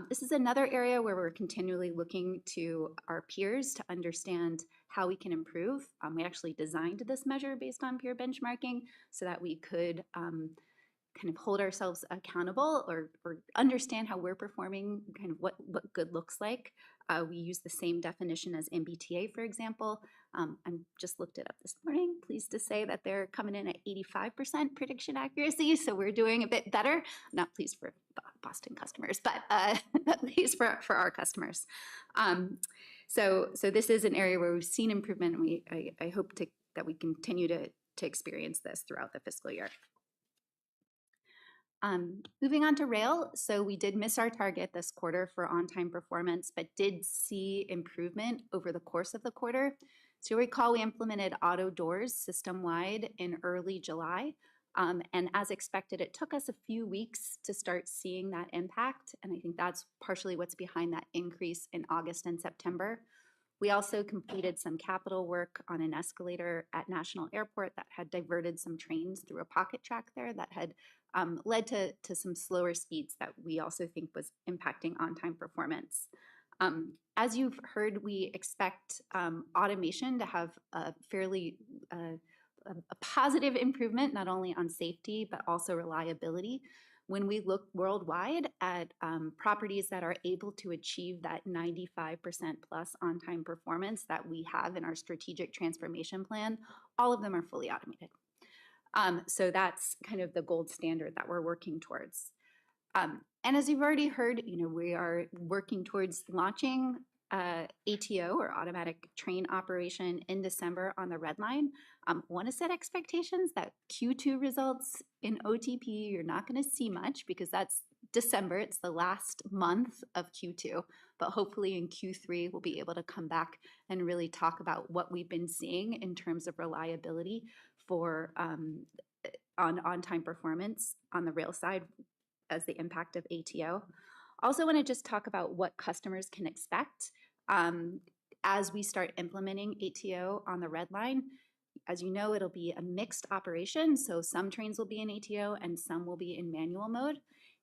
This is another area where we're continually looking to our peers to understand how we can improve. We actually designed this measure based on peer benchmarking so that we could kind kind of hold ourselves accountable or understand how we're performing, kind of what good looks like. We use the same definition as MBTA, for example. I just looked it up this morning. Pleased to say that they're coming in at 85% prediction accuracy, so we're doing a bit better. Not pleased for Boston customers, but at least for our customers. So this is an area where we've seen improvement, and I hope that we continue to experience this throughout the fiscal year. Moving on to rail. So we did miss our target this quarter for on-time performance, but did see improvement over the course of the quarter. So you recall we implemented auto doors system-wide in early July. And as expected, it took us a few weeks to start seeing that impact. And I think that's partially what's behind that increase in August and September. We also completed some capital work on an escalator at National Airport that had diverted some trains through a pocket track there that had led to some slower speeds that we also think was impacting on-time performance. As you've heard, we expect automation to have a fairly a positive improvement, not only on safety, but also reliability. When we look worldwide at properties that are able to achieve that 95% plus on-time performance that we have in our strategic transformation plan, all of them are fully automated. So that's kind of the gold standard that we're working towards. And as you've already heard, we are working towards launching ATO, or automatic train operation, in December on the Red Line. Want to set expectations that Q2 results in OTP, you're not going to see much because that's December. It's the last month of Q2, but hopefully in Q3 we'll be able to come back and really talk about what we've been seeing in terms of reliability for on-time performance on the rail side as the impact of ATO. Also want to just talk about what customers can expect as we start implementing ATO on the Red Line. As you know, it'll be a mixed operation, so some trains will be in ATO and some will be in manual mode.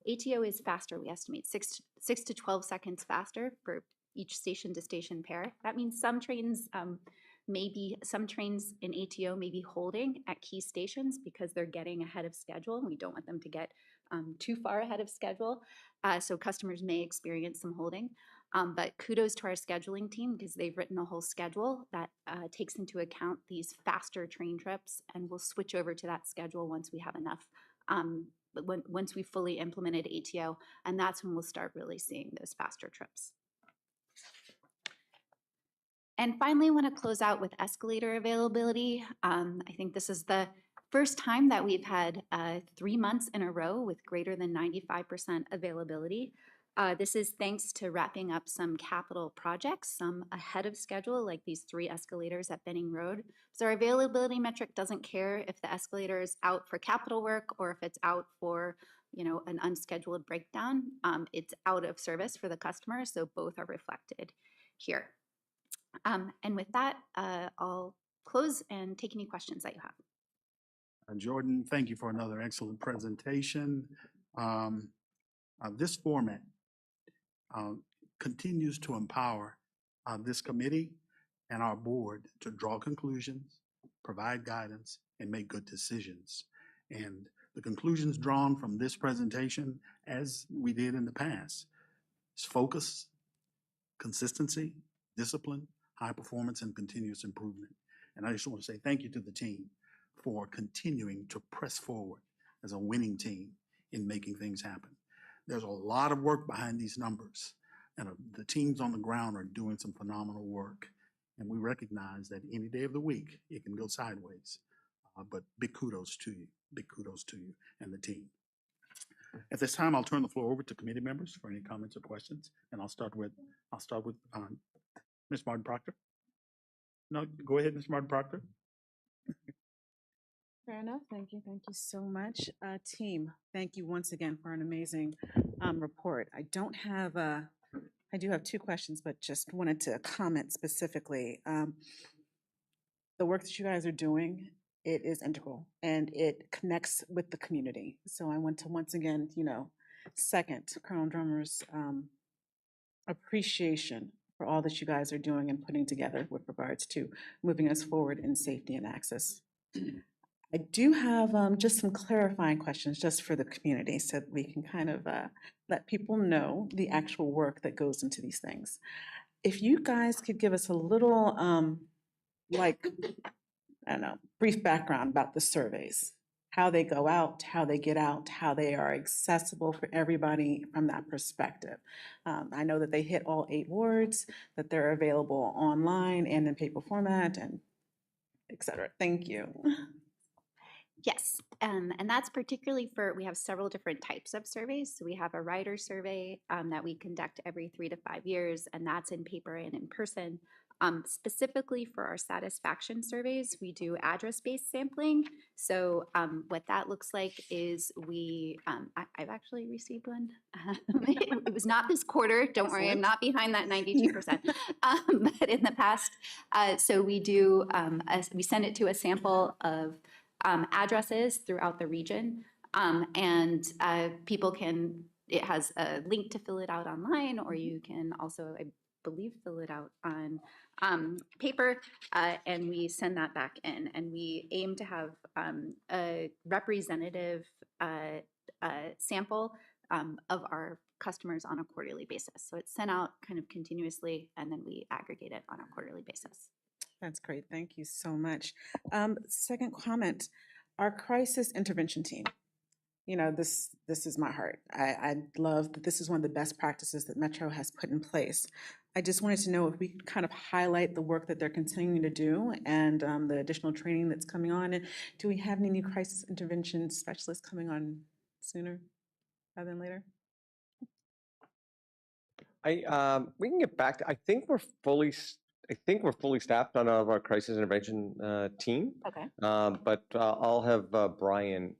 ATO is faster. We estimate 6 to 12 seconds faster for each station-to-station pair. That means some trains in ATO may be holding at key stations because they're getting ahead of schedule. We don't want them to get too far ahead of schedule, so customers may experience some holding. But kudos to our scheduling team because they've written a whole schedule that takes into account these faster train trips, and we'll switch over to that schedule once we have enough, once we fully implemented ATO, and that's when we'll start really seeing those faster trips. And finally, I want to close out with escalator availability. I think this is the first time that we've had 3 months in a row with greater than 95% availability. This is thanks to wrapping up some capital projects, some ahead of schedule, like these 3 escalators at Benning Road. So our availability metric doesn't care if the escalator is out for capital work or if it's out for an unscheduled breakdown. It's out of service for the customer, so both are reflected here. And with that, I'll close and take any questions that you have. Jordan, thank you for another excellent presentation. This format continues to empower this committee and our board to draw conclusions, provide guidance, and make good decisions. And the conclusions drawn from this presentation, as we did in the past, is focus, consistency, discipline, high performance, and continuous improvement. And I just want to say thank you to the team for continuing to press forward as a winning team in making things happen. There's a lot of work behind these numbers, and the teams on the ground are doing some phenomenal work. And we recognize that any day of the week, it can go sideways. But big kudos to you and the team. At this time, I'll turn the floor over to committee members for any comments or questions. And I'll start with Ms. Martin Proctor. No, go ahead, Ms. Martin Proctor. Fair enough. Thank you. Thank you so much. Team, thank you once again for an amazing report. I do have 2 questions, but just wanted to comment specifically. The work that you guys are doing, it is integral and it connects with the community. So I want to once again, second Colonel Drummer's appreciation for all that you guys are doing and putting together with regards to moving us forward in safety and access. I do have just some clarifying questions just for the community so that we can kind of let people know the actual work that goes into these things. If you guys could give us a little, like, I don't know, brief background about the surveys, how they go out, how they get out, how they are accessible for everybody from that perspective. I know that they hit all 8 wards, that they're available online and in paper format, and et cetera. Thank you. Yes, and that's particularly for, we have several different types of surveys. So we have a rider survey that we conduct every 3 to 5 years, and that's in paper and in person. Specifically for our satisfaction surveys, we do address-based sampling. So what that looks like is we, I've actually received one. It was not this quarter, don't worry, I'm not behind that 92%, but in the past. So we do, we send it to a sample of addresses throughout the region, and people can, it has a link to fill it out online, or you can also, I believe, fill it out on paper, and we send that back in, and we aim to have a representative sample of our customers on a quarterly basis. So it's sent out kind of continuously, and then we aggregate it on a quarterly basis. That's great. Thank you so much. Second comment, our crisis intervention team. You know, this is my heart. I love that this is one of the best practices that Metro has put in place. I just wanted to know if we could kind of highlight the work that they're continuing to do and the additional training that's coming on. And do we have any new crisis intervention specialists coming on sooner rather than later? We can get back to, I think we're fully staffed on all of our crisis intervention team. Okay. But I'll have Brian,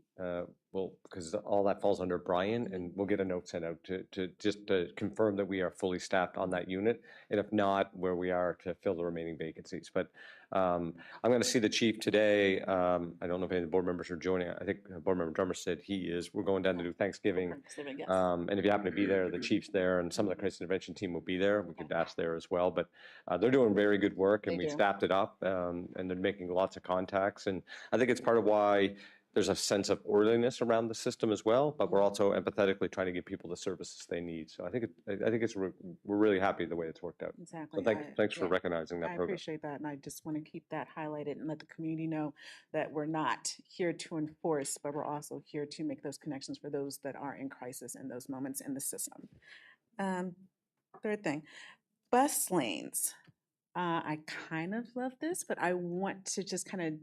because all that falls under Brian, and we'll get a note sent out to just to confirm that we are fully staffed on that unit, and if not, where we are to fill the remaining vacancies. But I'm going to see the chief today. I don't know if any of the board members are joining. I think board member Drummer said he is. We're going down to do Thanksgiving. Yes. And if you happen to be there, the chief's there, and some of the crisis intervention team will be there. We could ask there as well. But they're doing very good work, and we staffed it up, and they're making lots of contacts. And I think it's part of why there's a sense of orderliness around the system as well, but we're also empathetically trying to give people the services they need. So I think we're really happy the way it's worked out. Exactly. So thanks for recognizing that I progress. appreciate that, and I just want to keep that highlighted and let the community know that we're not here to enforce, but we're also here to make those connections for those that are in crisis in those moments in the system. Third thing, bus lanes. I kind of love this, but I want to just kind of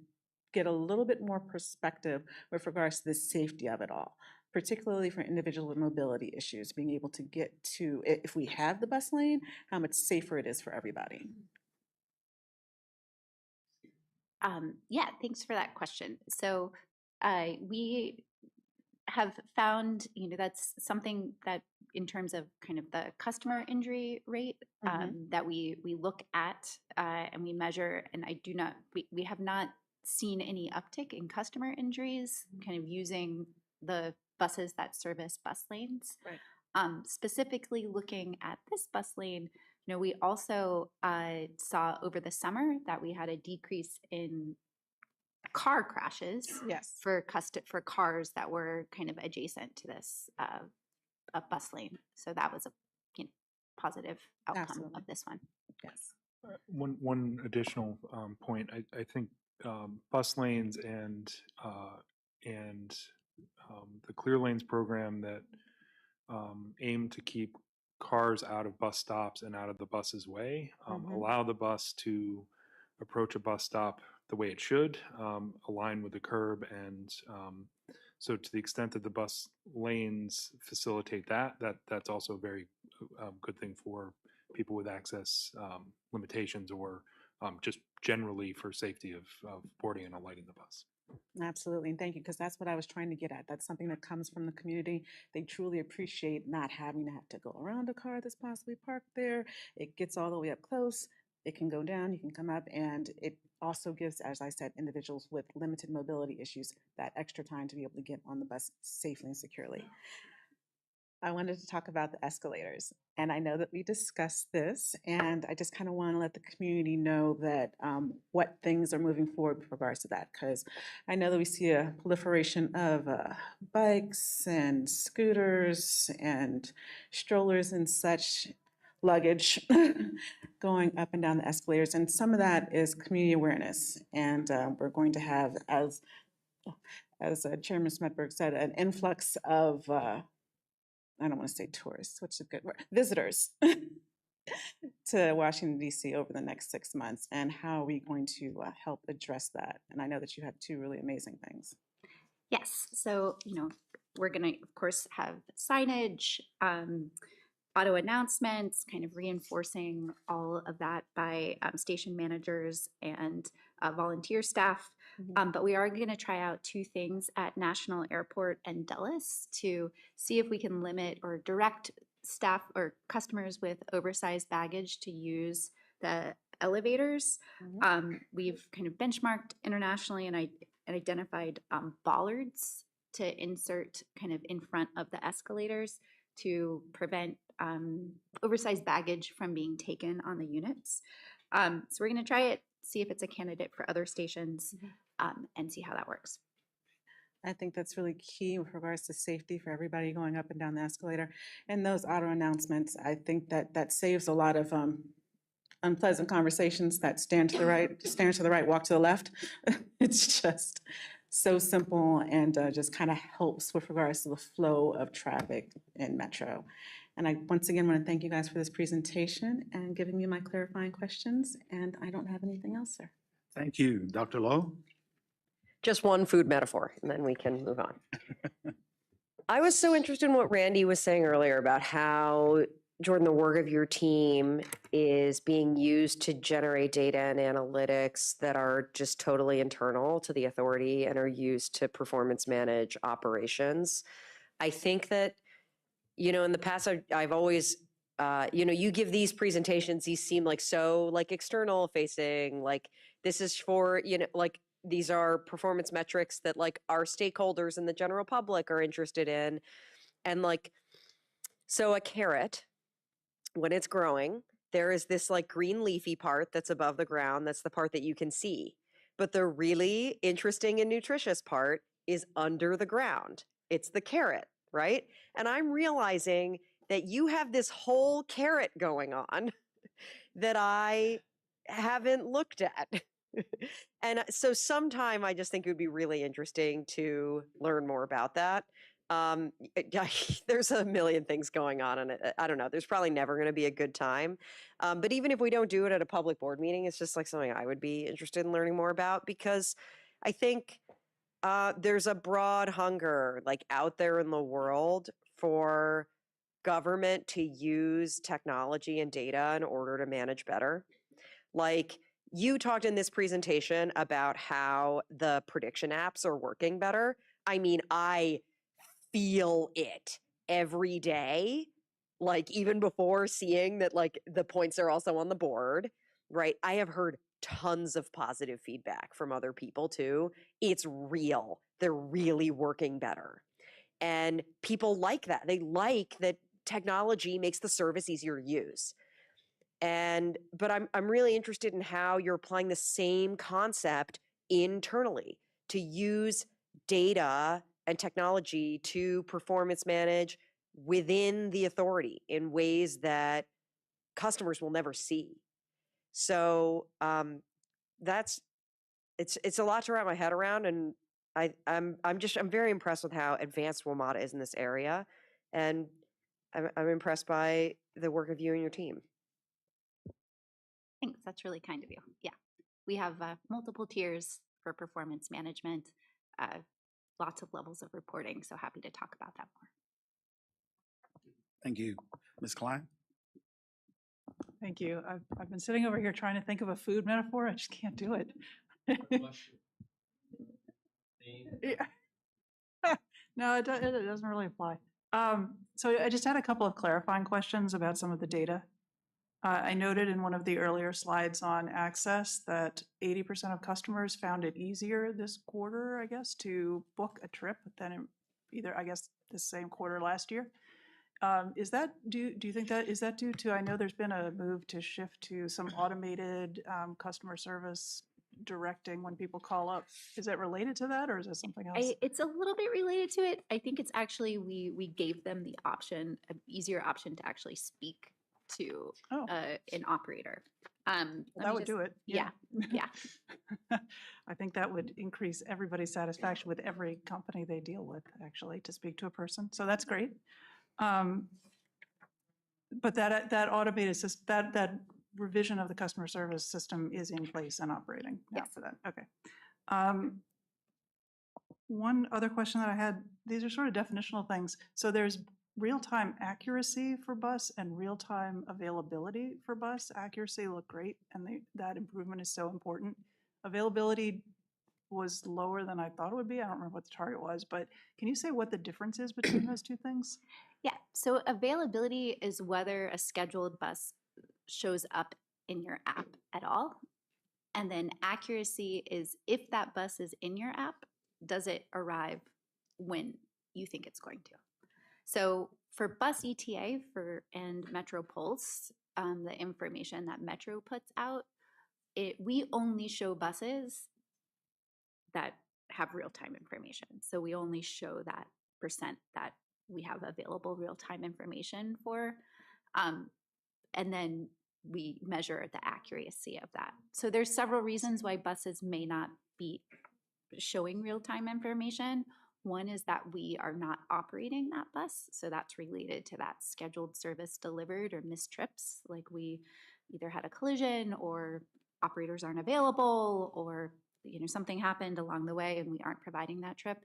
get a little bit more perspective with regards to the safety of it all, particularly for individuals with mobility issues, being able to get to, if we have the bus lane, how much safer it is for everybody. Yeah, thanks for that question. So we have found, you know, that's something that in terms of kind of the customer injury rate that we look at and we measure, and we have not seen any uptick in customer injuries kind of using the buses that service bus lanes. Right. Specifically looking at this bus lane, you know, we also saw over the summer that we had a decrease in car crashes. Yes. For cars that were kind of adjacent to this bus lane. So that was a positive outcome of this one. Yes. One additional point, I think bus lanes and the Clear Lanes program that aim to keep cars out of bus stops and out of the bus's way, allow the bus to approach a bus stop the way it should, align with the curb, and so to the extent that the bus lanes facilitate that's also a very good thing for people with access limitations, or just generally for safety of boarding and alighting the bus. Absolutely, and thank you, because that's what I was trying to get at. That's something that comes from the community. They truly appreciate not having to have to go around a car that's possibly parked there. It gets all the way up close. It can go down, you can come up, and it also gives, as I said, individuals with limited mobility issues that extra time to be able to get on the bus safely and securely. I wanted to talk about the escalators. And I know that we discussed this, and I just kind of want to let the community know that what things are moving forward with regards to that, because I know that we see a proliferation of bikes and scooters and strollers and such luggage going up and down the escalators. And some of that is community awareness. And we're going to have, as Chairman Smedberg said, an influx of I don't want to say tourists, which is a good word, visitors to Washington, D.C. over the next 6 months. And how are we going to help address that? And I know that you have two really amazing things. Yes, so, we're going to, of course, have signage, auto announcements, kind of reinforcing all of that by station managers and volunteer staff. But we are going to try out two things at National Airport and Dulles to see if we can limit or direct staff or customers with oversized baggage to use the elevators. We've kind of benchmarked internationally and identified bollards to insert kind of in front of the escalators to prevent oversized baggage from being taken on the units. So we're going to try it, see if it's a candidate for other stations, and see how that works. I think that's really key with regards to safety for everybody going up and down the escalator. And those auto announcements, I think that saves a lot of unpleasant conversations that stand to the right, walk to the left. It's just so simple and just kind of helps with regards to the flow of traffic in Metro. And I once again want to thank you guys for this presentation and giving me my clarifying questions. And I don't have anything else, sir. Thank you. Dr. Lowe? Just one food metaphor, and then we can move on. I was so interested in what Randy was saying earlier about how, Jordan, the work of your team is being used to generate data and analytics that are just totally internal to the authority and are used to performance manage operations. I think that, in the past, I've always, you give these presentations, these seem like so like external facing, like this is for, like these are performance metrics that like our stakeholders and the general public are interested in. And like, so a carrot, when it's growing, there is this like green leafy part that's above the ground. That's the part that you can see. But the really interesting and nutritious part is under the ground. It's the carrot, right? And I'm realizing that you have this whole carrot going on that I haven't looked at. And so sometime I just think it would be really interesting to learn more about that. There's a million things going on, and I don't know, there's probably never going to be a good time. But even if we don't do it at a public board meeting, it's just like something I would be interested in learning more about, because I think there's a broad hunger like out there in the world for government to use technology and data in order to manage better. Like, you talked in this presentation about how the prediction apps are working better. I mean, I feel it every day, like even before seeing that like the points are also on the board, right? I have heard tons of positive feedback from other people too. It's real. They're really working better. And people like that. They like that technology makes the service easier to use. But I'm really interested in how you're applying the same concept internally to use data and technology to performance manage within the authority in ways that customers will never see. So it's a lot to wrap my head around, and I'm very impressed with how advanced WMATA is in this area, and I'm impressed by the work of you and your team. Thanks, that's really kind of you. Yeah, we have multiple tiers for performance management, lots of levels of reporting, so happy to talk about that more. Thank you. Ms. Klein? Thank you. I've been sitting over here trying to think of a food metaphor. I just can't do it. Yeah. No, it doesn't really apply. So I just had a couple of clarifying questions about some of the data. I noted in one of the earlier slides on access that 80% of customers found it easier this quarter, I guess, to book a trip than in either, I guess, the same quarter last year. Do you think is that due to, I know there's been a move to shift to some automated customer service directing when people call up. Is that related to that or is it something else? It's a little bit related to it. I think it's actually, we gave them the option, an easier option to actually speak to an operator. That would do it. Yeah. Yeah. I think that would increase everybody's satisfaction with every company they deal with, actually, to speak to a person. So that's great. But that automated system, that revision of the customer service system is in place and operating now for that. Okay. One other question that I had, these are sort of definitional things. So there's real-time accuracy for bus and real-time availability for bus. Accuracy looked great, and that improvement is so important. Availability was lower than I thought it would be. I don't remember what the target was, but can you say what the difference is between those two things? Yeah, so availability is whether a scheduled bus shows up in your app at all. And then accuracy is if that bus is in your app, does it arrive when you think it's going to? So for bus ETA and Metro Pulse, the information that Metro puts out, we only show buses that have real-time information. So we only show that percent that we have available real-time information for. And then we measure the accuracy of that. So there's several reasons why buses may not be showing real-time information. One is that we are not operating that bus. So that's related to that scheduled service delivered or missed trips. Like we either had a collision or operators aren't available or something happened along the way and we aren't providing that trip.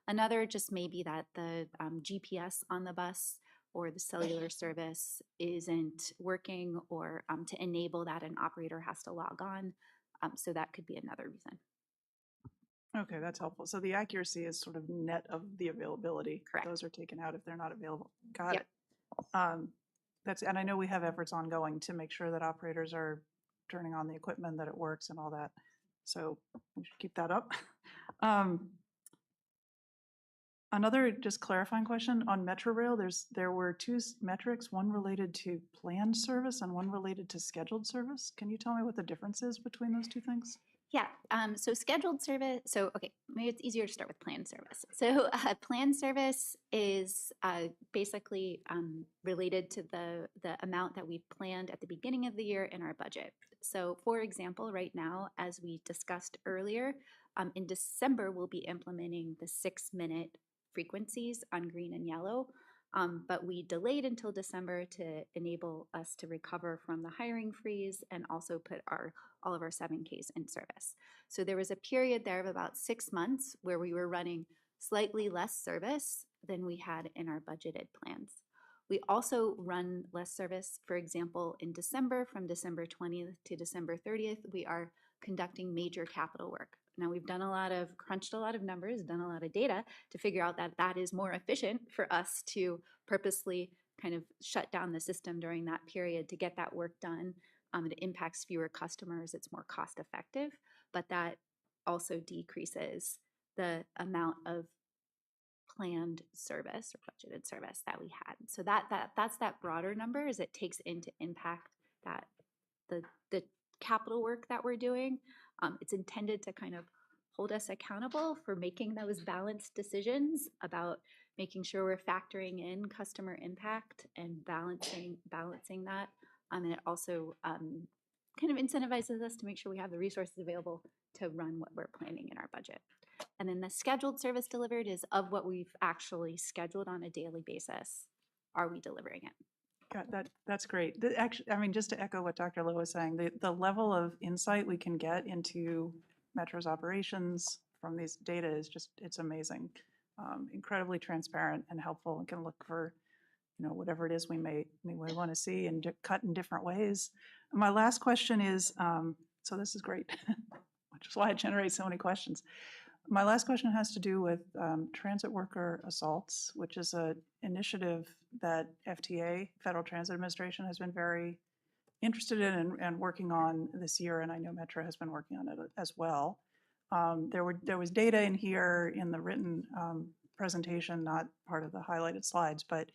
Another just may be that the GPS on the bus or the cellular service isn't working, or to enable that, an operator has to log on. So that could be another reason. Okay, that's helpful. So the accuracy is sort of net of the availability. Correct. Those are taken out if they're not available. Got Yep. it. And I know we have efforts ongoing to make sure that operators are turning on the equipment, that it works and all that. So we should keep that up. Another just clarifying question on Metrorail, there were two metrics, one related to planned service and one related to scheduled service. Can you tell me what the difference is between those two things? Yeah, so scheduled service, so okay, maybe it's easier to start with planned service. So planned service is basically related to the amount that we planned at the beginning of the year in our budget. So for example, right now, as we discussed earlier, in December, we'll be implementing the 6-minute frequencies on green and yellow, but we delayed until December to enable us to recover from the hiring freeze and also put all of our 7Ks in service. So there was a period there of about 6 months where we were running slightly less service than we had in our budgeted plans. We also run less service, for example, in December, from December 20th to December 30th, we are conducting major capital work. Now we've crunched a lot of numbers, done a lot of data to figure out that that is more efficient for us to purposely kind of shut down the system during that period to get that work done. It impacts fewer customers, it's more cost effective, but that also decreases the amount of planned service or budgeted service that we had. So that's that broader number, is it takes into impact that the capital work that we're doing. It's intended to kind of hold us accountable for making those balanced decisions about making sure we're factoring in customer impact and balancing that. And it also kind of incentivizes us to make sure we have the resources available to run what we're planning in our budget. And then the scheduled service delivered is of what we've actually scheduled on a daily basis. Are we delivering it? Yeah, that's great. Actually, I mean, just to echo what Dr. Lowe was saying, the level of insight we can get into Metro's operations from these data is just, it's amazing. Incredibly transparent and helpful, and can look for, whatever it is we may want to see and cut in different ways. And my last question is, so this is great, which is why it generates so many questions. My last question has to do with transit worker assaults, which is an initiative that FTA, Federal Transit Administration, has been very interested in and working on this year, and I know Metro has been working on it as well. There was data in here in the written presentation, not part of the highlighted slides, but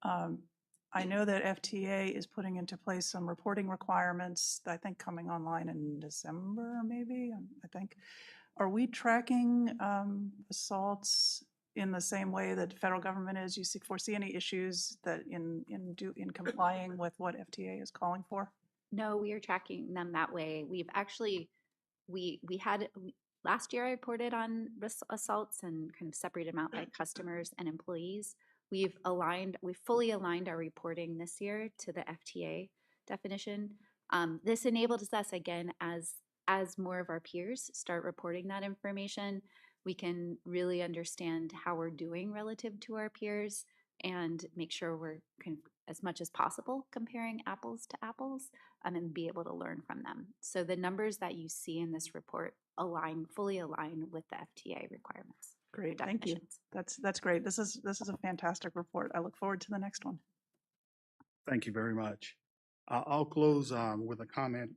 I know that FTA is putting into place some reporting requirements, I think coming online in December, maybe, I think. Are we tracking assaults in the same way that the federal government is? You foresee any issues that in complying with what FTA is calling for? No, we are tracking them that way. We've actually, last year I reported on assaults and kind of separated them out by customers and employees. We've fully aligned our reporting this year to the FTA definition. This enables us, again, as more of our peers start reporting that information, we can really understand how we're doing relative to our peers and make sure we're as much as possible comparing apples to apples and be able to learn from them. So the numbers that you see in this report fully align with the FTA requirements. Great, thank you. That's great. This is a fantastic report. I look forward to the next one. Thank you very much. I'll close with a comment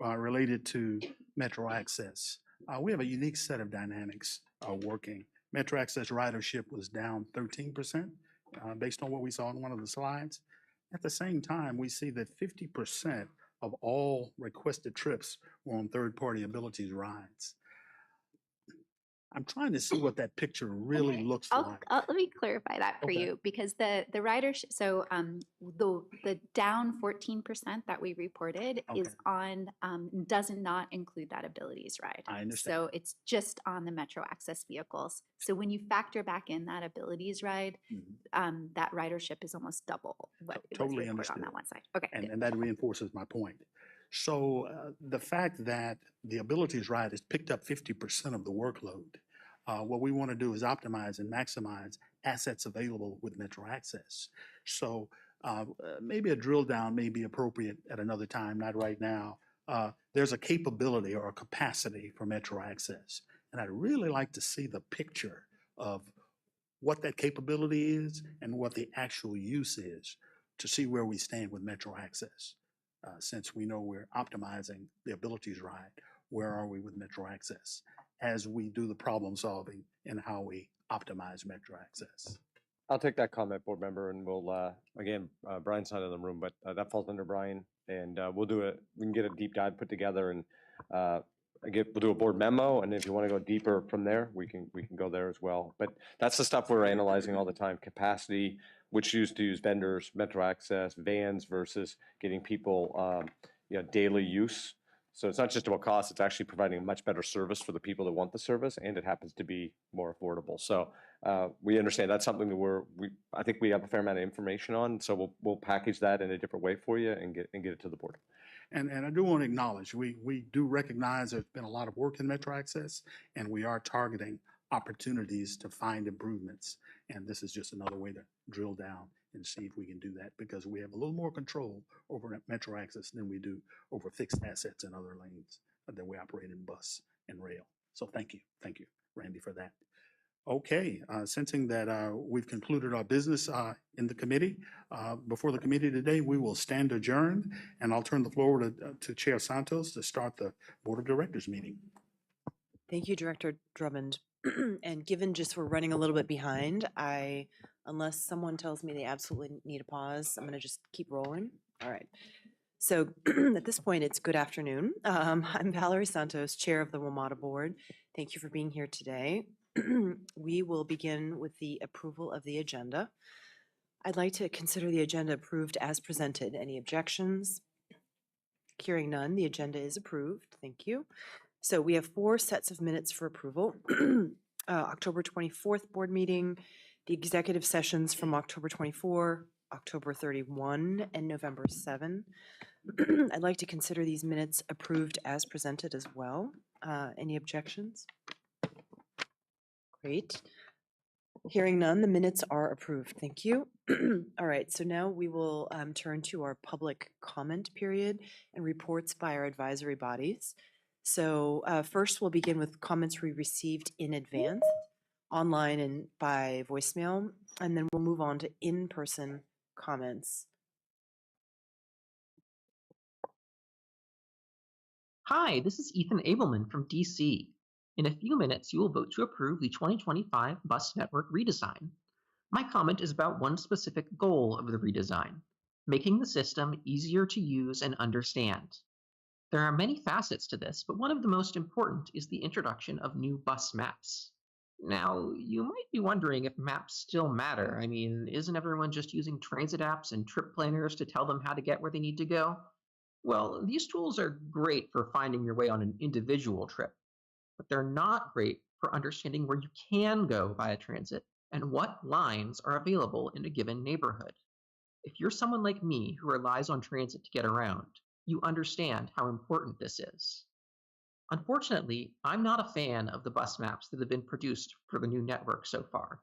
related to Metro Access. We have a unique set of dynamics working. Metro Access ridership was down 13% based on what we saw in one of the slides. At the same time, we see that 50% of all requested trips were on third-party abilities rides. I'm trying to see what that picture really looks like. Let me clarify that for you, because the ridership, so the down 14% that we reported is on, does not include that abilities ride. I understand. So it's just on the Metro Access vehicles. So when you factor back in that abilities ride, that ridership is almost double what was reported on that one side. Okay. And that reinforces my point. So the fact that the abilities ride has picked up 50% of the workload, what we want to do is optimize and maximize assets available with Metro Access. So maybe a drill down may be appropriate at another time, not right now. There's a capability or a capacity for Metro Access. And I'd really like to see the picture of what that capability is and what the actual use is to see where we stand with Metro Access. Since we know we're optimizing the abilities ride, where are we with Metro Access as we do the problem solving and how we optimize Metro Access? I'll take that comment, board member, and we'll, again, Brian's not in the room, but that falls under Brian, and we can get a deep dive put together, and we'll do a board memo, and if you want to go deeper from there, we can go there as well. But that's the stuff we're analyzing all the time: capacity, which to use vendors, Metro Access, vans versus getting people daily use. So it's not just about cost, it's actually providing a much better service for the people that want the service, and it happens to be more affordable. So we understand that's something that I think we have a fair amount of information on, so we'll package that in a different way for you and get it to the board. And I do want to acknowledge, we do recognize there's been a lot of work in Metro Access, and we are targeting opportunities to find improvements. And this is just another way to drill down and see if we can do that, because we have a little more control over Metro Access than we do over fixed assets in other lanes that we operate in bus and rail. So thank you, Randy, for that. Okay, sensing that we've concluded our business in the committee, before the committee today, we will stand adjourned, and I'll turn the floor to Chair Santos to start the Board of Directors meeting. Thank you, Director Drummond. And given just we're running a little bit behind, unless someone tells me they absolutely need a pause, I'm going to just keep rolling. All right. So at this point, it's good afternoon. I'm Valerie Santos, Chair of the WMATA Board. Thank you for being here today. We will begin with the approval of the agenda. I'd like to consider the agenda approved as presented. Any objections? Hearing none, the agenda is approved. Thank you. So we have 4 sets of minutes for approval. October 24th board meeting, the executive sessions from October 24, October 31, and November 7. I'd like to consider these minutes approved as presented as well. Any objections? Great. Hearing none, the minutes are approved. Thank you. All right, so now we will turn to our public comment period and reports by our advisory bodies. So first, we'll begin with comments we received in advance, online and by voicemail, and then we'll move on to in-person comments. Hi, this is Ethan Abelman from DC. In a few minutes, you will vote to approve the 2025 bus network redesign. My comment is about one specific goal of the redesign, making the system easier to use and understand. There are many facets to this, but one of the most important is the introduction of new bus maps. Now, you might be wondering if maps still matter. I mean, isn't everyone just using transit apps and trip planners to tell them how to get where they need to go? Well, these tools are great for finding your way on an individual trip, but they're not great for understanding where you can go via transit and what lines are available in a given neighborhood. If you're someone like me who relies on transit to get around, you understand how important this is. Unfortunately, I'm not a fan of the bus maps that have been produced for the new network so far.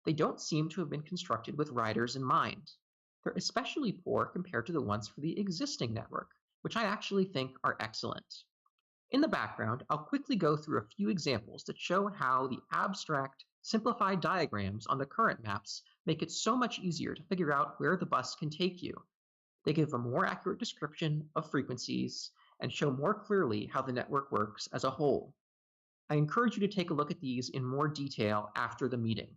They don't seem to have been constructed with riders in mind. They're especially poor compared to the ones for the existing network, which I actually think are excellent. In the background, I'll quickly go through a few examples that show how the abstract, simplified diagrams on the current maps make it so much easier to figure out where the bus can take you. They give a more accurate description of frequencies and show more clearly how the network works as a whole. I encourage you to take a look at these in more detail after the meeting.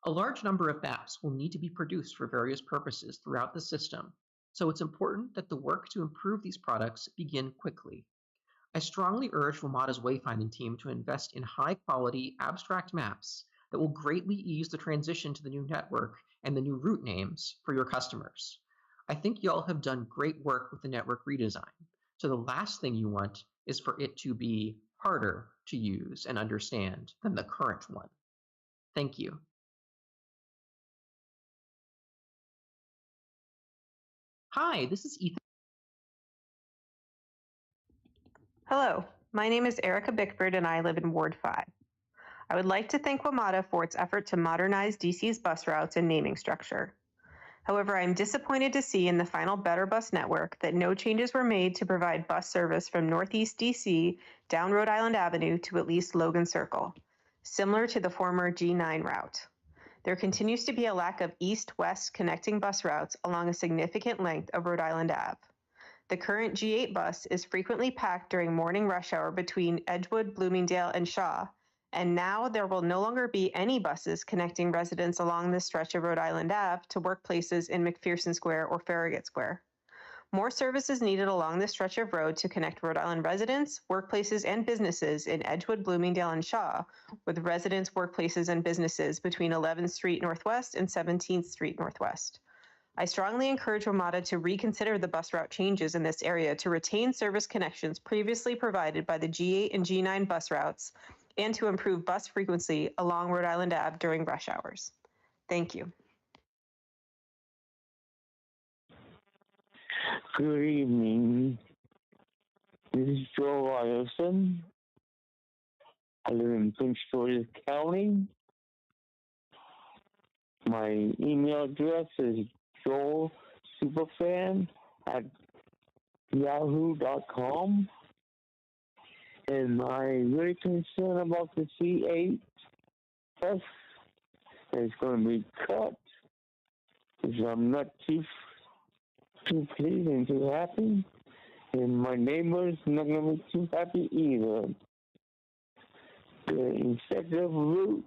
A large number of maps will need to be produced for various purposes throughout the system, so it's important that the work to improve these products begin quickly. I strongly urge WMATA's wayfinding team to invest in high-quality, abstract maps that will greatly ease the transition to the new network and the new route names for your customers. I think y'all have done great work with the network redesign, so the last thing you want is for it to be harder to use and understand than the current one. Thank you. Hi, this is Ethan. Hello, my name is Erica Bickford and I live in Ward 5. I would like to thank WMATA for its effort to modernize DC's bus routes and naming structure. However, I am disappointed to see in the final Better Bus network that no changes were made to provide bus service from Northeast DC down Rhode Island Avenue to at least Logan Circle, similar to the former G9 route. There continues to be a lack of east-west connecting bus routes along a significant length of Rhode Island Ave. The current G8 bus is frequently packed during morning rush hour between Edgewood, Bloomingdale, and Shaw, and now there will no longer be any buses connecting residents along this stretch of Rhode Island Ave to workplaces in McPherson Square or Farragut Square. More service is needed along this stretch of road to connect Rhode Island residents, workplaces, and businesses in Edgewood, Bloomingdale, and Shaw, with residents, workplaces, and businesses between 11th Street Northwest and 17th Street Northwest. I strongly encourage WMATA to reconsider the bus route changes in this area to retain service connections previously provided by the G8 and G9 bus routes and to improve bus frequency along Rhode Island Ave during rush hours. Thank you. Good evening. This is Joe Ryerson. I live in Prince George's County. My email address is joelsuperfan@yahoo.com. And I'm very concerned about the C8 bus that's going to be cut, because I'm not too pleased and too happy. And my neighbors not going to be too happy either. The effective route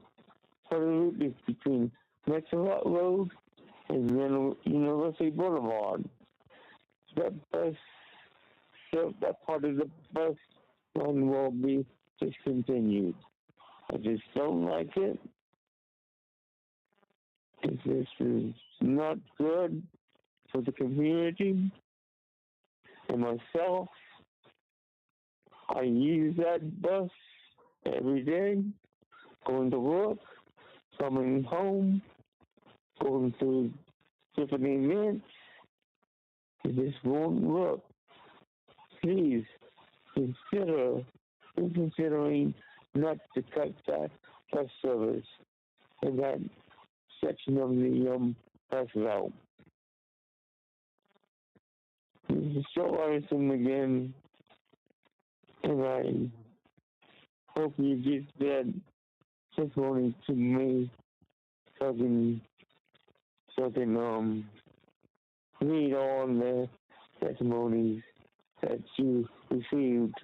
for the route is between Metro Road and then University Boulevard. That part of the bus line will be discontinued. I just don't like it. This is not good for the community and myself. I use that bus every day, going to work, coming home, going to different events. It just won't work. Please considering not to cut that bus service in that section of the bus route. This is Joe Larson again, and I hope you get that testimony to me so I can read all the testimonies that you received.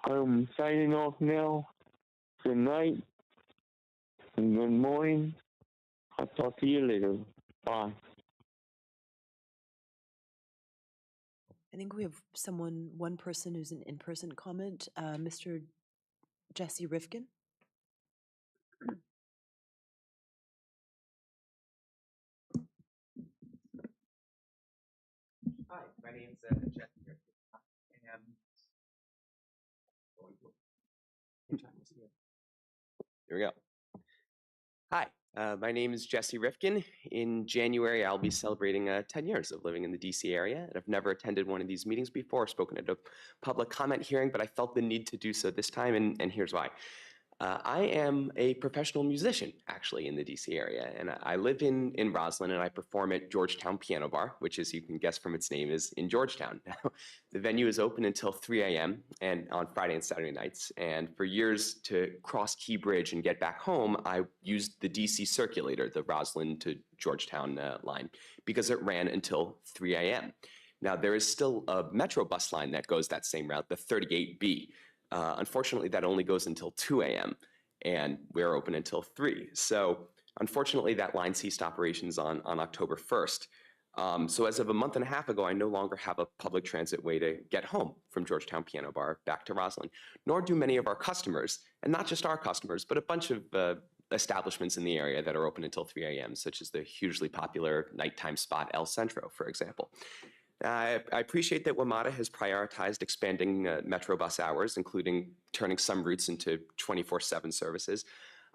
I'm signing off now. Good night and good morning. I'll talk to you later. Bye. I think we have one person who's an in-person comment, Mr. Jesse Rifkin. Hi, my name's Jesse Rifkin, and here we go. Hi, my name is Jesse Rifkin. In January, I'll be celebrating 10 years of living in the DC area, and I've never attended one of these meetings before, spoken at a public comment hearing, but I felt the need to do so this time, and here's why. I am a professional musician, actually, in the DC area, and I live in Roslyn, and I perform at Georgetown Piano Bar, which, as you can guess from its name, is in Georgetown. Now, the venue is open until 3 a.m. and on Friday and Saturday nights, and for years to cross Key Bridge and get back home, I used the DC Circulator, the Roslyn to Georgetown line, because it ran until 3 a.m. Now, there is still a Metro bus line that goes that same route, the 38B. Unfortunately, that only goes until 2 a.m. and we're open until 3. So unfortunately, that line ceased operations on October 1st. So as of a month and a half ago, I no longer have a public transit way to get home from Georgetown Piano Bar back to Roslyn, nor do many of our customers, and not just our customers, but a bunch of establishments in the area that are open until 3 a.m., such as the hugely popular nighttime spot El Centro, for example. I appreciate that WMATA has prioritized expanding Metro bus hours, including turning some routes into 24/7 services.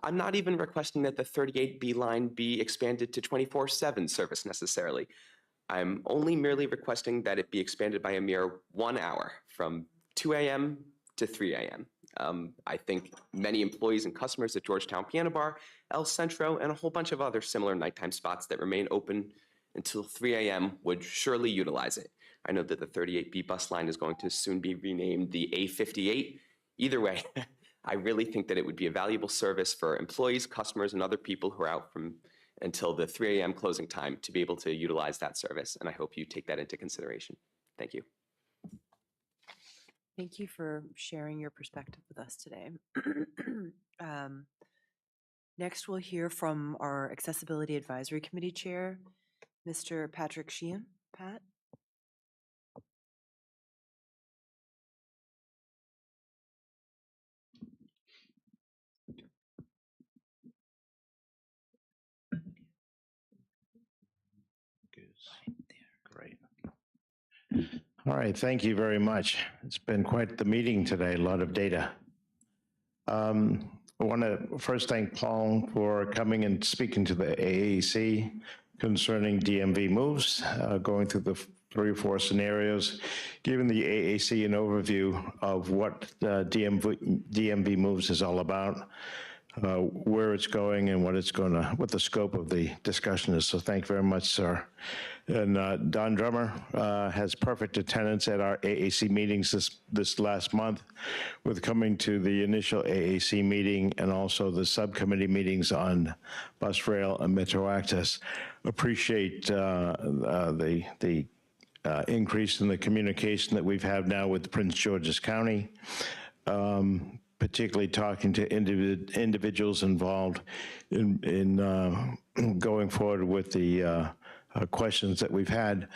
I'm not even requesting that the 38B line be expanded to 24/7 service necessarily. I'm only merely requesting that it be expanded by a mere 1 hour from 2 a.m. to 3 a.m. I think many employees and customers at Georgetown Piano Bar, El Centro, and a whole bunch of other similar nighttime spots that remain open until 3 a.m. would surely utilize it. I know that the 38B bus line is going to soon be renamed the A58. Either way, I really think that it would be a valuable service for employees, customers, and other people who are out from until the 3 a.m. closing time to be able to utilize that service. And I hope you take that into consideration. Thank you. Thank you for sharing your perspective with us today. Next, we'll hear from our Accessibility Advisory Committee Chair, Mr. Patrick Sheehan. Pat? Great. All right, thank you very much. It's been quite the meeting today, a lot of data. I want to first thank Paul for coming and speaking to the AAC concerning DMV moves, going through the 3 or 4 scenarios, giving the AAC an overview of what DMV moves is all about, where it's going and what the scope of the discussion is. So thank you very much, sir. And Don Drummer has perfect attendance at our AAC meetings this last month, with coming to the initial AAC meeting and also the subcommittee meetings on bus, rail, and Metro Access. Appreciate the increase in the communication that we've had now with Prince George's County, particularly talking to individuals involved in going forward with the questions that we've had.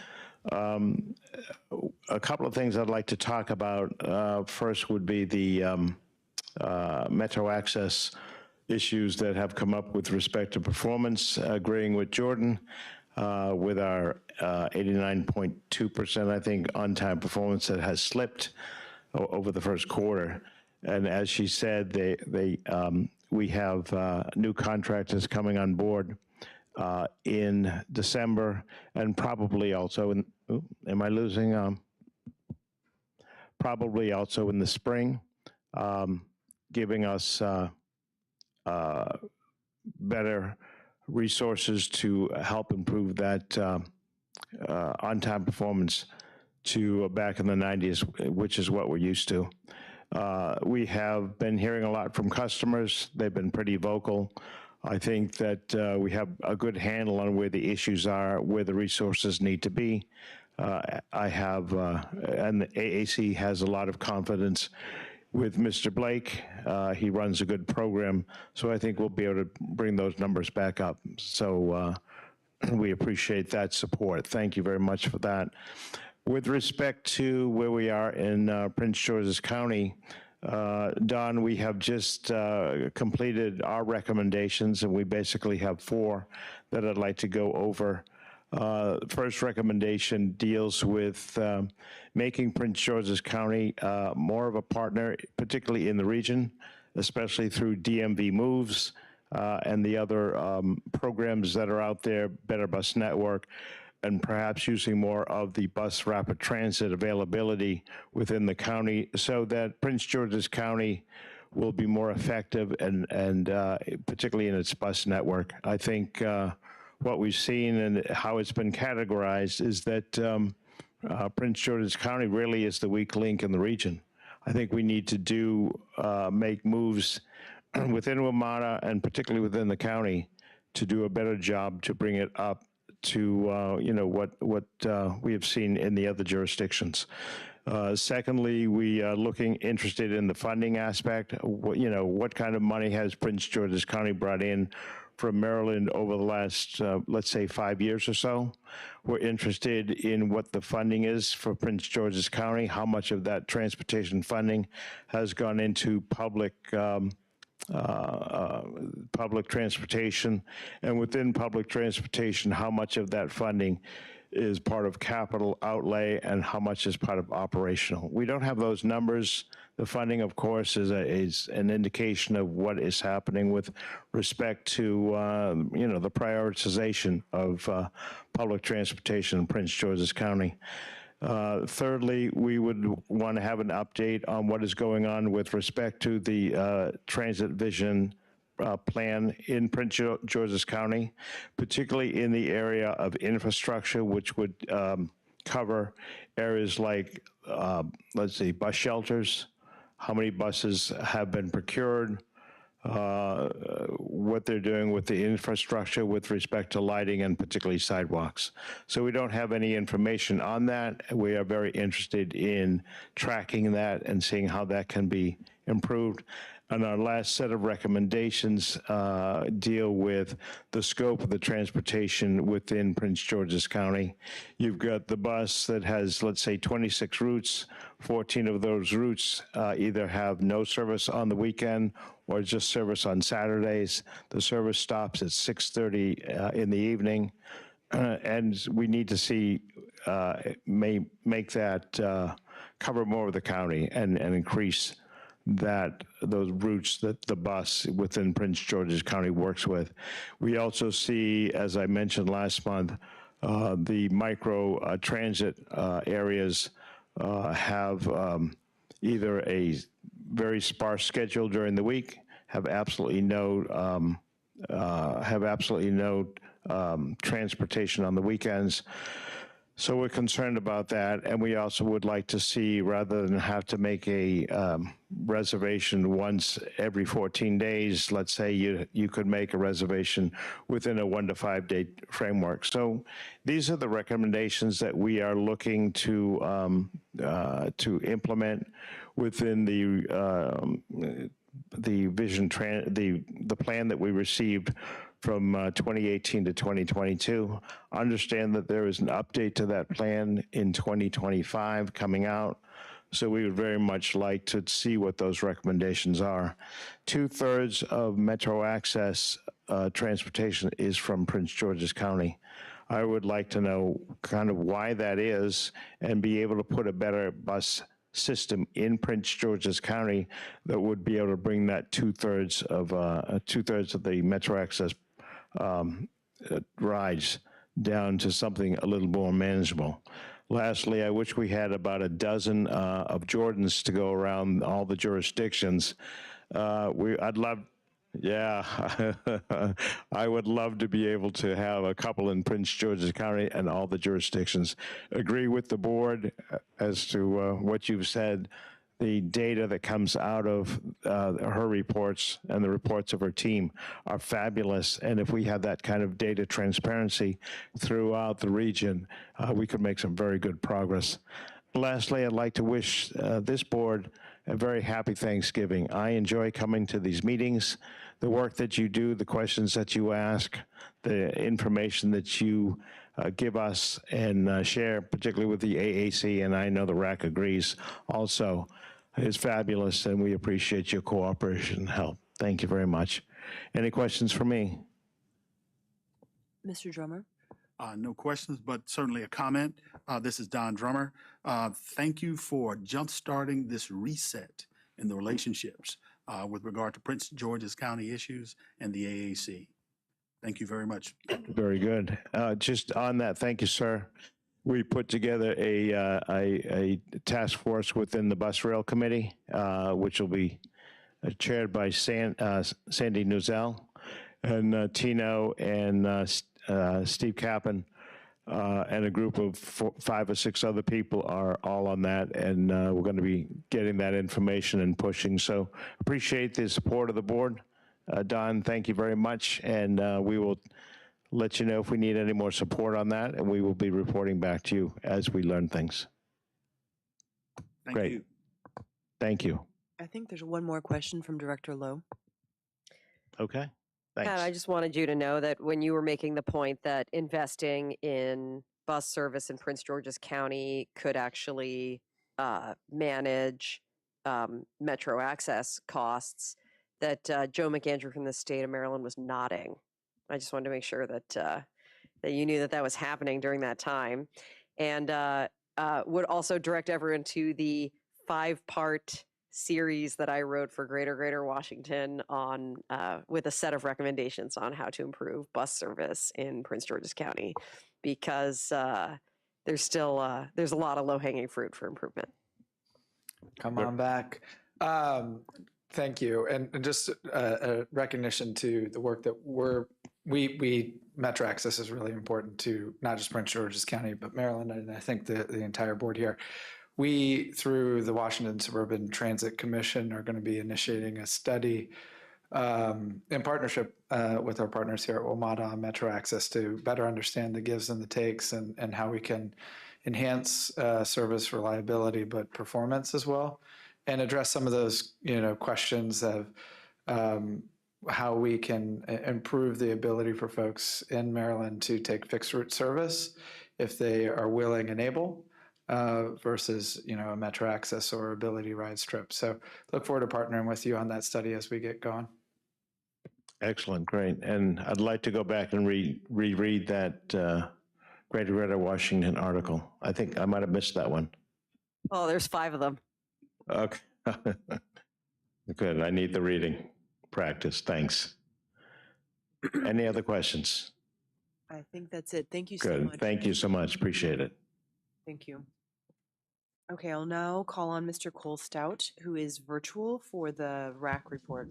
A couple of things I'd like to talk about. First would be the Metro Access issues that have come up with respect to performance, agreeing with Jordan with our 89.2%, I think, on-time performance that has slipped over the first quarter. And as she said, we have new contractors coming on board in December, and probably also in, am I losing? Probably also in the spring, giving us better resources to help improve that on-time performance to back in the 90s, which is what we're used to. We have been hearing a lot from customers. They've been pretty vocal. I think that we have a good handle on where the issues are, where the resources need to be. I have, and the AAC has a lot of confidence with Mr. Blake. He runs a good program, so I think we'll be able to bring those numbers back up. So we appreciate that support. Thank you very much for that. With respect to where we are in Prince George's County, Don, we have just completed our recommendations, and we basically have 4 that I'd like to go over. First recommendation deals with making Prince George's County more of a partner, particularly in the region, especially through DMV Moves and the other programs that are out there, Better Bus Network, and perhaps using more of the bus rapid transit availability within the county so that Prince George's County will be more effective and particularly in its bus network. I think what we've seen and how it's been categorized is that Prince George's County really is the weak link in the region. I think we need to make moves within WMATA and particularly within the county to do a better job to bring it up to what we have seen in the other jurisdictions. Secondly, we are interested in the funding aspect. What kind of money has Prince George's County brought in from Maryland over the last, let's say, 5 years or so? We're interested in what the funding is for Prince George's County, how much of that transportation funding has gone into public transportation, and within public transportation, how much of that funding is part of capital outlay and how much is part of operational. We don't have those numbers. The funding, of course, is an indication of what is happening with respect to the prioritization of public transportation in Prince George's County. Thirdly, we would want to have an update on what is going on with respect to the transit vision plan in Prince George's County, particularly in the area of infrastructure, which would cover areas like, let's see, bus shelters, how many buses have been procured, what they're doing with the infrastructure with respect to lighting and particularly sidewalks. So we don't have any information on that. We are very interested in tracking that and seeing how that can be improved. And our last set of recommendations deal with the scope of the transportation within Prince George's County. You've got the bus that has, let's say, 26 routes. 14 of those routes either have no service on the weekend or just service on Saturdays. The service stops at 6:30 in the evening. And we need to see, make that cover more of the county and increase those routes that the bus within Prince George's County works with. We also see, as I mentioned last month, the micro transit areas have either a very sparse schedule during the week, have absolutely no transportation on the weekends. So we're concerned about that, and we also would like to see, rather than have to make a reservation once every 14 days, let's say you could make a reservation within a 1 to 5 day framework. So these are the recommendations that we are looking to implement within the the plan that we received from 2018 to 2022. Understand that there is an update to that plan in 2025 coming out. So we would very much like to see what those recommendations are. 2/3 of Metro Access transportation is from Prince George's County. I would like to know kind of why that is and be able to put a better bus system in Prince George's County that would be able to bring that 2/3 of the Metro Access rides down to something a little more manageable. Lastly, I wish we had about a dozen of Jordans to go around all the jurisdictions. I'd love, yeah, I would love to be able to have a couple in Prince George's County and all the jurisdictions. Agree with the board as to what you've said. The data that comes out of her reports and the reports of her team are fabulous. And if we have that kind of data transparency throughout the region, we could make some very good progress. lastly, I'd like to wish this board a very happy Thanksgiving. I enjoy coming to these meetings, the work that you do, the questions that you ask, the information that you give us and share, particularly with the AAC, and I know the RAC agrees also, is fabulous, and we appreciate your cooperation and help. Thank you very much. Any questions for me? Mr. Drummer? No questions, but certainly a comment. This is Don Drummer. Thank you for jumpstarting this reset in the relationships with regard to Prince George's County issues and the AAC. Thank you very much. Very good. Just on that, thank you, sir. We put together a task force within the Bus Rail Committee, which will be chaired by Sandy Nuzell, and Tino and Steve Kappen, and a group of 5 or 6 other people are all on that, and we're going to be getting that information and pushing. So appreciate the support of the board. Don, thank you very much, and we will let you know if we need any more support on that, and we will be reporting back to you as we learn things. Thank you. Thank you. I think there's one more question from Director Lowe. Okay. Thanks. Pat, I just wanted you to know that when you were making the point that investing in bus service in Prince George's County could actually manage metro access costs, that Joe McAndrew from the state of Maryland was nodding. I just wanted to make sure that that you knew that that was happening during that time, and would also direct everyone to the 5-part series that I wrote for Greater Washington on with a set of recommendations on how to improve bus service in Prince George's County, because there's still there's a lot of low-hanging fruit for improvement. Come on back. Thank you. And just a recognition to the work that we Metro Access is really important to not just Prince George's County, but Maryland, and I think the entire board here. We, through the Washington Suburban Transit Commission, are going to be initiating a study in partnership with our partners here at WMATA on Metro Access to better understand the gives and the takes, and how we can enhance service reliability, but performance as well, and address some of those questions of how we can improve the ability for folks in Maryland to take fixed route service if they are willing and able. Versus, a Metro Access or Ability Rides trip. So look forward to partnering with you on that study as we get going. Excellent, great. And I'd like to go back and reread that Greater Washington article. I think I might have missed that one. Oh, there's 5 of them. Okay. Good, I need the reading practice, thanks. Any other questions? I think that's it. Thank you so Good, much. thank you so much, appreciate it. Thank you. Okay, I'll now call on Mr. Cole Stout, who is virtual for the RAC report.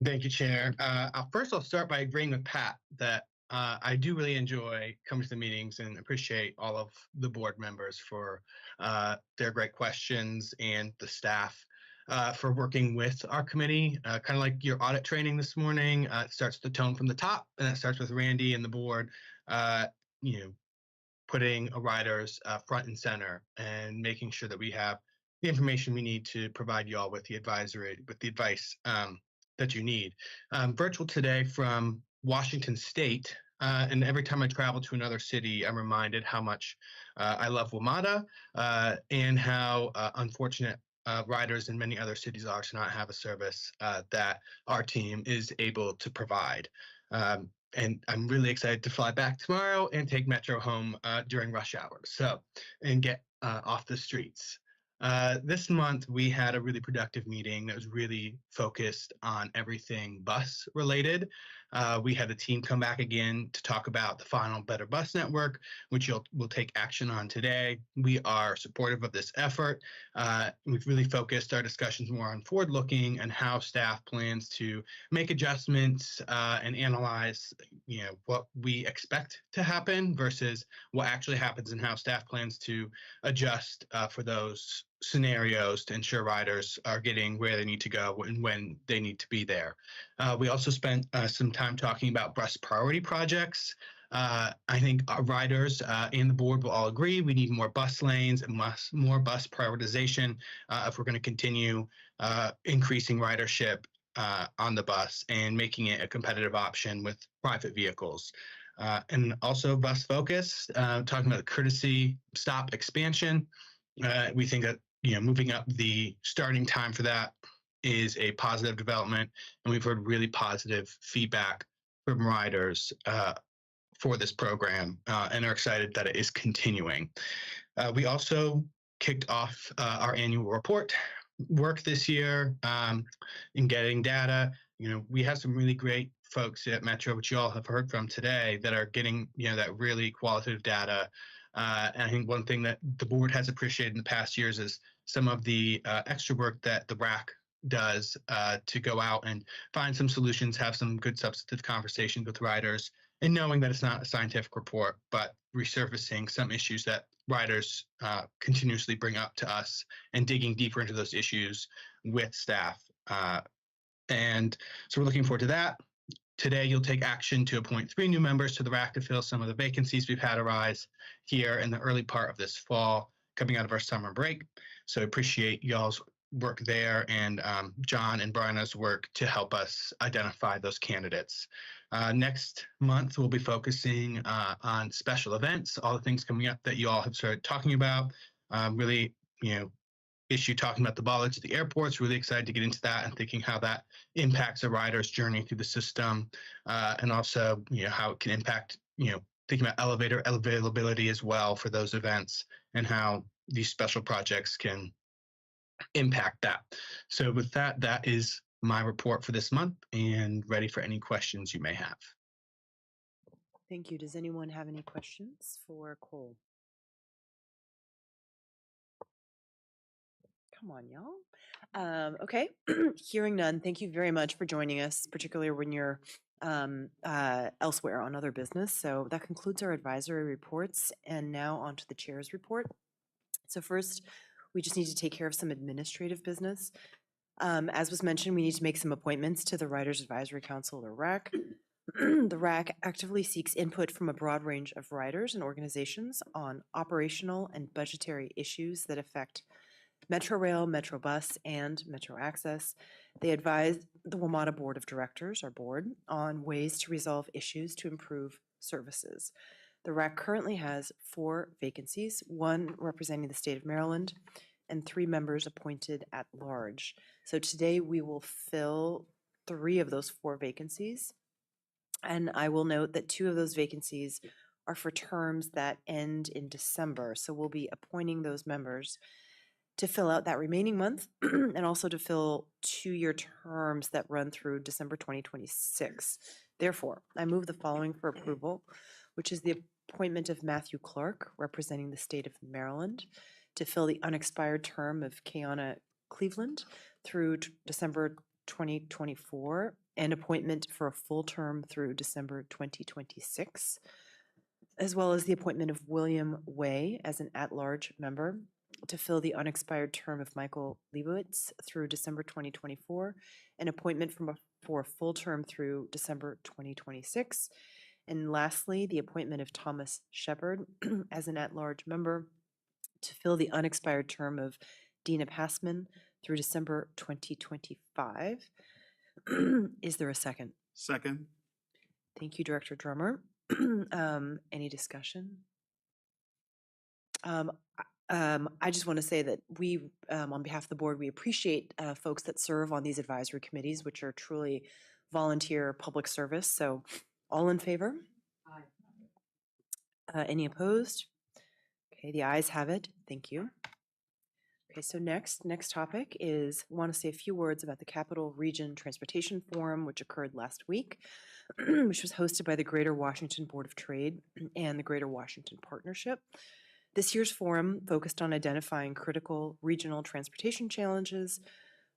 Thank you, Chair. First, I'll start by agreeing with Pat that I do really enjoy coming to the meetings and appreciate all of the board members for their great questions and the staff for working with our committee. Kind of like your audit training this morning, it starts the tone from the top, and it starts with Randy and the board, putting riders front and center and making sure that we have the information we need to provide you all with the advice that you need. Virtual today from Washington State, and every time I travel to another city, I'm reminded how much I love WMATA and how unfortunate riders in many other cities are to not have a service that our team is able to provide. And I'm really excited to fly back tomorrow and take Metro home during rush hour, and get off the streets. This month, we had a really productive meeting that was really focused on everything bus related. We had the team come back again to talk about the final Better Bus Network, which we'll take action on today. We are supportive of this effort. We've really focused our discussions more on forward-looking and how staff plans to make adjustments and analyze, what we expect to happen versus what actually happens, and how staff plans to adjust for those scenarios to ensure riders are getting where they need to go and when they need to be there. We also spent some time talking about bus priority projects I think our riders and the board will all agree we need more bus lanes and more bus prioritization if we're going to continue increasing ridership on the bus and making it a competitive option with private vehicles. And also bus focus, talking about the courtesy stop expansion. We think that moving up the starting time for that is a positive development, and we've heard really positive feedback from riders for this program and are excited that it is continuing. We also kicked off our annual report work this year in getting data. We have some really great folks at Metro, which you all have heard from today, that are getting that really qualitative data. And I think one thing that the board has appreciated in the past years is some of the extra work that the RAC does to go out and find some solutions, have some good substantive conversations with riders, and knowing that it's not a scientific report, but resurfacing some issues that riders continuously bring up to us and digging deeper into those issues with staff. And so we're looking forward to that. Today, you'll take action to appoint 3 new members to the RAC to fill some of the vacancies we've had arise here in the early part of this fall, coming out of our summer break. So I appreciate y'all's work there and John and Brianna's work to help us identify those candidates. Next month, we'll be focusing on special events, all the things coming up that you all have started talking about. Really, issue talking about the bollards at the airports. Really excited to get into that and thinking how that impacts a rider's journey through the system, and also how it can impact thinking about elevator availability as well for those events and how these special projects can impact that. So with that, that is my report for this month, and ready for any questions you may have. Thank you. Does anyone have any questions for Cole? Come on, y'all. Okay, hearing none, thank you very much for joining us, particularly when you're elsewhere on other business. So that concludes our advisory reports, and now on to the chair's report. So first, we just need to take care of some administrative business. As was mentioned, we need to make some appointments to the Riders Advisory Council, the RAC. The RAC actively seeks input from a broad range of riders and organizations on operational and budgetary issues that affect Metro Rail, Metro Bus, and Metro Access. They advise the WMATA Board of Directors, our board, on ways to resolve issues to improve services. The RAC currently has 4 vacancies, 1 representing the state of Maryland, and 3 members appointed at large. So today we will fill 3 of those 4 vacancies. And I will note that 2 of those vacancies are for terms that end in December. So we'll be appointing those members to fill out that remaining month and also to fill 2-year terms that run through December 2026. Therefore, I move the following for approval, which is the appointment of Matthew Clark, representing the state of Maryland, to fill the unexpired term of Kiana Cleveland through December 2024, and appointment for a full term through December 2026, as well as the appointment of William Way as an at-large member to fill the unexpired term of Michael Leibowitz through December 2024, an appointment for a full term through December 2026. And lastly, the appointment of Thomas Shepard as an at-large member to fill the unexpired term of Dina Passman through December 2025. Is there a second? Second. Thank you, Director Drummer. Any discussion? I just want to say that we, on behalf of the board, we appreciate folks that serve on these advisory committees, which are truly volunteer public service. So all in favor? Aye. Any opposed? Okay, the ayes have it. Thank you. Okay, so next topic is, I want to say a few words about the Capital Region Transportation Forum, which occurred last week, which was hosted by the Greater Washington Board of Trade and the Greater Washington Partnership. This year's forum focused on identifying critical regional transportation challenges,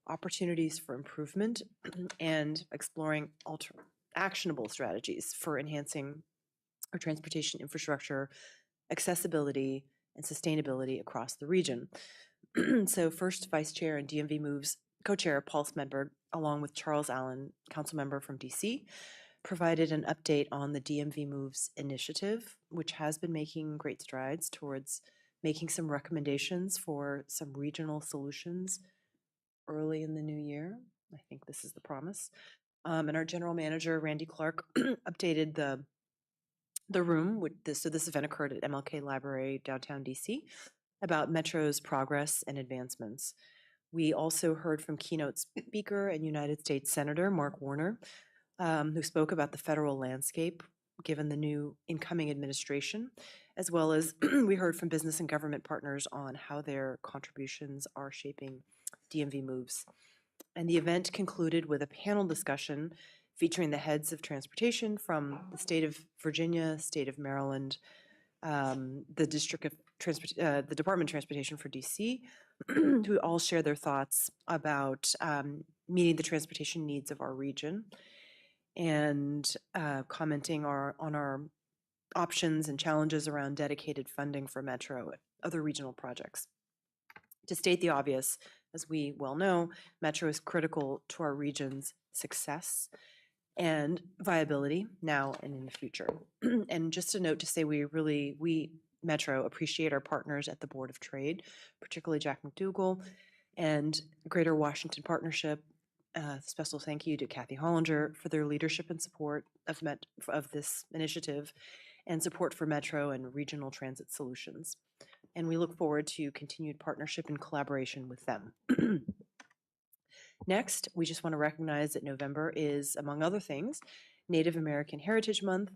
opportunities for improvement, and exploring actionable strategies for enhancing our transportation infrastructure, accessibility, and sustainability across the region. So first, Vice Chair and DMV Moves co-chair Paul Smedberg, along with Charles Allen, council member from DC, provided an update on the DMV Moves initiative, which has been making great strides towards making some recommendations for some regional solutions early in the new year. I think this is the promise. And our general manager, Randy Clark, updated the room. So this event occurred at MLK Library, downtown DC, about Metro's progress and advancements. We also heard from keynote speaker and United States Senator Mark Warner, who spoke about the federal landscape given the new incoming administration, as well as we heard from business and government partners on how their contributions are shaping DMV Moves. And the event concluded with a panel discussion featuring the heads of transportation from the state of Virginia, state of Maryland, the Department of Transportation for DC, who all share their thoughts about meeting the transportation needs of our region and commenting on our options and challenges around dedicated funding for Metro and other regional projects. To state the obvious, as we well know, Metro is critical to our region's success and viability now and in the future. And just a note to say we Metro appreciate our partners at the Board of Trade, particularly Jack McDougall and Greater Washington Partnership. Special thank you to Kathy Hollinger for their leadership and support of this initiative and support for Metro and regional transit solutions. And we look forward to continued partnership and collaboration with them. Next, we just want to recognize that November is, among other things, Native American Heritage Month,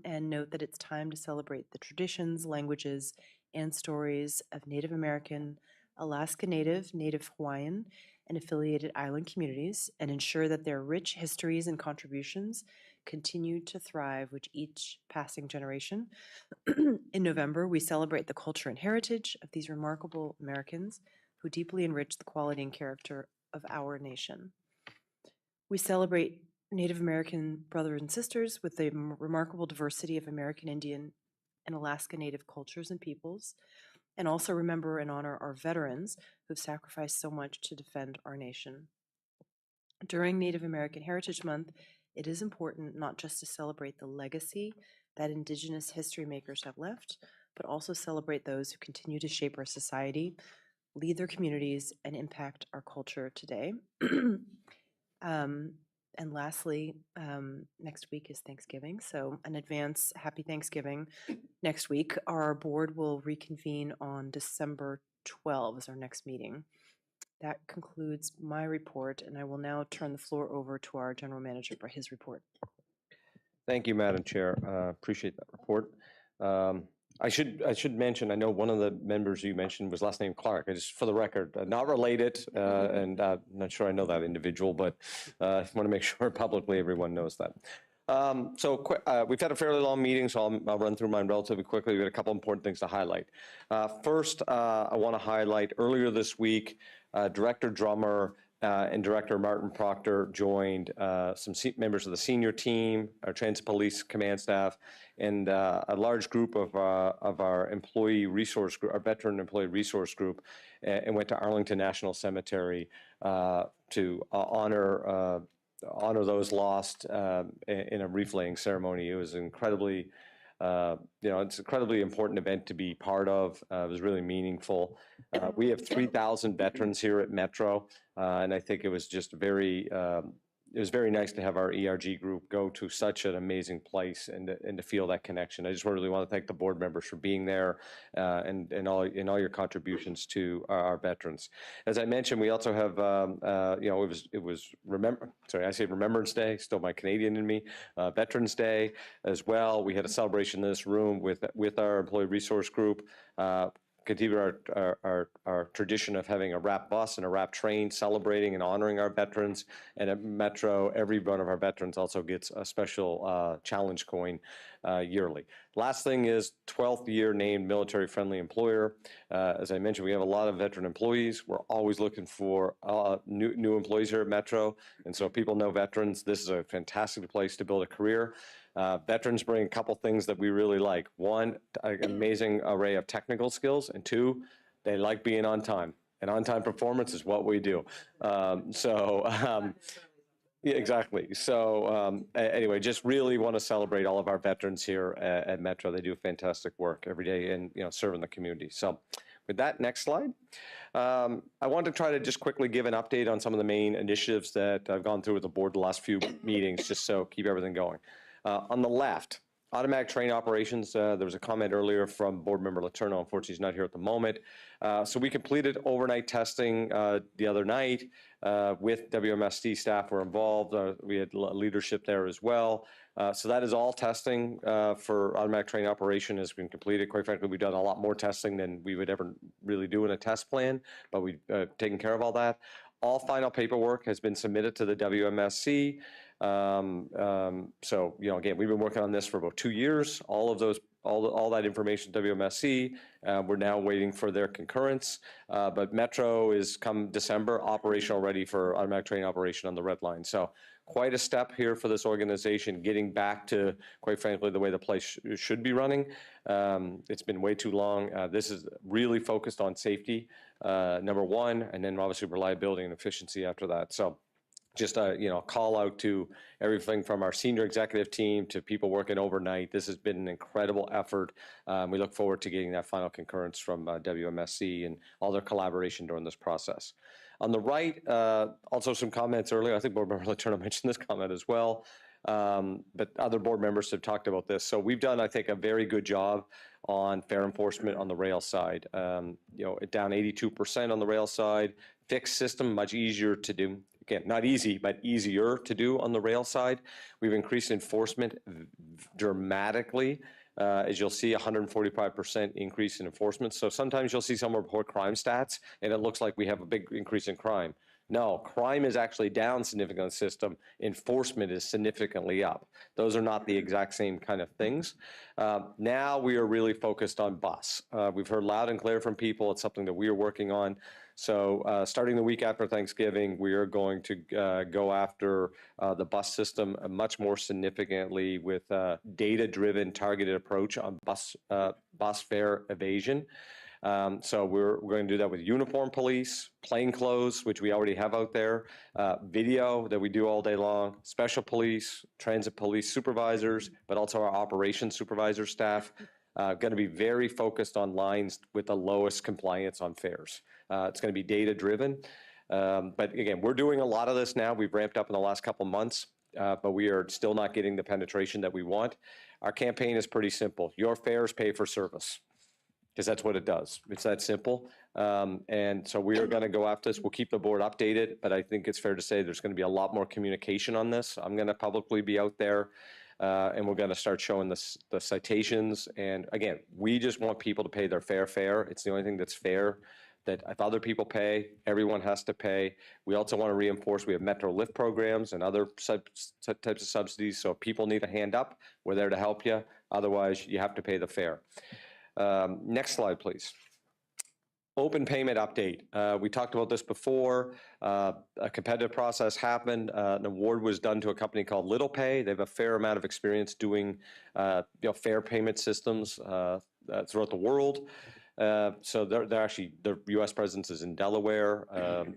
and note that it's time to celebrate the traditions, languages, and stories of Native American, Alaska Native, Native Hawaiian, and affiliated island communities, and ensure that their rich histories and contributions continue to thrive with each passing generation. In November, we celebrate the culture and heritage of these remarkable Americans who deeply enrich the quality and character of our nation. We celebrate Native American brothers and sisters with the remarkable diversity of American Indian and Alaska Native cultures and peoples, and also remember and honor our veterans who've sacrificed so much to defend our nation. During Native American Heritage Month, it is important not just to celebrate the legacy that Indigenous history makers have left, but also celebrate those who continue to shape our society, lead their communities, and impact our culture today. And lastly, next week is Thanksgiving, so in advance, happy Thanksgiving. Next week, our board will reconvene on December 12th as our next meeting. That concludes my report, and I will now turn the floor over to our general manager for his report. Thank you, Madam Chair. Appreciate that report. I should mention, I know one of the members you mentioned was last name Clark. I just, for the record, not related, and I'm not sure I know that individual, but I want to make sure publicly everyone knows that. We've had a fairly long meeting, so I'll run through mine relatively quickly. We've got a couple important things to highlight. First, I want to highlight earlier this week, Director Drummer and Director Martin Proctor joined some members of the senior team, our Transit Police command staff, and a large group of our employee resource group, our veteran employee resource group, and went to Arlington National Cemetery to honor those lost in a wreath laying ceremony. It was incredibly, it's an incredibly important event to be part of. It was really meaningful. We have 3,000 veterans here at Metro, and I think it was just it was very nice to have our ERG group go to such an amazing place and to feel that connection. I just really want to thank the board members for being there and all your contributions to our veterans. As I mentioned, we also have it was Remembrance Day, still my Canadian in me, Veterans Day as well. We had a celebration in this room with our employee resource group. Continue our tradition of having a wrap bus and a wrap train celebrating and honoring our veterans. And at Metro, every one of our veterans also gets a special challenge coin yearly. Last thing is 12th year named military friendly employer. As I mentioned, we have a lot of veteran employees. We're always looking for new employees here at Metro. And so if people know veterans, this is a fantastic place to build a career. Veterans bring a couple things that we really like. One, an amazing array of technical skills, and two, they like being on time. And on-time performance is what we do. Yeah, exactly. So anyway, just really want to celebrate all of our veterans here at Metro. They do fantastic work every day and, serving the community. So with that, next slide. I want to try to just quickly give an update on some of the main initiatives that I've gone through with the board the last few meetings, just so keep everything going. On the left, automatic train operations. There was a comment earlier from board member Letourneau. Unfortunately, he's not here at the moment. So we completed overnight testing the other night with WMSD staff were involved. We had leadership there as well. So that is all testing for automatic train operation has been completed. Quite frankly, we've done a lot more testing than we would ever really do in a test plan, but we've taken care of all that. All final paperwork has been submitted to the WMSC. So, again, we've been working on this for about 2 years. All of those, all that information, WMSC, we're now waiting for their concurrence. But Metro is come December operational ready for automatic train operation on the red line. So quite a step here for this organization, getting back to, quite frankly, the way the place should be running. It's been way too long. This is really focused on safety, number one, and then obviously reliability and efficiency after that. So just a call out to everything from our senior executive team to people working overnight. This has been an incredible effort. We look forward to getting that final concurrence from WMSC and all their collaboration during this process. On the right, also some comments earlier. I think Board Member Letourneau mentioned this comment as well, but other board members have talked about this. So we've done, I think, a very good job on fare enforcement on the rail side. Down 82% on the rail side. Fixed system, much easier to do. Again, not easy, but easier to do on the rail side. We've increased enforcement dramatically. As you'll see, 145% increase in enforcement. So sometimes you'll see someone report crime stats, and it looks like we have a big increase in crime. No, crime is actually down significantly in the system. Enforcement is significantly up. Those are not the exact same kind of things. Now we are really focused on bus. We've heard loud and clear from people. It's something that we are working on. So starting the week after Thanksgiving, we are going to go after the bus system much more significantly with data-driven targeted approach on bus fare evasion. So we're going to do that with uniform police, plain clothes, which we already have out there, video that we do all day long, special police, transit police supervisors, but also our operations supervisor staff. Going to be very focused on lines with the lowest compliance on fares. It's going to be data driven. But again, we're doing a lot of this now. We've ramped up in the last couple months, but we are still not getting the penetration that we want. Our campaign is pretty simple. Your fares pay for service, because that's what it does. It's that simple. And so we are going to go after this. We'll keep the board updated, but I think it's fair to say there's going to be a lot more communication on this. I'm going to publicly be out there. And we're going to start showing the citations. And again, we just want people to pay their fair fare. It's the only thing that's fair, that if other people pay, everyone has to pay. We also want to reinforce we have Metro Lift programs and other types of subsidies. So if people need a hand up, we're there to help you. Otherwise, you have to pay the fare. Next slide, please. Open payment update. We talked about this before. A competitive process happened. An award was done to a company called Little Pay. They have a fair amount of experience doing fair payment systems throughout the world. So they're actually, their U.S. presence is in Delaware.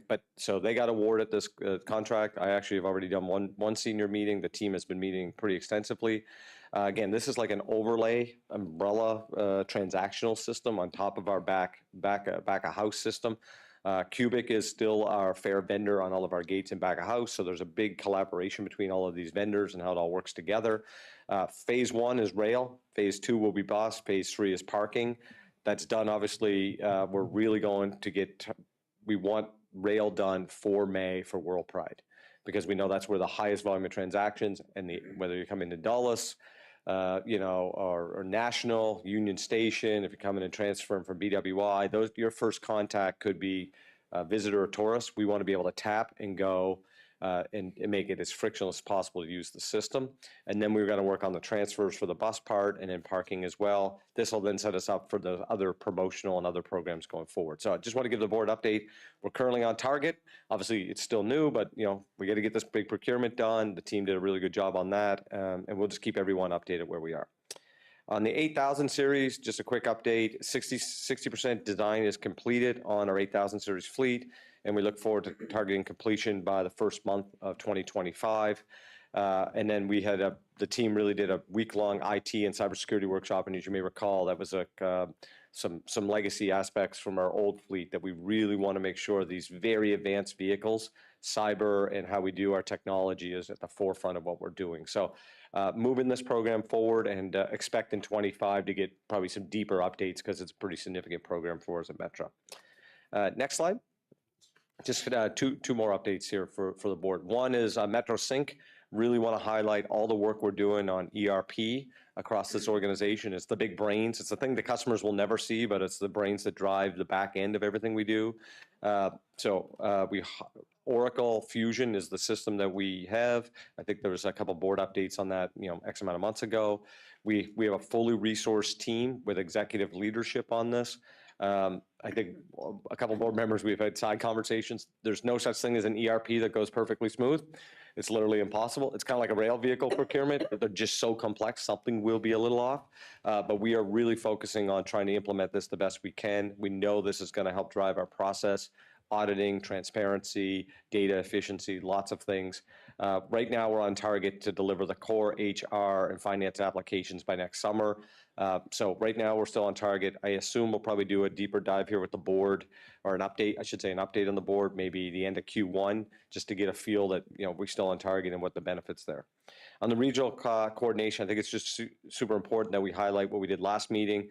But so they got awarded this contract. I actually have already done one senior meeting. The team has been meeting pretty extensively. Again, this is like an overlay umbrella transactional system on top of our back of house system. Cubic is still our fair vendor on all of our gates and back of house. So there's a big collaboration between all of these vendors and how it all works together. Phase 1 is rail. Phase 2 will be bus. Phase 3 is parking. That's done. Obviously, we're really going to we want rail done for May for World Pride, because we know that's where the highest volume of transactions, and whether you're coming to Dulles, or National, Union Station, if you're coming and transferring from BWI, your first contact could be a visitor or tourist. We want to be able to tap and go and make it as frictionless as possible to use the system. And then we're going to work on the transfers for the bus part and then parking as well. This will then set us up for the other promotional and other programs going forward. So I just want to give the board an update. We're currently on target. Obviously, it's still new, but we got to get this big procurement done. The team did a really good job on that, and we'll just keep everyone updated where we are. On the 8000 series, just a quick update, 60% design is completed on our 8000 series fleet, and we look forward to targeting completion by the first month of 2025. And then we had the team really did a week-long IT and cybersecurity workshop, and as you may recall, that was some legacy aspects from our old fleet that we really want to make sure these very advanced vehicles, cyber and how we do our technology is at the forefront of what we're doing. So moving this program forward and expect in 25 to get probably some deeper updates because it's a pretty significant program for us at Metro. Next slide. Just two more updates here for the board. One is Metro Sync. Really want to highlight all the work we're doing on ERP across this organization. It's the big brains. It's the thing the customers will never see, but it's the brains that drive the back end of everything we do. Oracle Fusion is the system that we have. I think there was a couple board updates on that, X amount of months ago. We have a fully resourced team with executive leadership on this. I think a couple board members, we've had side conversations. There's no such thing as an ERP that goes perfectly smooth. It's literally impossible. It's kind of like a rail vehicle procurement. They're just so complex. Something will be a little off, but we are really focusing on trying to implement this the best we can. We know this is going to help drive our process, auditing, transparency, data efficiency, lots of things. Right now, we're on target to deliver the core HR and finance applications by next summer. So right now, we're still on target. I assume we'll probably do a deeper dive here with the board, or an update, I should say, an update on the board, maybe the end of Q1, just to get a feel that we're still on target and what the benefits there. On the regional coordination, I think it's just super important that we highlight what we did last meeting.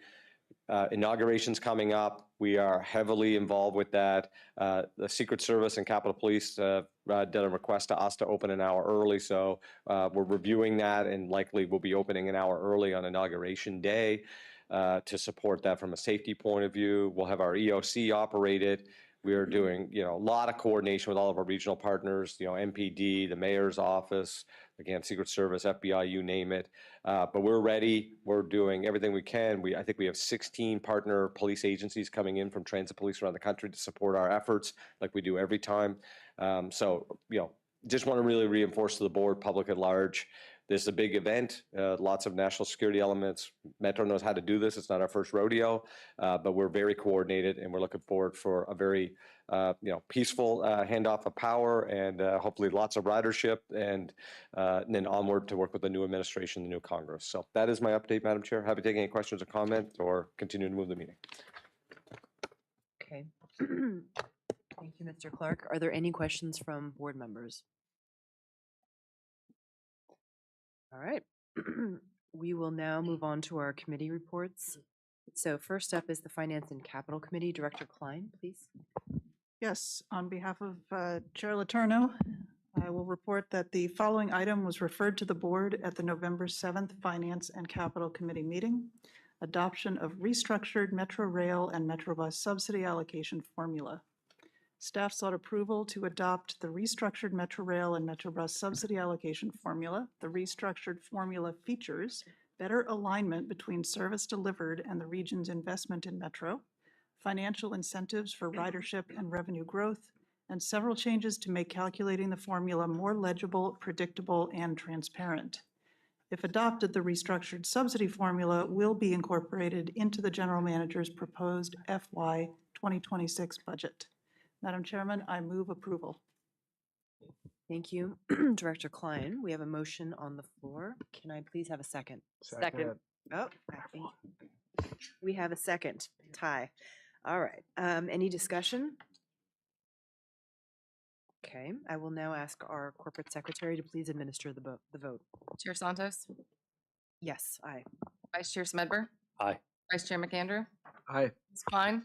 Inauguration's coming up. We are heavily involved with that. The Secret Service and Capitol Police did a request to us to open an hour early, so we're reviewing that and likely we'll be opening an hour early on Inauguration Day to support that from a safety point of view. We'll have our EOC operated. We are doing, a lot of coordination with all of our regional partners, MPD, the mayor's office, again, Secret Service, FBI, you name it. But we're ready. We're doing everything we can. I think we have 16 partner police agencies coming in from transit police around the country to support our efforts like we do every time. Just want to really reinforce to the board, public at large, this is a big event, lots of national security elements. Metro knows how to do this. It's not our first rodeo, but we're very coordinated and we're looking forward for a very peaceful handoff of power and hopefully lots of ridership and then onward to work with the new administration, the new Congress. So that is my update, Madam Chair. Happy to take any questions or comments or continue to move the meeting. Okay. Thank you, Mr. Clark. Are there any questions from board members? All right. We will now move on to our committee reports. So first up is the Finance and Capital Committee. Director Klein, please. Yes, on behalf of Chair Letourneau, I will report that the following item was referred to the board at the November 7th Finance and Capital Committee meeting: adoption of restructured Metro Rail and Metrobus subsidy allocation formula. Staff sought approval to adopt the restructured Metro Rail and Metrobus subsidy allocation formula. The restructured formula features better alignment between service delivered and the region's investment in Metro, financial incentives for ridership and revenue growth, and several changes to make calculating the formula more legible, predictable, and transparent. If adopted, the restructured subsidy formula will be incorporated into the General Manager's proposed FY 2026 budget. Madam Chairman, I move approval. Thank you, Director Klein. We have a motion on the floor. Can I please have a second? Second. Oh, I think we have a second. Tie. All right. Any discussion? Okay. I will now ask our corporate secretary to please administer the vote. Chair Santos? Yes, aye. Vice Chair Smedber? Aye. Vice Chair McAndrew? Aye. Ms. Klein?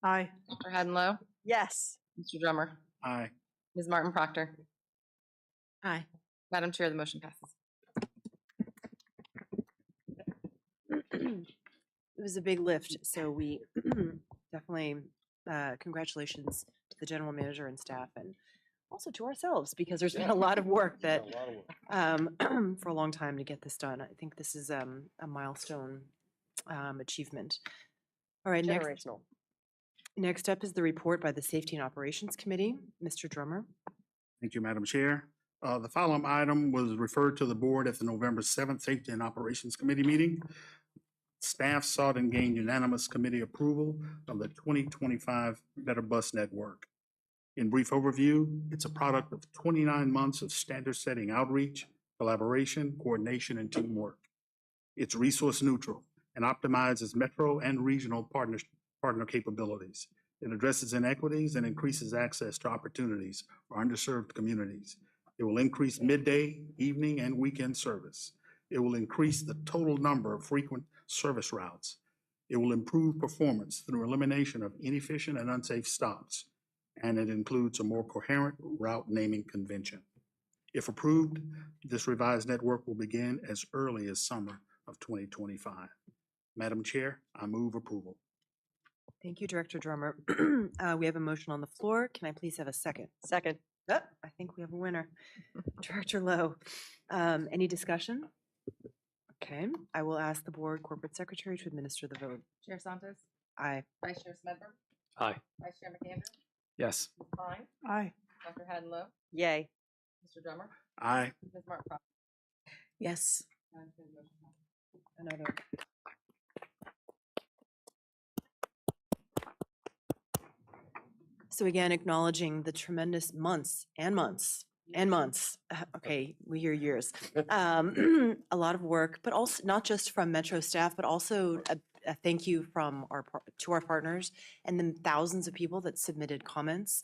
Aye. Dr. Haddon-Lowe? Yes. Mr. Drummer? Aye. Ms. Martin Proctor? Aye. Madam Chair, the motion passes. It was a big lift, so we definitely congratulations to the general manager and staff, and also to ourselves, because there's been a lot of work that for a long time to get this done. I think this is a milestone achievement. All right, next up is the report by the Safety and Operations Committee. Mr. Drummer. Thank you, Madam Chair. The following item was referred to the board at the November 7th Safety and Operations Committee meeting. Staff sought and gained unanimous committee approval of the 2025 Better Bus Network. In brief overview, it's a product of 29 months of standard-setting outreach, collaboration, coordination, and teamwork. It's resource neutral and optimizes metro and regional partner capabilities. It addresses inequities and increases access to opportunities for underserved communities. It will increase midday, evening, and weekend service. It will increase the total number of frequent service routes. It will improve performance through elimination of inefficient and unsafe stops. And it includes a more coherent route naming convention. If approved, this revised network will begin as early as summer of 2025. Madam Chair, I move approval. Thank you, Director Drummer. We have a motion on the floor. Can I please have a second? Second. Oh, I think we have a winner. Director Lowe, any discussion? Okay, I will ask the board corporate secretary to administer the vote. Chair Santos? Aye. Vice Chair Smedberg? Aye. Vice Chair McAndrew? Yes. Ms. Klein? Aye. Dr. Haddon-Lowe? Yay. Mr. Drummer? Aye. Ms. Martin Proctor? Yes. Madam Chair, the motion passes. Another. So again, acknowledging the tremendous months and months and months. Okay, we hear years. A lot of work, but also not just from Metro staff, but also a thank you from to our partners and the thousands of people that submitted comments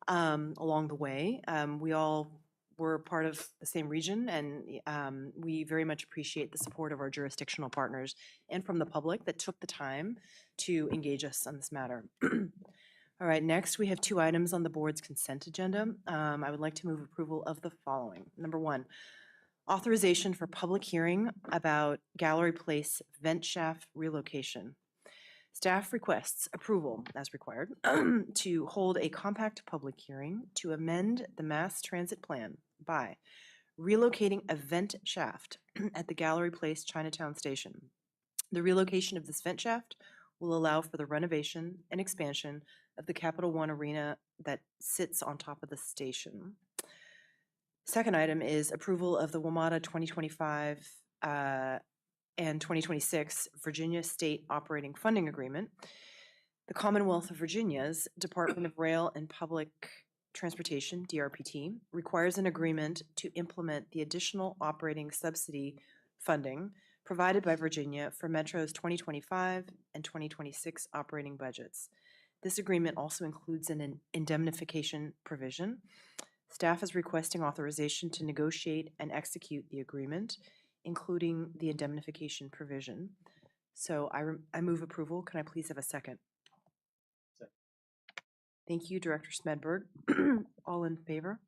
along the way. We all were part of the same region, and we very much appreciate the support of our jurisdictional partners and from the public that took the time to engage us on this matter. All right, next we have 2 items on the board's consent agenda. I would like to move approval of the following. Number 1, authorization for public hearing about Gallery Place vent shaft relocation. Staff requests approval, as required, to hold a compact public hearing to amend the mass transit plan by relocating a vent shaft at the Gallery Place Chinatown Station. The relocation of this vent shaft will allow for the renovation and expansion of the Capital One Arena that sits on top of the station. Second item is approval of the WMATA 2025 and 2026 Virginia State Operating Funding Agreement. The Commonwealth of Virginia's Department of Rail and Public Transportation, DRPT, requires an agreement to implement the additional operating subsidy funding provided by Virginia for Metro's 2025 and 2026 operating budgets. This agreement also includes an indemnification provision. Staff is requesting authorization to negotiate and execute the agreement, including the indemnification provision. So I move approval. Can I please have a second? Second. Thank you, Director Smedberg. All in favor?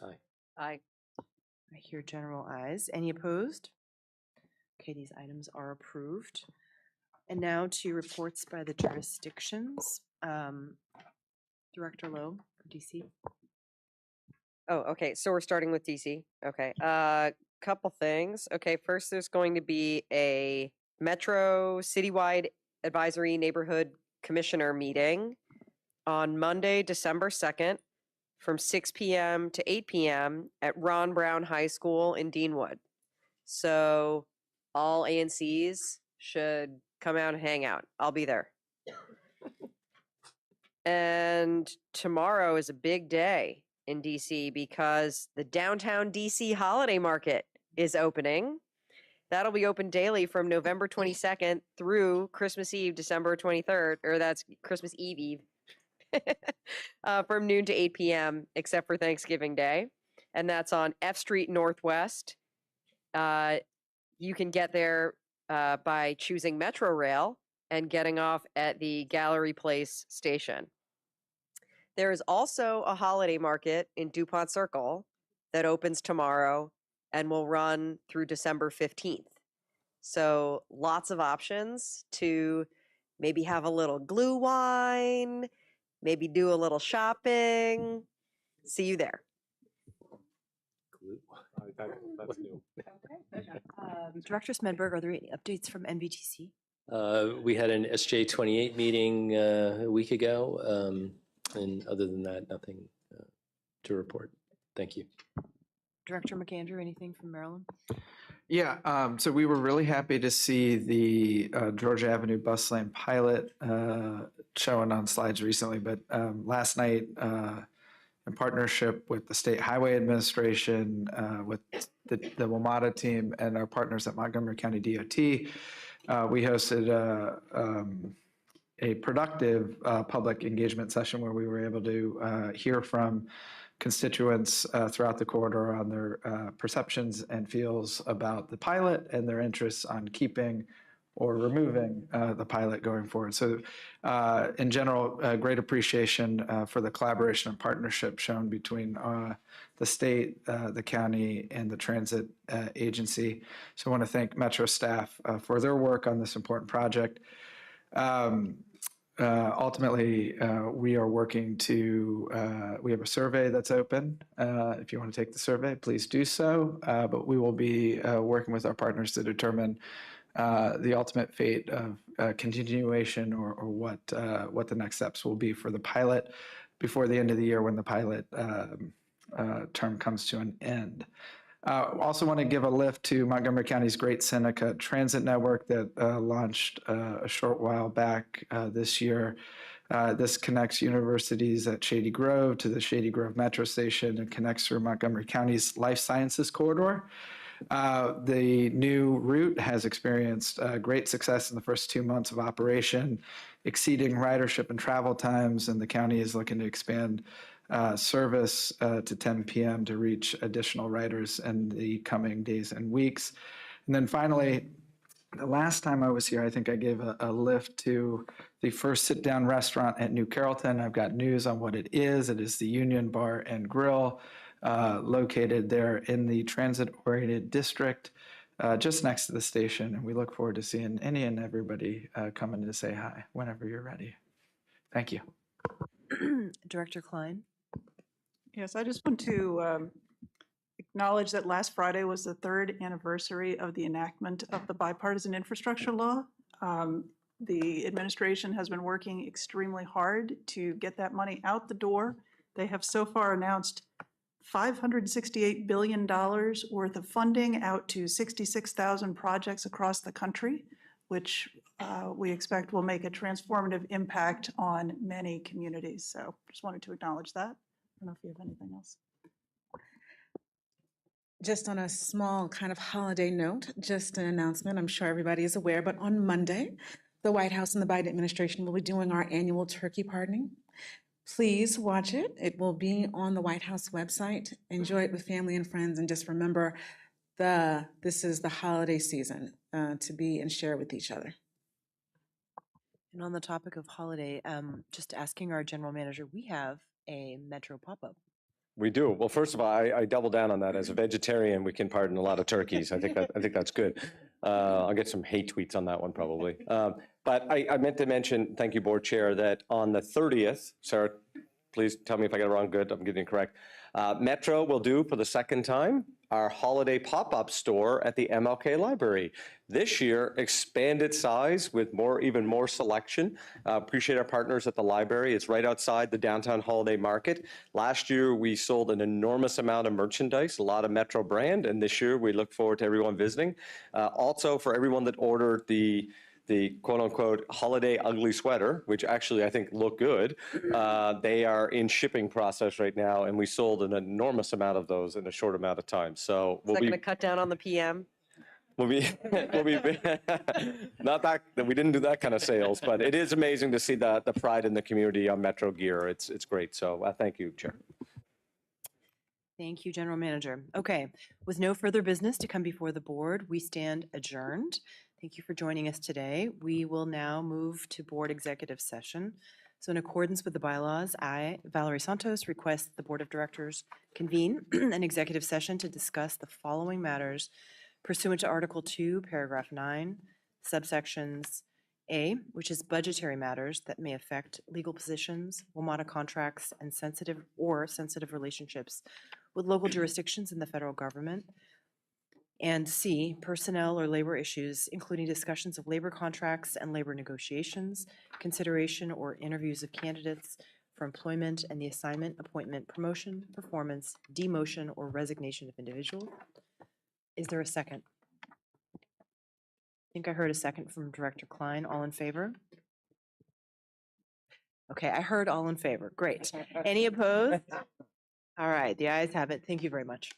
Aye. Aye. I hear general ayes. Any opposed? Okay, these items are approved. And now to reports by the jurisdictions. Director Lowe, for DC. Oh, okay. So we're starting with DC. Okay. Couple things. Okay. First, there's going to be a Metro Citywide Advisory Neighborhood Commissioner meeting on Monday, December 2nd from 6 p.m. to 8 p.m. at Ron Brown High School in Deanwood. So all ANCs should come out and hang out. I'll be there. And tomorrow is a big day in DC because the downtown DC holiday market is opening. That'll be open daily from November 22nd through Christmas Eve, December 23rd, or that's Christmas Eve, from noon to 8 p.m., except for Thanksgiving Day. And that's on F Street Northwest. You can get there by choosing Metro Rail and getting off at the Gallery Place station. There is also a holiday market in DuPont Circle that opens tomorrow and will run through December 15th. So lots of options to maybe have a little glue wine, maybe do a little shopping. See you there. That's new. Director Smedberg, are there any updates from NVTC? We had an SJ28 meeting a week ago, and other than that, nothing to report. Thank you. Director McAndrew, anything from Maryland? Yeah, so we were really happy to see the Georgia Avenue bus lane pilot shown on slides recently, but last night, in partnership with the State Highway Administration, with the WMATA team and our partners at Montgomery County DOT, we hosted a productive public engagement session where we were able to hear from constituents throughout the corridor on their perceptions and feels about the pilot and their interests on keeping or removing the pilot going forward. So in general, great appreciation for the collaboration and partnership shown between the state, the county, and the transit agency. So I want to thank Metro staff for their work on this important project. Ultimately, we are working to, we have a survey that's open. If you want to take the survey, please do so. But we will be working with our partners to determine the ultimate fate of continuation or what the next steps will be for the pilot before the end of the year when the pilot term comes to an end. Also want to give a lift to Montgomery County's Great Seneca Transit Network that launched a short while back this year. This connects universities at Shady Grove to the Shady Grove Metro Station and connects through Montgomery County's Life Sciences Corridor. The new route has experienced great success in the first 2 months of operation, exceeding ridership and travel times, and the county is looking to expand service to 10 p.m. to reach additional riders in the coming days and weeks. And then finally, the last time I was here, I think I gave a lift to the first sit-down restaurant at New Carrollton. I've got news on what it is. It is the Union Bar and Grill, located there in the transit-oriented district, just next to the station. And we look forward to seeing any and everybody coming to say hi whenever you're ready. Thank you. Director Klein. Yes, I just want to acknowledge that last Friday was the 3rd anniversary of the enactment of the bipartisan infrastructure law. The administration has been working extremely hard to get that money out the door. They have so far announced $568 billion worth of funding out to 66,000 projects across the country, which we expect will make a transformative impact on many communities. So just wanted to acknowledge that. I don't know if you have anything else. Just on a small kind of holiday note, just an announcement, I'm sure everybody is aware, but on Monday, the White House and the Biden administration will be doing our annual turkey pardoning. Please watch it. It will be on the White House website. Enjoy it with family and friends, and just remember this is the holiday season to be and share with each other. And on the topic of holiday, just asking our general manager, we have a Metro pop-up. We do. Well, first of all, I double down on that. As a vegetarian, we can pardon a lot of turkeys. I think that's good. I'll get some hate tweets on that one probably. But I meant to mention, thank you, Board Chair, that on the 30th, Sarah, please tell me if I get it wrong. Good, I'm getting it correct. Metro will do for the second time our holiday pop-up store at the MLK Library. This year, expanded size with even more selection. Appreciate our partners at the library. It's right outside the downtown holiday market. Last year, we sold an enormous amount of merchandise, a lot of Metro brand, and this year we look forward to everyone visiting. Also, for everyone that ordered the quote-unquote holiday ugly sweater, which actually I think look good. They are in shipping process right now, and we sold an enormous amount of those in a short amount of time. So Is that going to cut down on the PM? We'll be not that we didn't do that kind of sales, but it is amazing to see the pride in the community on Metro gear. It's great. So thank you, Chair. Thank you, General Manager. Okay, with no further business to come before the board, we stand adjourned. Thank you for joining us today. We will now move to board executive session. So in accordance with the bylaws, I, Valerie Santos, request the Board of Directors convene an executive session to discuss the following matters pursuant to Article 2, Paragraph 9, subsections A, which is budgetary matters that may affect legal positions, WMATA contracts, and sensitive relationships with local jurisdictions in the federal government, and C, personnel or labor issues, including discussions of labor contracts and labor negotiations, consideration or interviews of candidates for employment and the assignment, appointment, promotion, performance, demotion, or resignation of individual. Is there a second? I think I heard a second from Director Klein. All in favor? Okay, I heard all in favor. Great. Any opposed? All right, the ayes have it. Thank you very much.